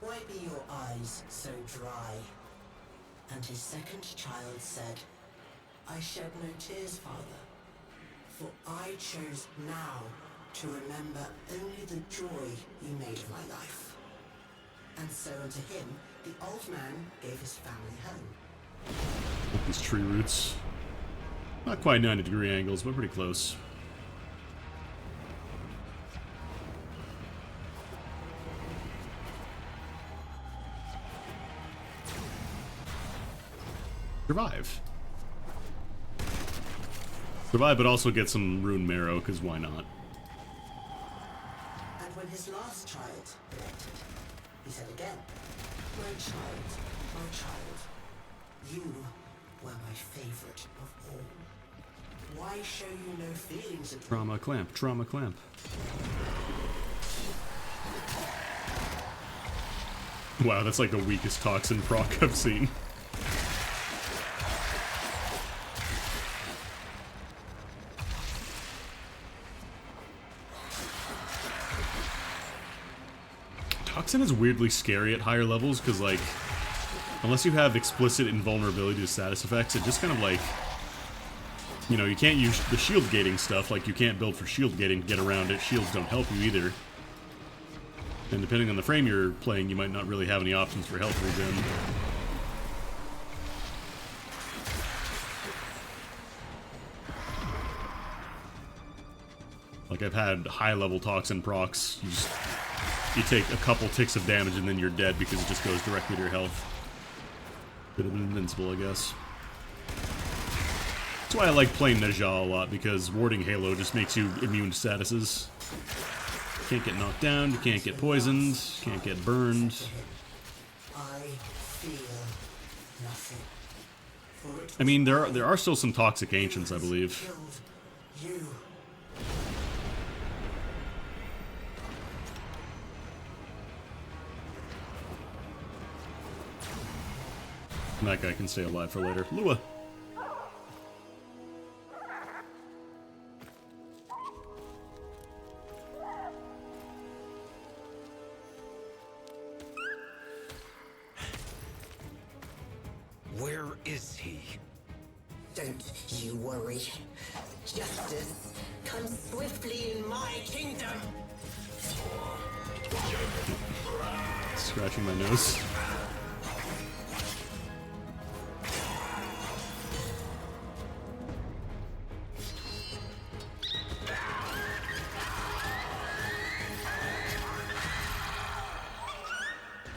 why be your eyes so dry? And his second child said, I shed no tears, father, for I chose now to remember only the joy you made of my life. And so unto him, the old man gave his family home. With these tree roots. Not quite 90-degree angles, but pretty close. Survive. Survive, but also get some rune marrow, because why not? And when his last child elected, he said again, my child, you were my favorite of all. Why show you no feelings at all? Trauma clamp, trauma clamp. Wow, that's like the weakest toxin proc I've seen. Toxin is weirdly scary at higher levels because, like, unless you have explicit invulnerability to status effects, it just kind of like, you know, you can't use the shield gating stuff, like you can't build for shield gating to get around it. Shields don't help you either. And depending on the frame you're playing, you might not really have any options for health regen. Like, I've had high-level toxin procs. You take a couple ticks of damage and then you're dead because it just goes directly to your health. Could have been invincible, I guess. That's why I like playing Najah a lot, because warding Halo just makes you immune to statuses. You can't get knocked down, you can't get poisoned, you can't get burned. I feel nothing. I mean, there are still some toxic ancients, I believe. You. That guy can stay alive for later. Lua. Where is he? Don't you worry. Justice comes swiftly in my kingdom. Scratching my nose.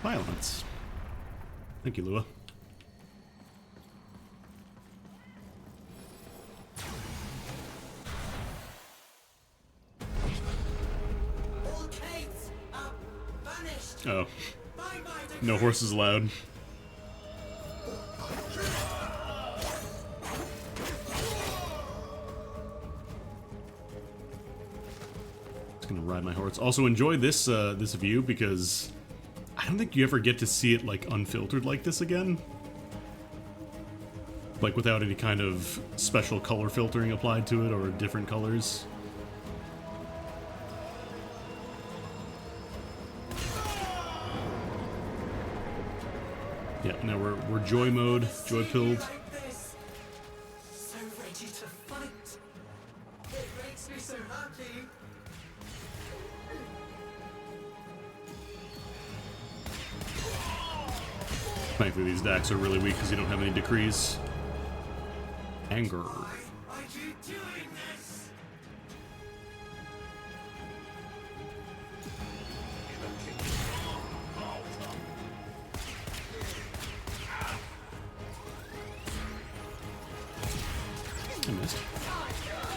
Violence. Thank you, Lua. All caves are banished. Oh. By my No horses allowed. Just gonna ride my horse. Also enjoy this this view because I don't think you ever get to see it like unfiltered like this again. Like without any kind of special color filtering applied to it or different colors. Yeah, now we're joy mode, joy pilled. like this. So ready to fight. It makes me so happy. Thankfully these decks are really weak because you don't have any decrees. Anger. Are you doing this? I missed.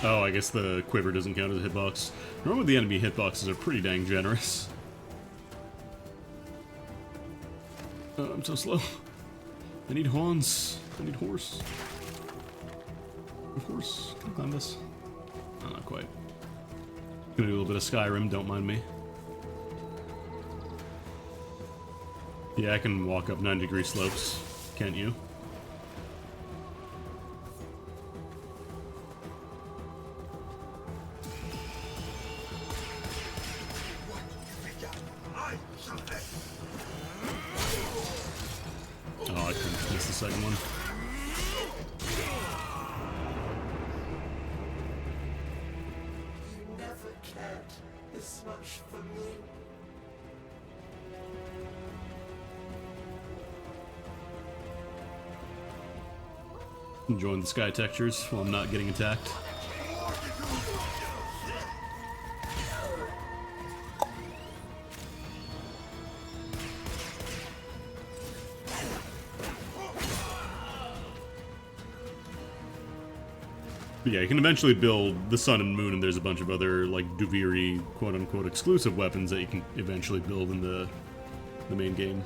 Oh, I guess the quiver doesn't count as a hitbox. Normally the enemy hitboxes are pretty dang generous. I'm so slow. I need horns. I need horse. Horse. Can I climb this? Oh, not quite. Gonna do a little bit of Skyrim, don't mind me. Yeah, I can walk up 9-degree slopes, can't you? Oh, I couldn't miss the second one. You never cared this much for me. Enjoying the sky textures while I'm not getting attacked. But yeah, you can eventually build the Sun and Moon, and there's a bunch of other, like, Duviri, quote-unquote, exclusive weapons that you can eventually build in the main game.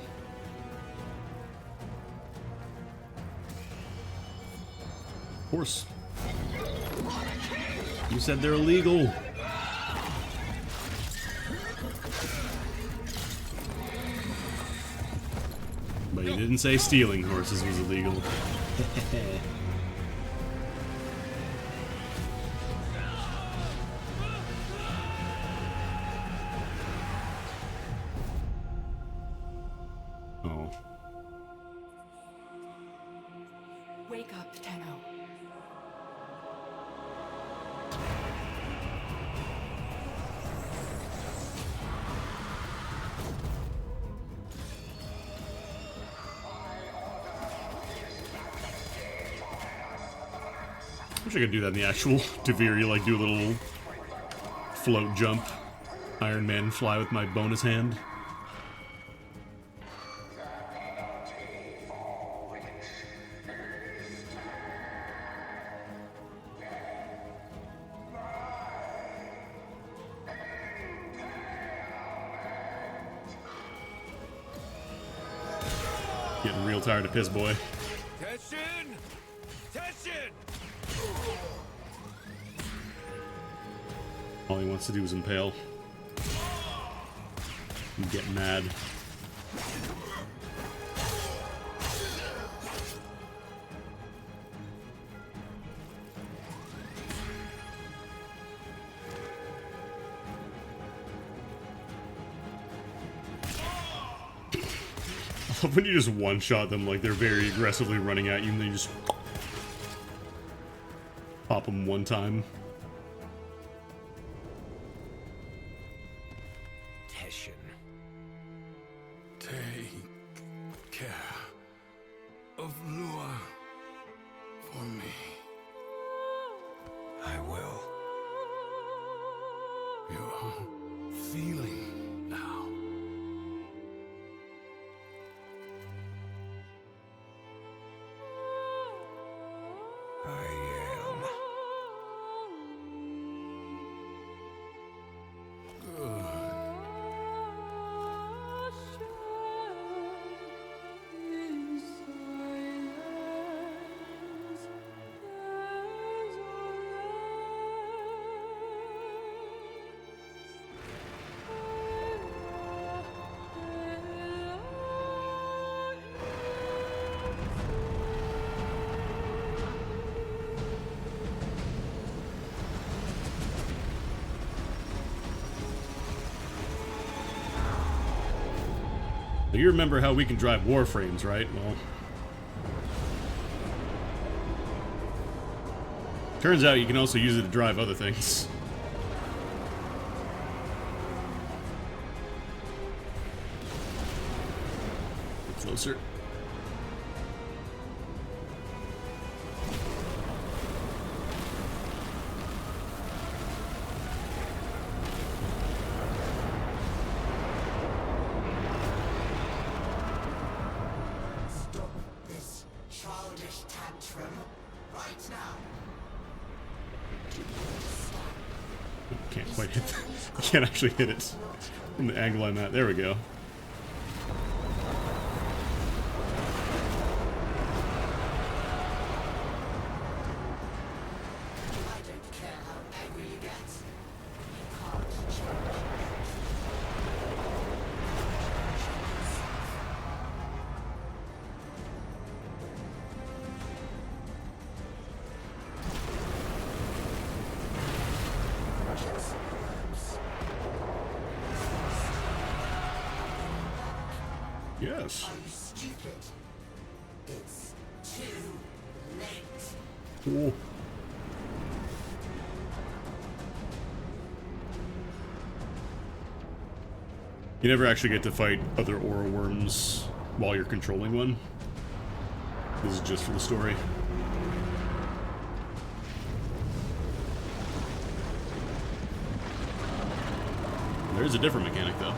Horse. You said they're illegal. But you didn't say stealing horses was illegal. Oh. Wake up, Tenno. Wish I could do that in the actual Duviri, like do a little float jump. Iron Man fly with my bonus hand. Getting real tired of Piss Boy. Teshin! Teshin! All he wants to do is impale. And get mad. When you just one-shot them, like they're very aggressively running at you, and then you just pop them one time. Teshin. Take care of Lua for me. I will. You're feeling now. So you remember how we can drive warframes, right? Well, turns out you can also use it to drive other things. Get closer. Can't quite hit that. I can't actually hit it from the angle I'm at. There we go. Yes. Are you stupid? It's too late. Cool. You never actually get to fight other aura worms while you're controlling one. This is just for the story. There's a different mechanic, though.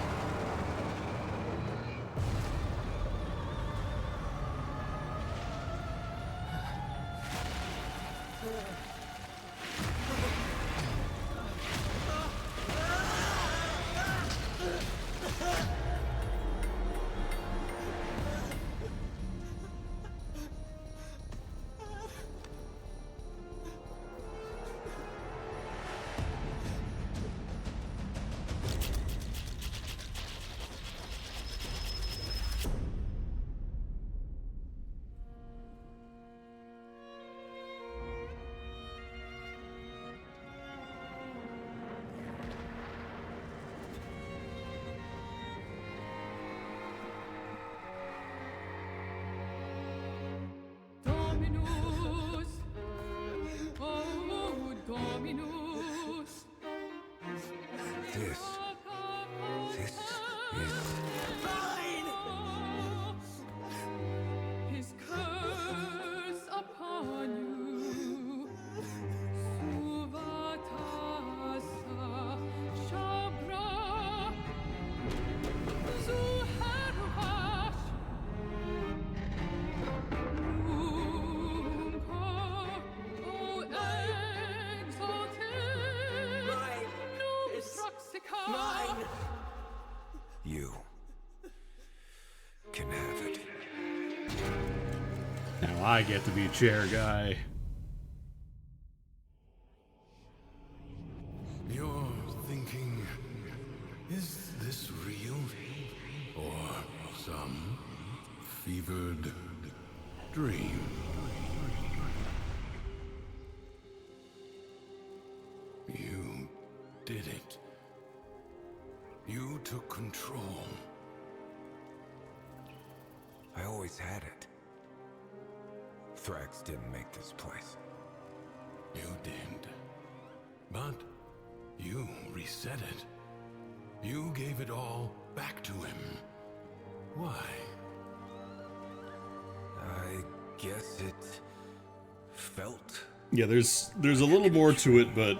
This is Fine! His curse upon you. Suvatasa Shabra Zuharvash Rumpa O exalted Nubis Roxica. Mine! you. Can have it. Now I get to be chair guy. You're thinking, is this real? Or some fevered dream? You did it. You took control. I always had it. Thrax didn't make this place. You did. But you reset it. You gave it all back to him. Why? I guess it felt. Yeah, there's a little more to it, but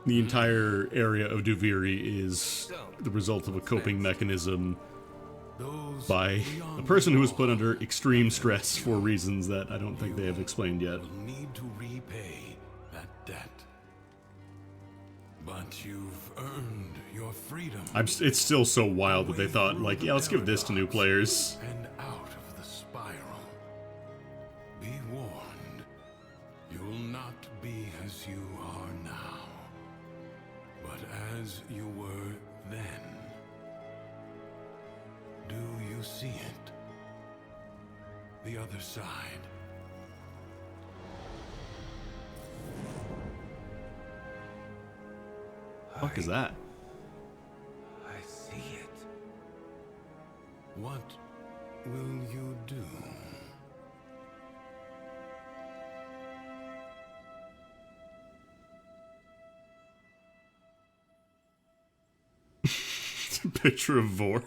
the entire area of Duviri is the result of a coping mechanism by a person who was put under extreme stress for reasons that I don't think they have explained yet. Will need to repay that debt. But you've earned your freedom. It's still so wild that they thought, like, yeah, let's give this to new players. And out of the spiral. Be warned. You'll not be as you are now, but as you were then. Do you see it? The other side. What the fuck is that? I see it. What will you do? Picture of Vor.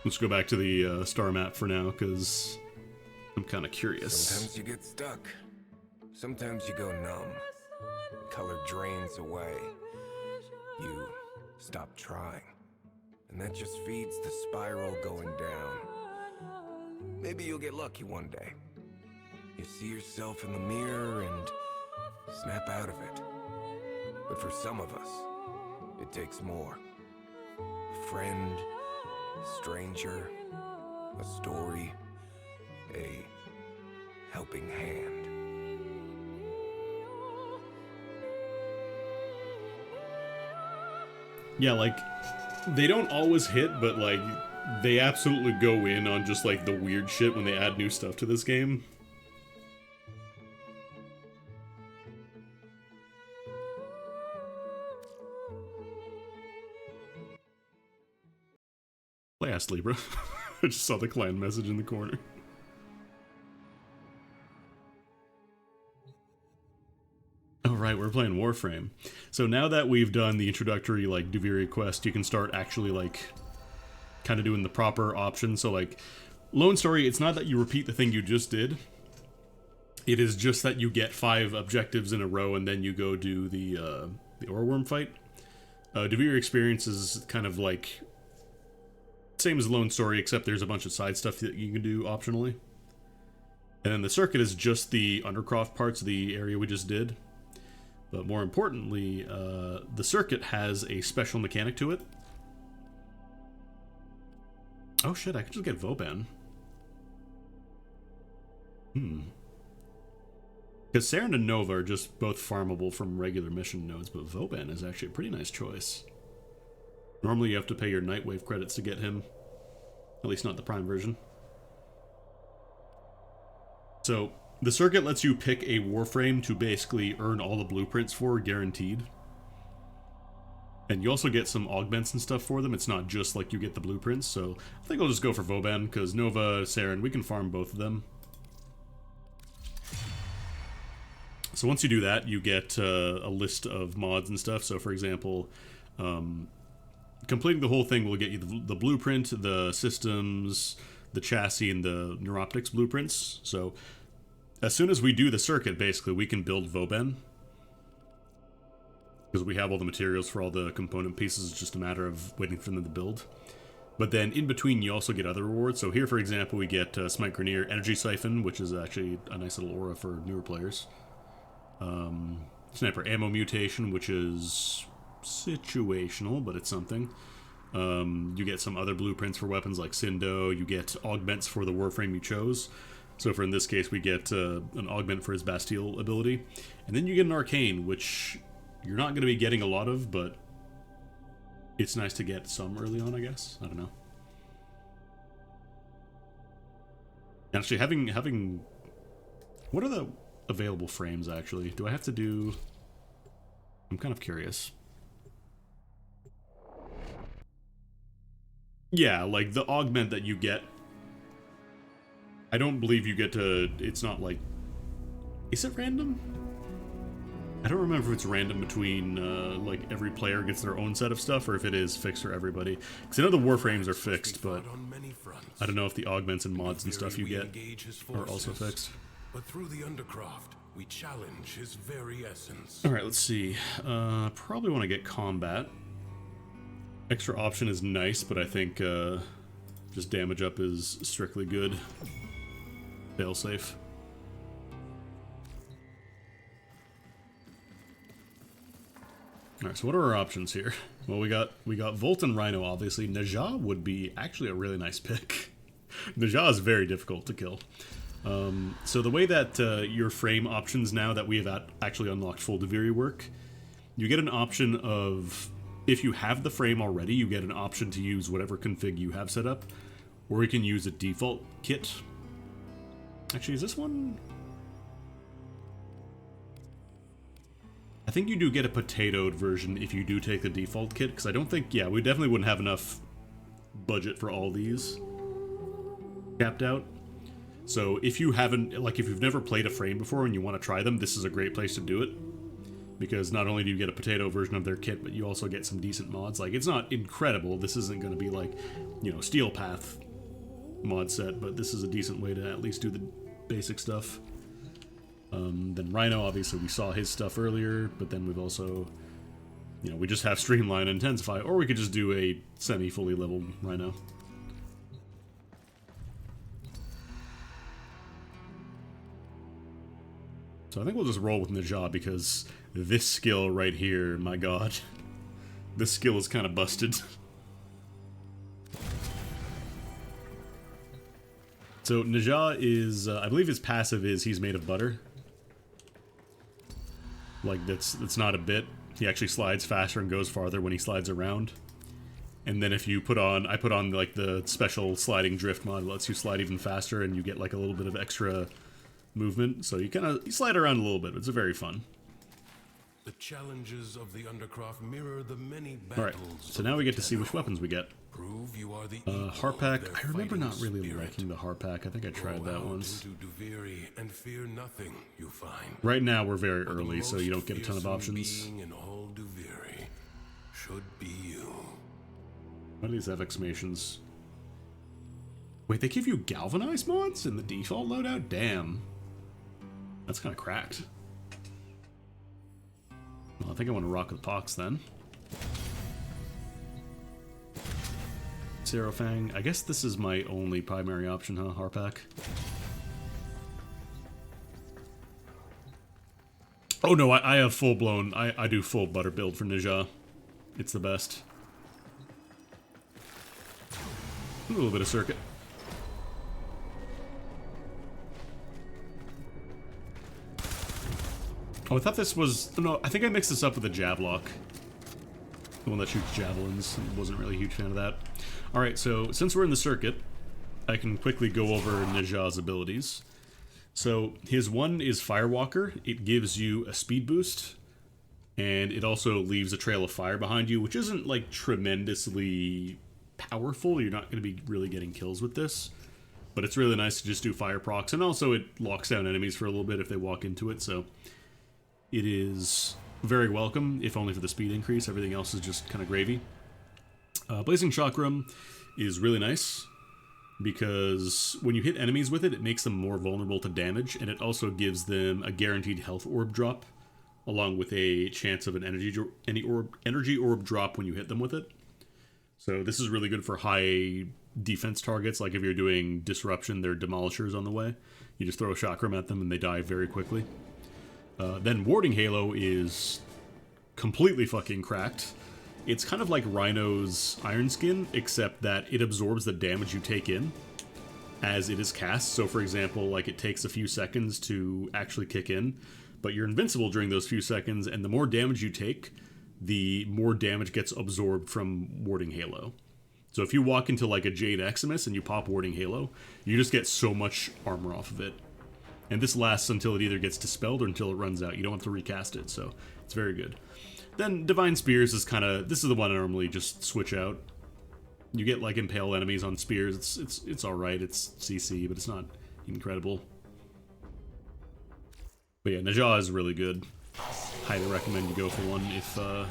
Let's go back to the star map for now, because I'm kind of curious. Sometimes you get stuck. Sometimes you go numb. Color drains away. You stop trying. And that just feeds the spiral going down. Maybe you'll get lucky one day. You see yourself in the mirror and snap out of it. But for some of us, it takes more. A friend, a stranger, a story, a helping hand. Yeah, like, they don't always hit, but, like, they absolutely go in on just, like, the weird shit when they add new stuff to this game. Last Libra. I just saw the clan message in the corner. Alright, we're playing Warframe. So now that we've done the introductory, like, Duviri quest, you can start actually, like, kind of doing the proper options. So, like, Lone Story, it's not that you repeat the thing you just did. It is just that you get 5 objectives in a row and then you go do the Oreworm fight. Duviri Experience is kind of like same as Lone Story, except there's a bunch of side stuff that you can do optionally. And then the circuit is just the Undercroft parts of the area we just did. But more importantly, the circuit has a special mechanic to it. Oh shit, I could just get Vauban. Because Saren and Nova are just both farmable from regular mission nodes, but Vauban is actually a pretty nice choice. Normally you have to pay your Nightwave credits to get him. At least not the Prime version. So, the circuit lets you pick a Warframe to basically earn all the blueprints for, guaranteed. And you also get some augments and stuff for them. It's not just like you get the blueprints, so I think I'll just go for Vauban, because Nova, Saren, we can farm both of them. So once you do that, you get a list of mods and stuff. So for example, completing the whole thing will get you the blueprint, the systems, the chassis, and the neuroptics blueprints. So as soon as we do the circuit, basically, we can build Vauban. Because we have all the materials for all the component pieces. It's just a matter of waiting for them to build. But then in between, you also get other rewards. So here, for example, we get Smite Grenier Energy Siphon, which is actually a nice little aura for newer players. Sniper Ammo Mutation, which is situational, but it's something. You get some other blueprints for weapons like Sindo. You get augments for the Warframe you chose. So for in this case, we get an augment for his Bastille ability. And then you get an Arcane, which you're not going to be getting a lot of, but it's nice to get some early on, I guess. I don't know. Actually, having... What are the available frames, actually? Do I have to do... I'm kind of curious. Yeah, like, the augment that you get... I don't believe you get to... It's not like... Is it random? I don't remember if it's random between, like, every player gets their own set of stuff, or if it is fixed for everybody. Because I know the Warframes are fixed, but I don't know if the augments and mods and stuff you get are also fixed. But through the Undercroft, we challenge his very essence. Alright, let's see. Probably want to get combat. Extra option is nice, but I think just damage up is strictly good. Failsafe. Alright, so what are our options here? Well, we got Volt and Rhino, obviously. Najah would be actually a really nice pick. Najah is very difficult to kill. So the way that your frame options now that we have actually unlocked full Duviri work, you get an option of, if you have the frame already, you get an option to use whatever config you have set up, or you can use a default kit. Actually, is this one? I think you do get a potatoed version if you do take the default kit, because I don't think, yeah, we definitely wouldn't have enough budget for all these capped out. So if you haven't, like if you've never played a frame before and you want to try them, this is a great place to do it. Because not only do you get a potato version of their kit, but you also get some decent mods. Like, it's not incredible. This isn't going to be like, you know, Steel Path mod set, but this is a decent way to at least do the basic stuff. Then Rhino, obviously we saw his stuff earlier, but then we've also, you know, we just have Streamline and Intensify, or we could just do a semi-fully leveled Rhino. So I think we'll just roll with Najah, because this skill right here, my god. This skill is kind of busted. So Najah is, I believe his passive is he's made of butter. Like, that's not a bit. He actually slides faster and goes farther when he slides around. And then if you put on, I put on like the special sliding drift mod, lets you slide even faster and you get like a little bit of extra movement. So you slide around a little bit. It's very fun. The challenges of the Undercroft mirror the many battles. Alright, so now we get to see which weapons we get. Prove you are the Harpack. I remember not really liking the Harpack. I think I tried that once. And fear nothing you find. Right now we're very early, so you don't get a ton of options. In all Duviri should be you. What do these have exclamations? Wait, they give you galvanized mods in the default loadout? Damn. That's kind of cracked. Well, I think I want to rock with Pox then. Serofang. I guess this is my only primary option, huh? Harpack. Oh no, I have full blown. I do full butter build for Najah. It's the best. A little bit of circuit. Oh, I thought this was... No, I think I mixed this up with the Jablock. The one that shoots javelins. Wasn't really a huge fan of that. Alright, so since we're in the circuit, I can quickly go over Najah's abilities. So his one is Firewalker. It gives you a speed boost, and it also leaves a trail of fire behind you, which isn't like tremendously powerful. You're not going to be really getting kills with this, but it's really nice to just do fire procs, and also it locks down enemies for a little bit if they walk into it, so it is very welcome, if only for the speed increase. Everything else is just kind of gravy. Blazing Chakram is really nice, because when you hit enemies with it, it makes them more vulnerable to damage, and it also gives them a guaranteed health orb drop, along with a chance of an energy orb drop when you hit them with it. So this is really good for high defense targets, like if you're doing Disruption, there are Demolishers on the way. You just throw a Chakram at them and they die very quickly. Then Warding Halo is completely fucking cracked. It's kind of like Rhino's Iron Skin, except that it absorbs the damage you take in as it is cast. So for example, like it takes a few seconds to actually kick in, but you're invincible during those few seconds, and the more damage you take, the more damage gets absorbed from Warding Halo. So if you walk into like a Jade Eximus and you pop Warding Halo, you just get so much armor off of it. And this lasts until it either gets dispelled or until it runs out. You don't have to recast it, so it's very good. Then Divine Spears is kind of... This is the one I normally just switch out. You get like impale enemies on spears. It's alright. It's CC, but it's not incredible. But yeah, Najah is really good. Highly recommend you go for one if... So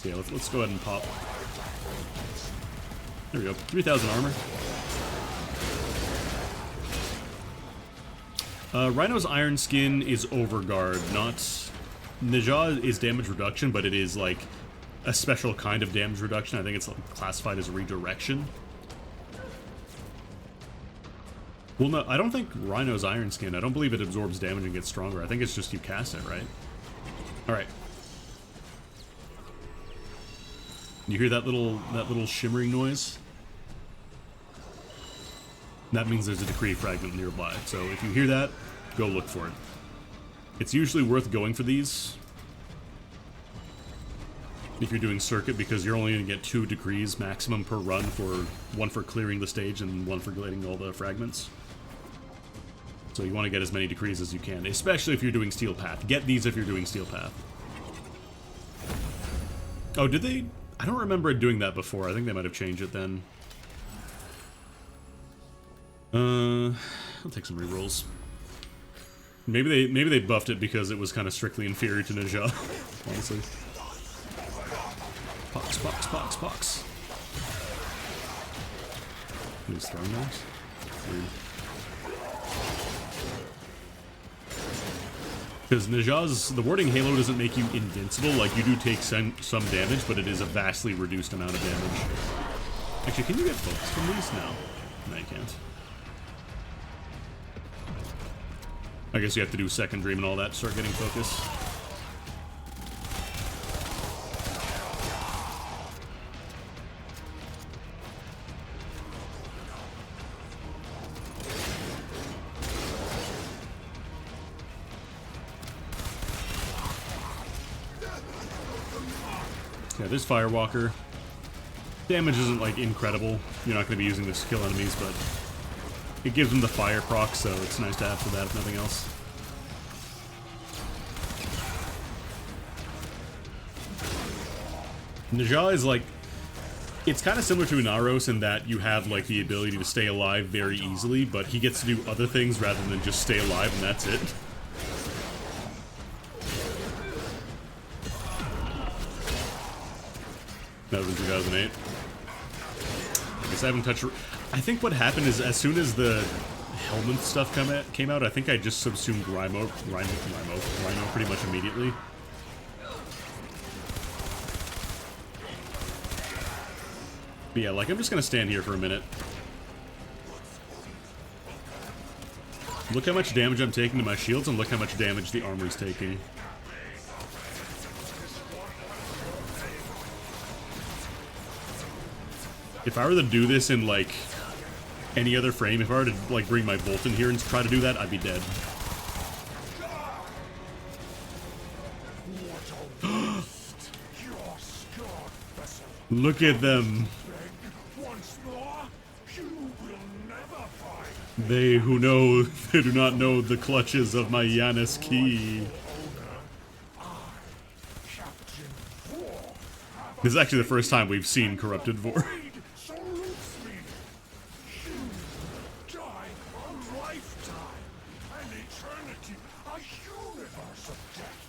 yeah, let's go ahead and pop. There we go. 3,000 armor. Rhino's Iron Skin is Overguard, not... Najah is damage reduction, but it is like a special kind of damage reduction. I think it's like classified as redirection. Well, no, I don't think Rhino's Iron Skin. I don't believe it absorbs damage and gets stronger. I think it's just you cast it, right? Alright. You hear that little shimmering noise? That means there's a Decree fragment nearby. So if you hear that, go look for it. It's usually worth going for these if you're doing circuit, because you're only going to get 2 decrees maximum per run, for one for clearing the stage and one for getting all the fragments. So you want to get as many decrees as you can, especially if you're doing Steel Path. Get these if you're doing Steel Path. Oh, did they? I don't remember it doing that before. I think they might have changed it then. I'll take some rerolls. Maybe they buffed it because it was kind of strictly inferior to Ninja. Honestly. Pox, pox, pox, pox. He's throwing those? Weird. Because Ninja's, the warding Halo doesn't make you invincible. Like, you do take some damage, but it is a vastly reduced amount of damage. Actually, can you get focus from these? No. No, you can't. I guess you have to do second dream and all that to start getting focus. Yeah, there's Firewalker. Damage isn't, like, incredible. You're not going to be using this to kill enemies, but it gives them the fire proc, so it's nice to have for that, if nothing else. Ninja is, like... It's kind of similar to Inaros in that you have, like, the ability to stay alive very easily, but he gets to do other things rather than just stay alive, and that's it. That was in 2008. I guess I haven't touched... I think what happened is as soon as the Helmet stuff came out, I think I just subsumed Rhino pretty much immediately. But yeah, like, I'm just gonna stand here for a minute. Look how much damage I'm taking to my shields, and look how much damage the armor's taking. If I were to do this in, like, any other frame, if I were to, like, bring my Bolt in here and try to do that, I'd be dead. Look at them. They who know, they do not know the clutches of my Yanis key. This is actually the first time we've seen Corrupted Vor.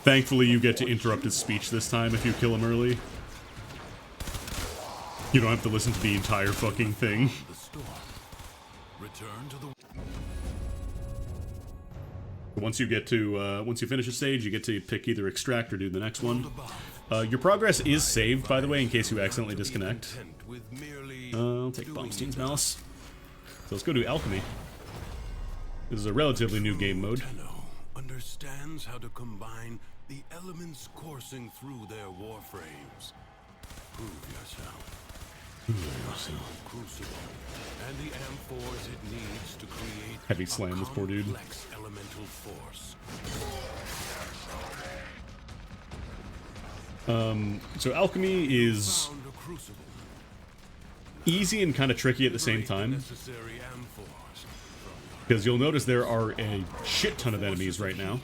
Thankfully, you get to interrupt his speech this time if you kill him early. You don't have to listen to the entire fucking thing. Once you get to, once you finish a stage, you get to pick either extract or do the next one. Your progress is saved, by the way, in case you accidentally disconnect. I'll take Baumstein's Malice. So let's go to Alchemy. This is a relatively new game mode. Understands how to combine the elements coursing through their warframes. Prove yourself. Crucible and the amphors it needs to create heavy slam this poor dude. Elemental force. So Alchemy is easy and kind of tricky at the same time. Because you'll notice there are a shit ton of enemies right now.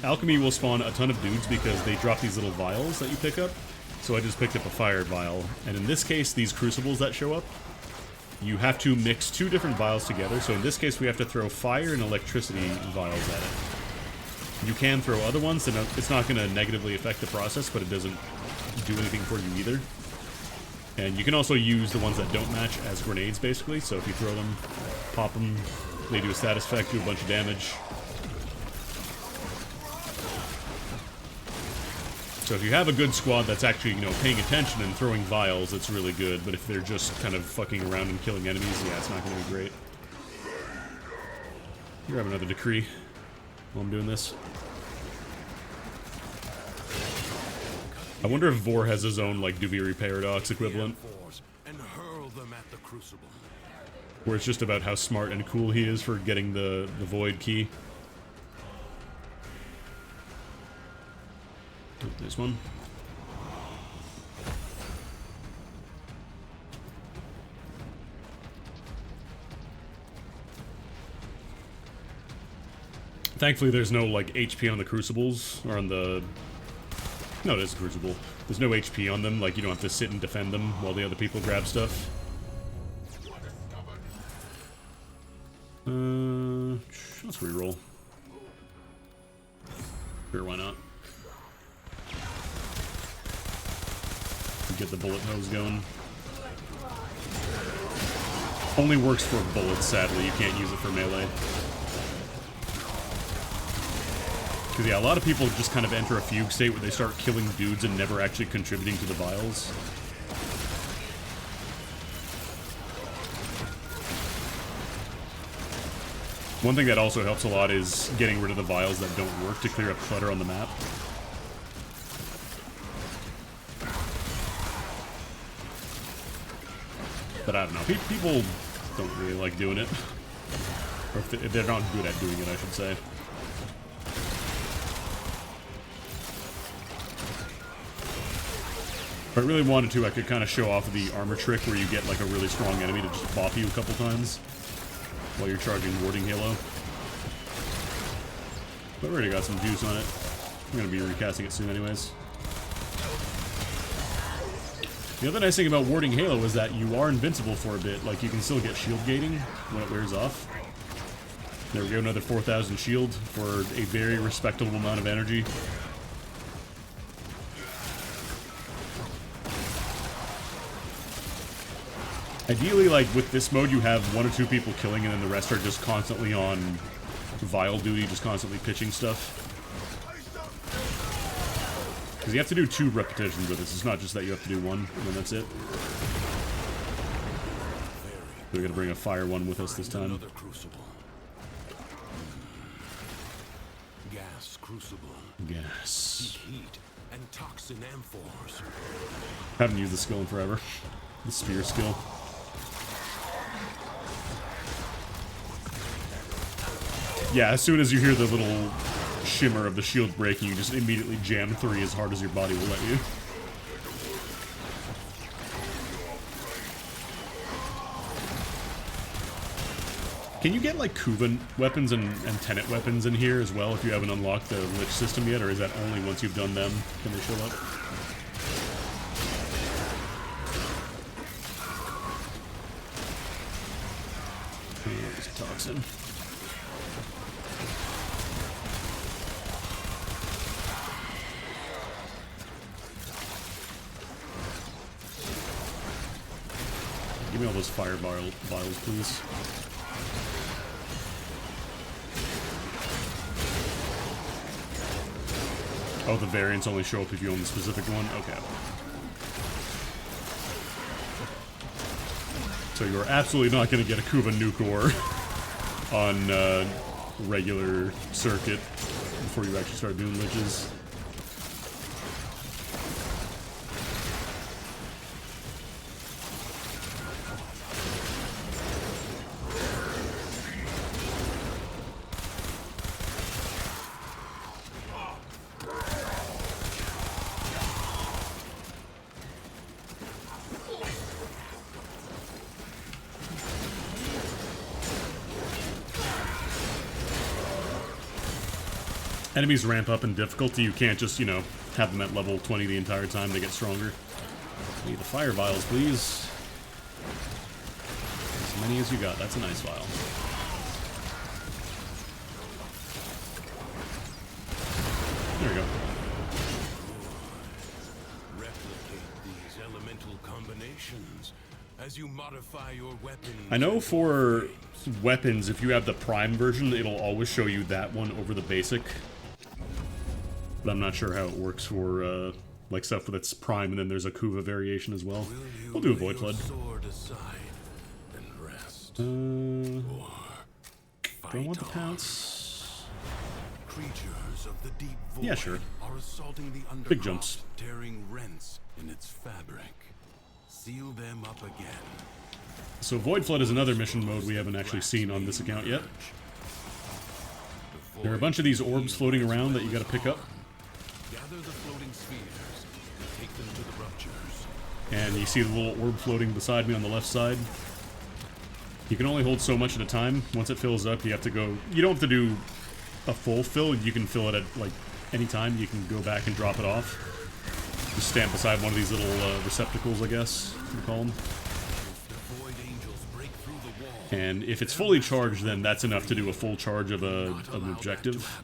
Alchemy will spawn a ton of dudes because they drop these little vials that you pick up. So I just picked up a fire vial. And in this case, these crucibles that show up, you have to mix two different vials together. So in this case, we have to throw fire and electricity vials at it. You can throw other ones, and it's not going to negatively affect the process, but it doesn't do anything for you either. And you can also use the ones that don't match as grenades, basically. So if you throw them, pop them, they do a status effect, do a bunch of damage. So if you have a good squad that's actually, you know, paying attention and throwing vials, it's really good. But if they're just kind of fucking around and killing enemies, yeah, it's not going to be great. Here, I have another decree while I'm doing this. I wonder if Vor has his own, like, Duviri Paradox equivalent. And hurl them at the crucible. Where it's just about how smart and cool he is for getting the Void Key. This one. Thankfully, there's no, like, HP on the Crucibles, or on the No, it is a Crucible. There's no HP on them, like you don't have to sit and defend them while the other people grab stuff. Let's reroll. Sure, why not? Get the bullet nose going. Only works for bullets, sadly. You can't use it for melee. Because, yeah, a lot of people just kind of enter a fugue state where they start killing dudes and never actually contributing to the vials. One thing that also helps a lot is getting rid of the vials that don't work to clear up clutter on the map. But I don't know, people don't really like doing it. Or if they're not good at doing it, I should say. If I really wanted to, I could kind of show off the armor trick where you get like a really strong enemy to just bop you a couple times while you're charging Warding Halo. But I already got some juice on it. I'm going to be recasting it soon anyways. The other nice thing about Warding Halo is that you are invincible for a bit. Like, you can still get shield gating when it wears off. There we go, another 4,000 shield for a very respectable amount of energy. Ideally, like, with this mode, you have 1 or 2 people killing and then the rest are just constantly on vial duty, just constantly pitching stuff. Because you have to do 2 repetitions with this. It's not just that you have to do 1, and then that's it. We're gonna bring a fire one with us this time. Another crucible. Gas crucible. Gas. Heat and toxin amphors. Haven't used the skill in forever. The spear skill. Yeah, as soon as you hear the little shimmer of the shield breaking, you just immediately jam 3 as hard as your body will let you. Can you get like Kuvan weapons and Tenet weapons in here as well if you haven't unlocked the Lich system yet, or is that only once you've done them can they show up? Here's a toxin. Give me all those fire vials, please. Oh, the variants only show up if you own the specific one? Okay. So you're absolutely not going to get a Kuva Nuke Ore on regular circuit before you actually start doing Liches. Enemies ramp up in difficulty. You can't just, you know, have them at level 20 the entire time. They get stronger. Need the fire vials, please. As many as you got. That's a nice vial. There we go. Replicate these elemental combinations as you modify your weapons. I know for weapons, if you have the Prime version, it'll always show you that one over the basic. But I'm not sure how it works for, like, stuff that's Prime, and then there's a Kuva variation as well. We'll do a Void Flood. Do I want the pounce? Creatures of the deep void Yeah, sure. are assaulting the Big jumps. tearing rents in its fabric. Seal them up again. So Void Flood is another mission mode we haven't actually seen on this account yet. There are a bunch of these orbs floating around that you gotta pick up. Gather the floating spheres and take them to the ruptures. And you see the little orb floating beside me on the left side. You can only hold so much at a time. Once it fills up, you have to go... You don't have to do a full fill. You can fill it at, like, any time. You can go back and drop it off. Just stand beside one of these little receptacles, I guess you call them. And if it's fully charged, then that's enough to do a full charge of an objective.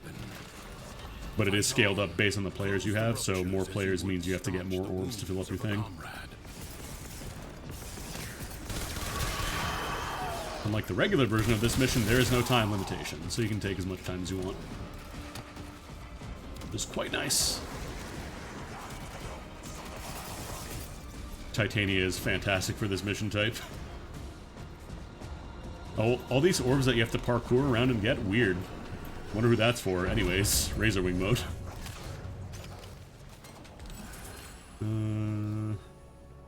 But it is scaled up based on the players you have, so more players means you have to get more orbs to fill up your thing. Unlike the regular version of this mission, there is no time limitation, so you can take as much time as you want. It's quite nice. Titania is fantastic for this mission type. Oh, all these orbs that you have to parkour around and get? Weird. Wonder who that's for. Anyways, Razor Wing mode.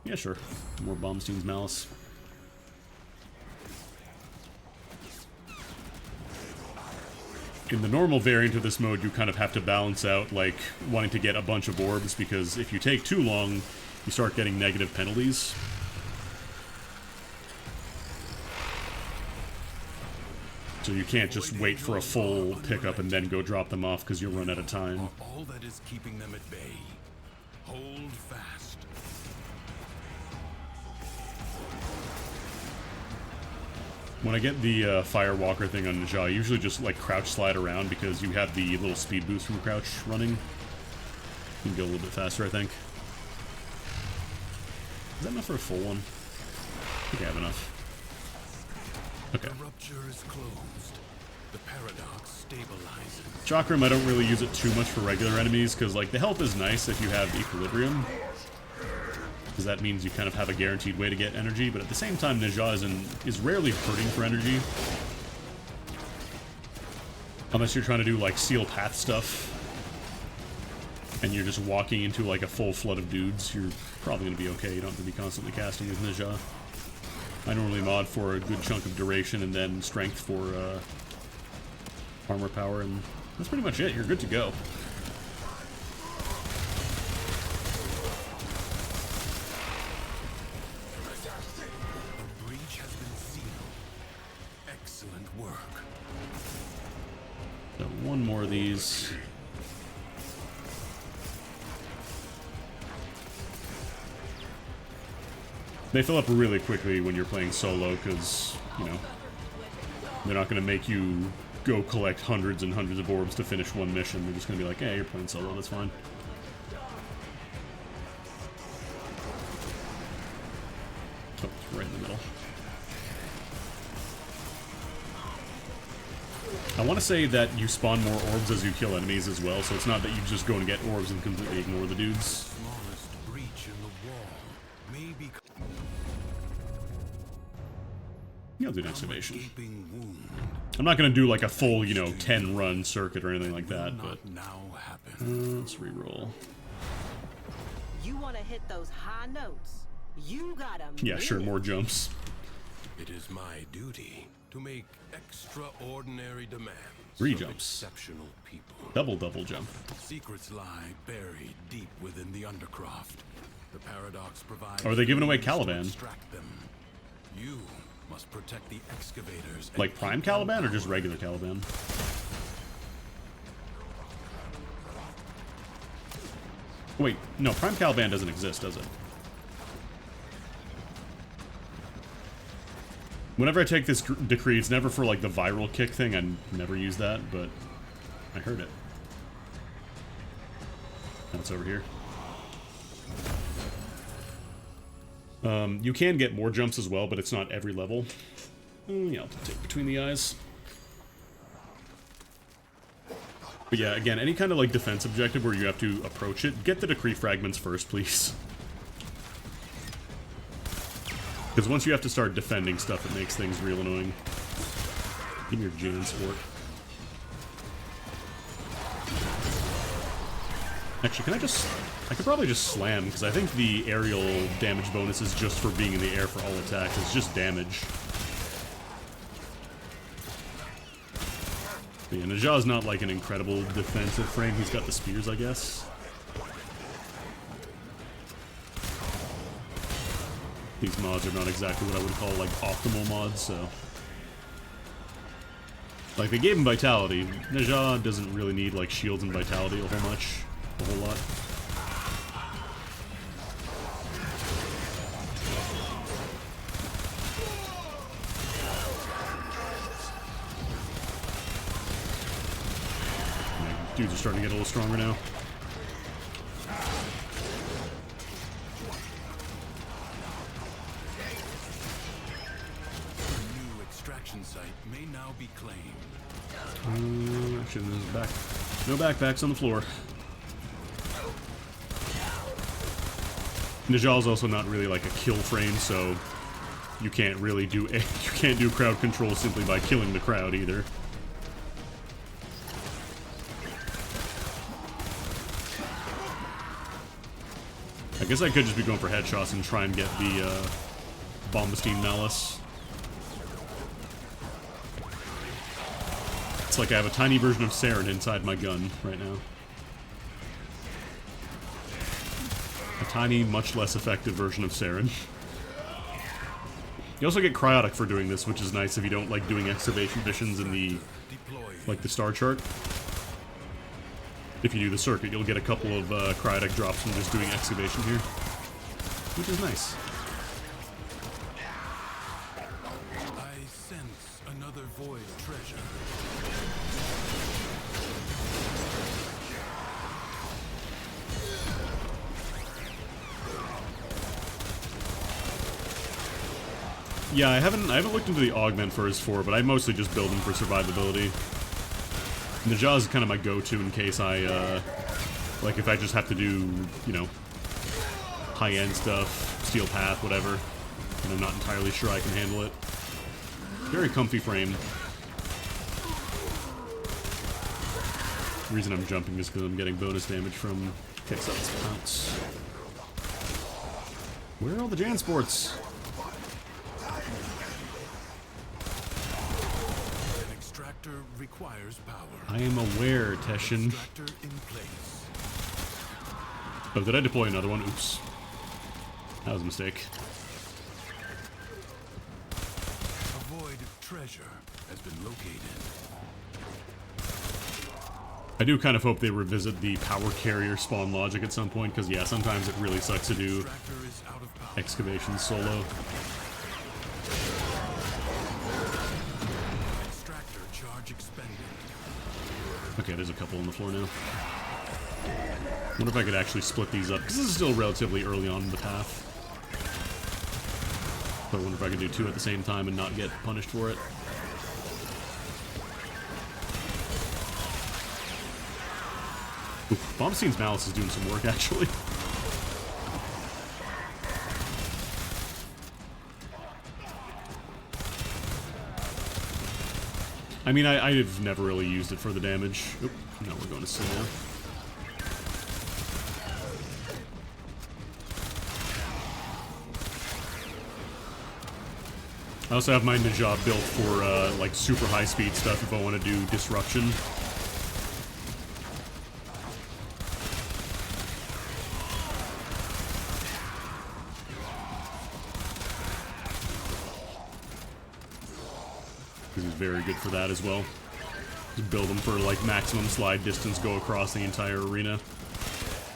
Yeah, sure. More Bombstein's Malice. In the normal variant of this mode, you kind of have to balance out, like, wanting to get a bunch of orbs, because if you take too long, you start getting negative penalties. So you can't just wait for a full pickup and then go drop them off because you'll run out of time. All that is keeping them at bay. Hold fast. When I get the Firewalker thing on Najah, I usually just like crouch slide around because you have the little speed boost from crouch running. You can go a little bit faster, I think. Is that enough for a full one? I think I have enough. Okay. The rupture is closed. The paradox stabilizes. Chakram, I don't really use it too much for regular enemies, because like the health is nice if you have equilibrium. Because that means you kind of have a guaranteed way to get energy, but at the same time, Najah is rarely hurting for energy. Unless you're trying to do like seal path stuff. And you're just walking into like a full flood of dudes, you're probably going to be okay. You don't have to be constantly casting with Najah. I normally mod for a good chunk of duration and then strength for armor power, and that's pretty much it. You're good to go. The breach has been sealed. Excellent work. So one more of these. They fill up really quickly when you're playing solo, because, you know, they're not going to make you go collect hundreds and hundreds of orbs to finish one mission. They're just going to be like, hey, you're playing solo, that's fine. Oh, it's right in the middle. I want to say that you spawn more orbs as you kill enemies as well, so it's not that you just go and get orbs and completely ignore the dudes. I'll do an excavation. I'm not going to do like a full, you know, 10-run circuit or anything like that, but let's reroll. You want to hit those high notes? You gotta. Yeah, sure, more jumps. It is my duty to make extraordinary demands. 3 jumps. Exceptional people. Double jump. Secrets lie buried deep within the undercroft. The paradox provides. Are they giving away Caliban? Them. You must protect the excavators. Like Prime Caliban or just regular Caliban? Wait, no, Prime Caliban doesn't exist, does it? Whenever I take this decree, it's never for like the viral kick thing. I never use that, but I heard it. That's over here. You can get more jumps as well, but it's not every level. Yeah, I'll take between the eyes. But yeah, again, any kind of like defense objective where you have to approach it, get the decree fragments first, please. Because once you have to start defending stuff, it makes things real annoying. Give me your Jane sport. Actually, can I just... I could probably just slam, because I think the aerial damage bonus is just for being in the air for all attacks. It's just damage. But yeah, Najah's not like an incredible defensive frame. He's got the spears, I guess. These mods are not exactly what I would call like optimal mods, so... Like, they gave him Vitality. Najah doesn't really need like shields and Vitality a whole lot. Dudes are starting to get a little stronger now. New extraction site may now be claimed. Actually, there's back. No backpacks on the floor. Najal's also not really like a kill frame, so you can't really do crowd control simply by killing the crowd either. I guess I could just be going for headshots and try and get the Bombastine Malice. It's like I have a tiny version of Saren inside my gun right now. A tiny, much less effective version of Saren. You also get cryotic for doing this, which is nice if you don't like doing excavation missions in the, like the star chart. If you do the circuit, you'll get a couple of cryotic drops from just doing excavation here, which is nice. I sense another void treasure. Yeah, I haven't looked into the augment for his 4, but I mostly just build him for survivability. Najah is kind of my go-to in case I, like if I just have to do, you know, high-end stuff, steel path, whatever, and I'm not entirely sure I can handle it. Very comfy frame. The reason I'm jumping is because I'm getting bonus damage from Kexel's pounce. Where are all the Jansports? Requires power. I am aware, Teshin. Oh, did I deploy another one? Oops. That was a mistake. A void treasure has been located. I do kind of hope they revisit the power carrier spawn logic at some point, because yeah, sometimes it really sucks to do excavation solo. Okay, there's a couple on the floor now. Wonder if I could actually split these up, because this is still relatively early on in the path. But I wonder if I could do 2 at the same time and not get punished for it. Oof, Bombastein's Malice is doing some work, actually. I mean, I've never really used it for the damage. Oop, no, we're going to sin now. I also have my Najah built for, like, super high-speed stuff if I want to do Disruption. This is very good for that as well. Just build them for like maximum slide distance, go across the entire arena.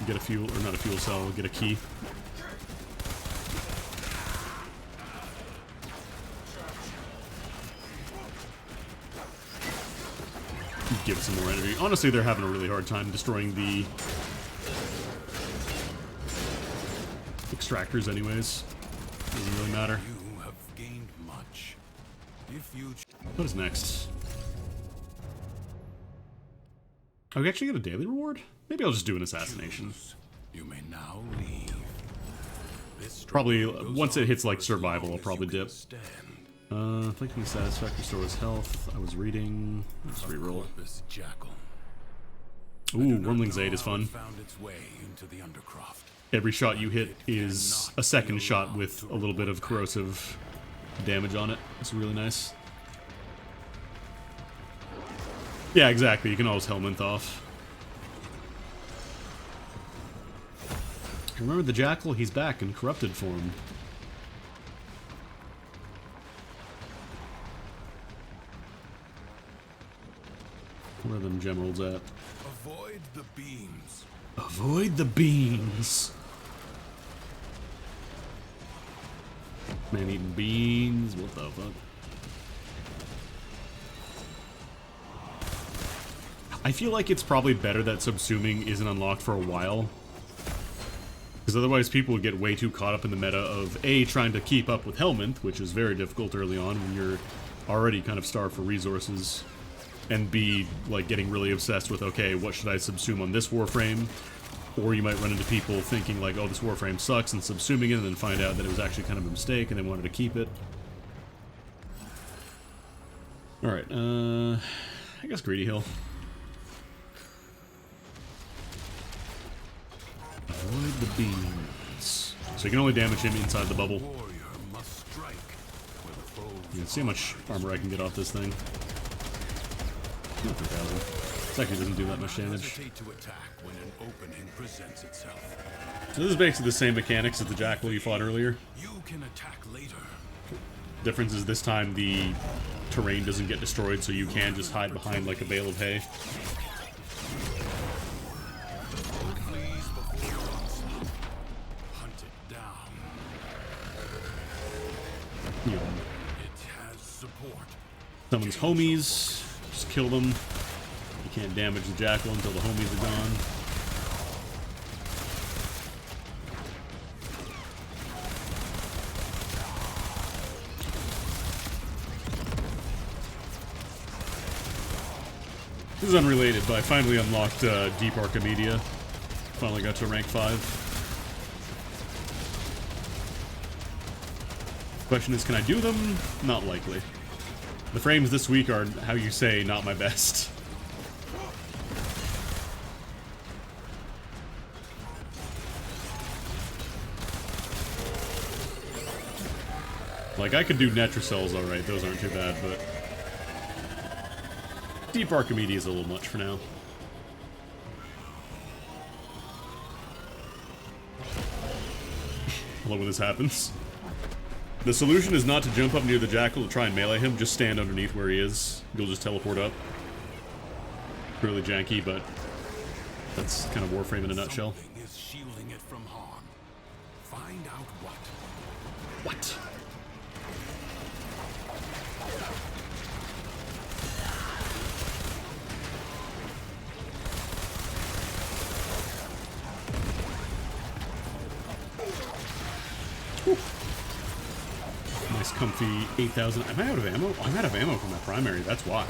Get a fuel, or not a fuel cell, get a key. Give it some more energy. Honestly, they're having a really hard time destroying the extractors anyways. Doesn't really matter. You have gained much. If you What is next? Oh, we actually get a daily reward? Maybe I'll just do an assassination. You may now leave. Probably, once it hits like survival, I'll probably dip. Inflicting satisfaction restores health. I was reading. Let's reroll. Ooh, Wormling's Aid is fun. Every shot you hit is a second shot with a little bit of corrosive damage on it. It's really nice. Yeah, exactly. You can always Helminth off. Remember the Jackal? He's back in corrupted form. Where are them generals at? Avoid the beams. Avoid the beans. Man eating beans. What the fuck? I feel like it's probably better that subsuming isn't unlocked for a while. Because otherwise people would get way too caught up in the meta of A, trying to keep up with Helminth, which is very difficult early on when you're already kind of starved for resources, and B, like getting really obsessed with, okay, what should I subsume on this warframe? Or you might run into people thinking like, oh, this warframe sucks, and subsuming it, and then find out that it was actually kind of a mistake, and they wanted to keep it. Alright, I guess Greedy Hill. Avoid the beams. So you can only damage him inside the bubble. You can see how much armor I can get off this thing. 3,000. This actually doesn't do that much damage. So this is basically the same mechanics as the Jackal you fought earlier. Difference is this time the terrain doesn't get destroyed, so you can just hide behind like a bale of hay. You someone's homies, just kill them. You can't damage the Jackal until the homies are gone. This is unrelated, but I finally unlocked Deep Archimedia. Finally got to rank 5. Question is, can I do them? Not likely. The frames this week are, how you say, not my best. Like, I could do Netracells alright, those aren't too bad, but Deep Archimedia is a little much for now. I love when this happens. The solution is not to jump up near the Jackal to try and melee him, just stand underneath where he is. You'll just teleport up. Really janky, but that's kind of Warframe in a nutshell. Is shielding it from harm. Find out what. What? Nice comfy 8,000. Am I out of ammo? Oh, I'm out of ammo for my primary, that's why.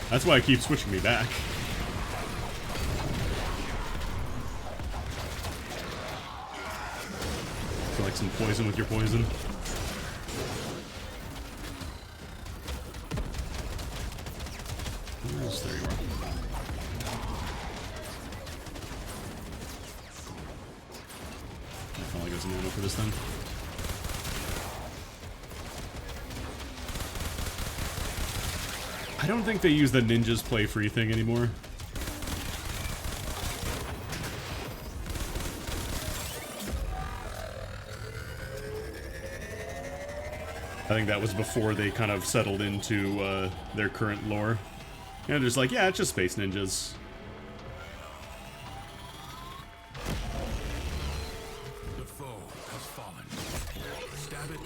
That's why I keep switching me back. Feel like some poison with your poison. Yes, there you are. I finally got some ammo for this then. I don't think they use the ninjas play free thing anymore. I think that was before they kind of settled into their current lore. And they're just like, yeah, it's just space ninjas. The foe has fallen. Stab it.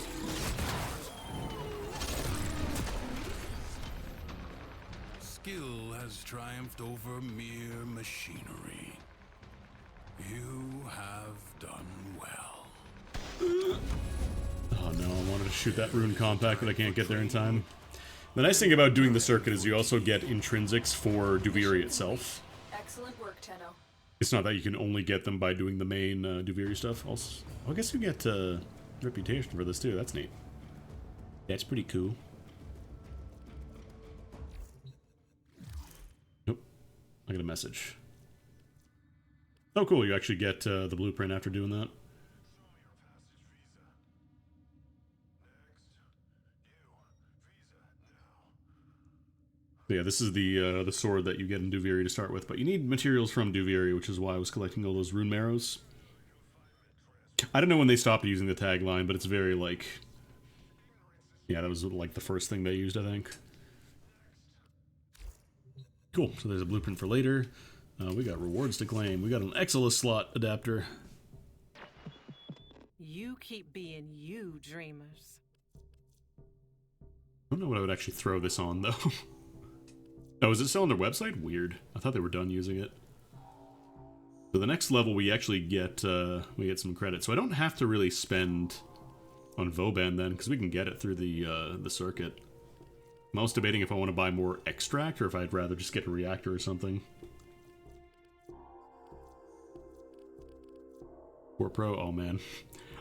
Skill has triumphed over mere machinery. You have done well. Oh no, I wanted to shoot that rune compact, but I can't get there in time. The nice thing about doing the circuit is you also get intrinsics for Duviri itself. Excellent work, Tenno. It's not that you can only get them by doing the main Duviri stuff. Also, well, I guess you get reputation for this too. That's neat. That's pretty cool. Nope. I got a message. Oh cool, you actually get the blueprint after doing that. Yeah, this is the sword that you get in Duviri to start with, but you need materials from Duviri, which is why I was collecting all those rune marrows. I don't know when they stopped using the tagline, but it's very like... Yeah, that was like the first thing they used, I think. Cool, so there's a blueprint for later. We got rewards to claim. We got an Exilus slot adapter. You keep being you, dreamers. I don't know what I would actually throw this on, though. Oh, is it still on their website? Weird. I thought they were done using it. So the next level we actually get some credit. So I don't have to really spend on Vauban then, because we can get it through the circuit. I'm also debating if I want to buy more extract or if I'd rather just get a reactor or something. Core Pro, oh man.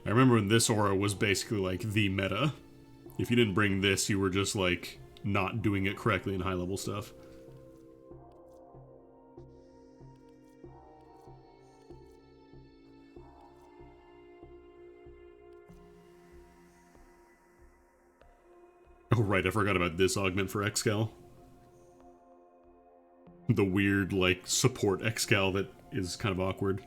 I remember when this aura was basically like the meta. If you didn't bring this, you were just like not doing it correctly in high level stuff. Oh right, I forgot about this augment for Excal. The weird, like, support Excal that is kind of awkward.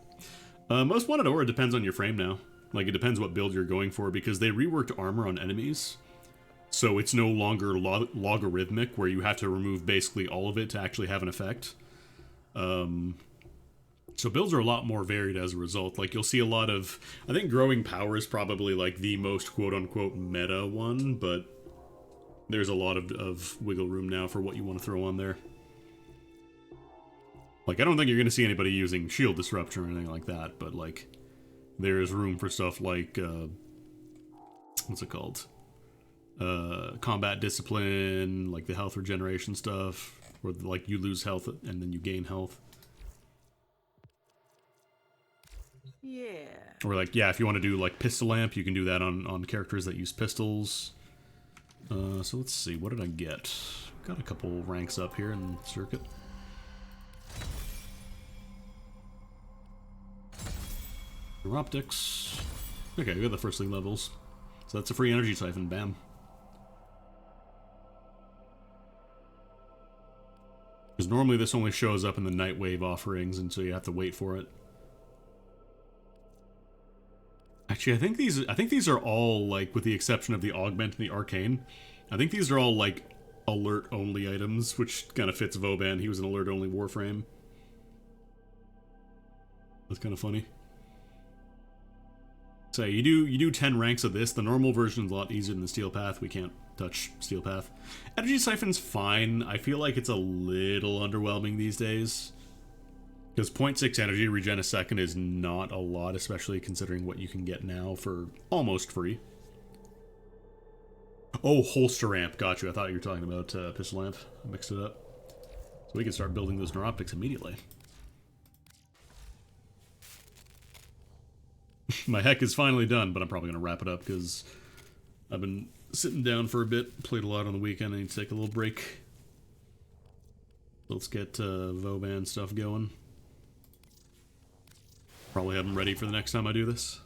Most wanted aura depends on your frame now. Like, it depends what build you're going for, because they reworked armor on enemies. So it's no longer logarithmic, where you have to remove basically all of it to actually have an effect. So builds are a lot more varied as a result. Like, you'll see a lot of... I think Growing Power is probably, like, the most quote-unquote meta one, but there's a lot of wiggle room now for what you want to throw on there. Like, I don't think you're going to see anybody using Shield Disruption or anything like that, but, like, there is room for stuff like, what's it called? Combat Discipline, like the health regeneration stuff, where, like, you lose health and then you gain health. Yeah. Or, like, yeah, if you want to do, like, Pistol Lamp, you can do that on characters that use pistols. So let's see, what did I get? Got a couple ranks up here in Circuit. Optics. Okay, we got the first league levels. So that's a free energy siphon, bam. Because normally this only shows up in the Nightwave offerings, and so you have to wait for it. Actually, I think these are all, like, with the exception of the Augment and the Arcane, I think these are all, like, alert-only items, which kind of fits Vauban. He was an alert-only Warframe. That's kind of funny. So you do 10 ranks of this. The normal version is a lot easier than the Steel Path. We can't touch Steel Path. Energy Siphon's fine. I feel like it's a little underwhelming these days. Because 0.6 energy regen a second is not a lot, especially considering what you can get now for almost free. Oh, Holster Amp. Got you. I thought you were talking about Pistol Amp. I mixed it up. So we can start building those Neuroptics immediately. My heck is finally done, but I'm probably going to wrap it up because I've been sitting down for a bit, played a lot on the weekend, I need to take a little break. Let's get Vauban stuff going. Probably have them ready for the next time I do this.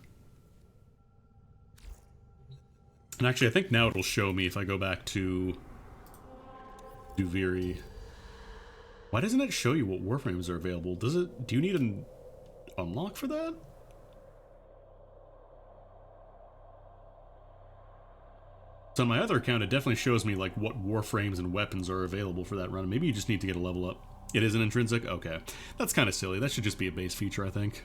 And actually, I think now it'll show me if I go back to Duviri. Why doesn't it show you what Warframes are available? Does it? Do you need an unlock for that? So on my other account, it definitely shows me, like, what Warframes and weapons are available for that run. Maybe you just need to get a level up. It is an intrinsic? Okay. That's kind of silly. That should just be a base feature, I think.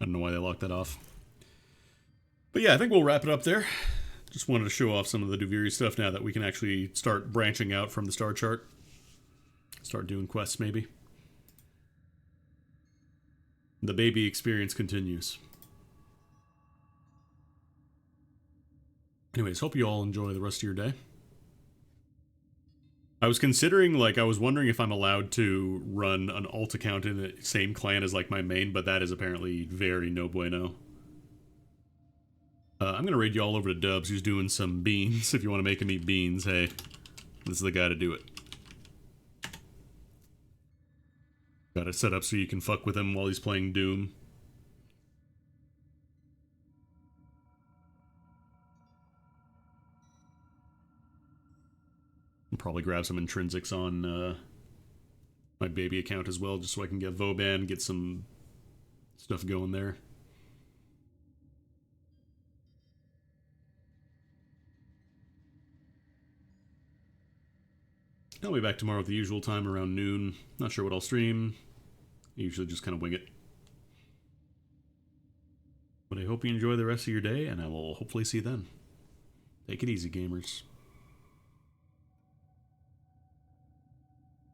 I don't know why they locked that off. But yeah, I think we'll wrap it up there. Just wanted to show off some of the Duviri stuff now that we can actually start branching out from the star chart. Start doing quests, maybe. The baby experience continues. Anyways, hope you all enjoy the rest of your day. I was considering, like, I was wondering if I'm allowed to run an alt account in the same clan as, like, my main, but that is apparently very no bueno. I'm gonna raid you all over to Dubs, who's doing some beans. If you want to make him eat beans, hey, this is the guy to do it. Got it set up so you can fuck with him while he's playing Doom. I'll probably grab some intrinsics on my baby account as well, just so I can get Vauban, get some stuff going there. I'll be back tomorrow at the usual time around noon. Not sure what I'll stream. I usually just kind of wing it. But I hope you enjoy the rest of your day, and I will hopefully see you then. Take it easy, gamers.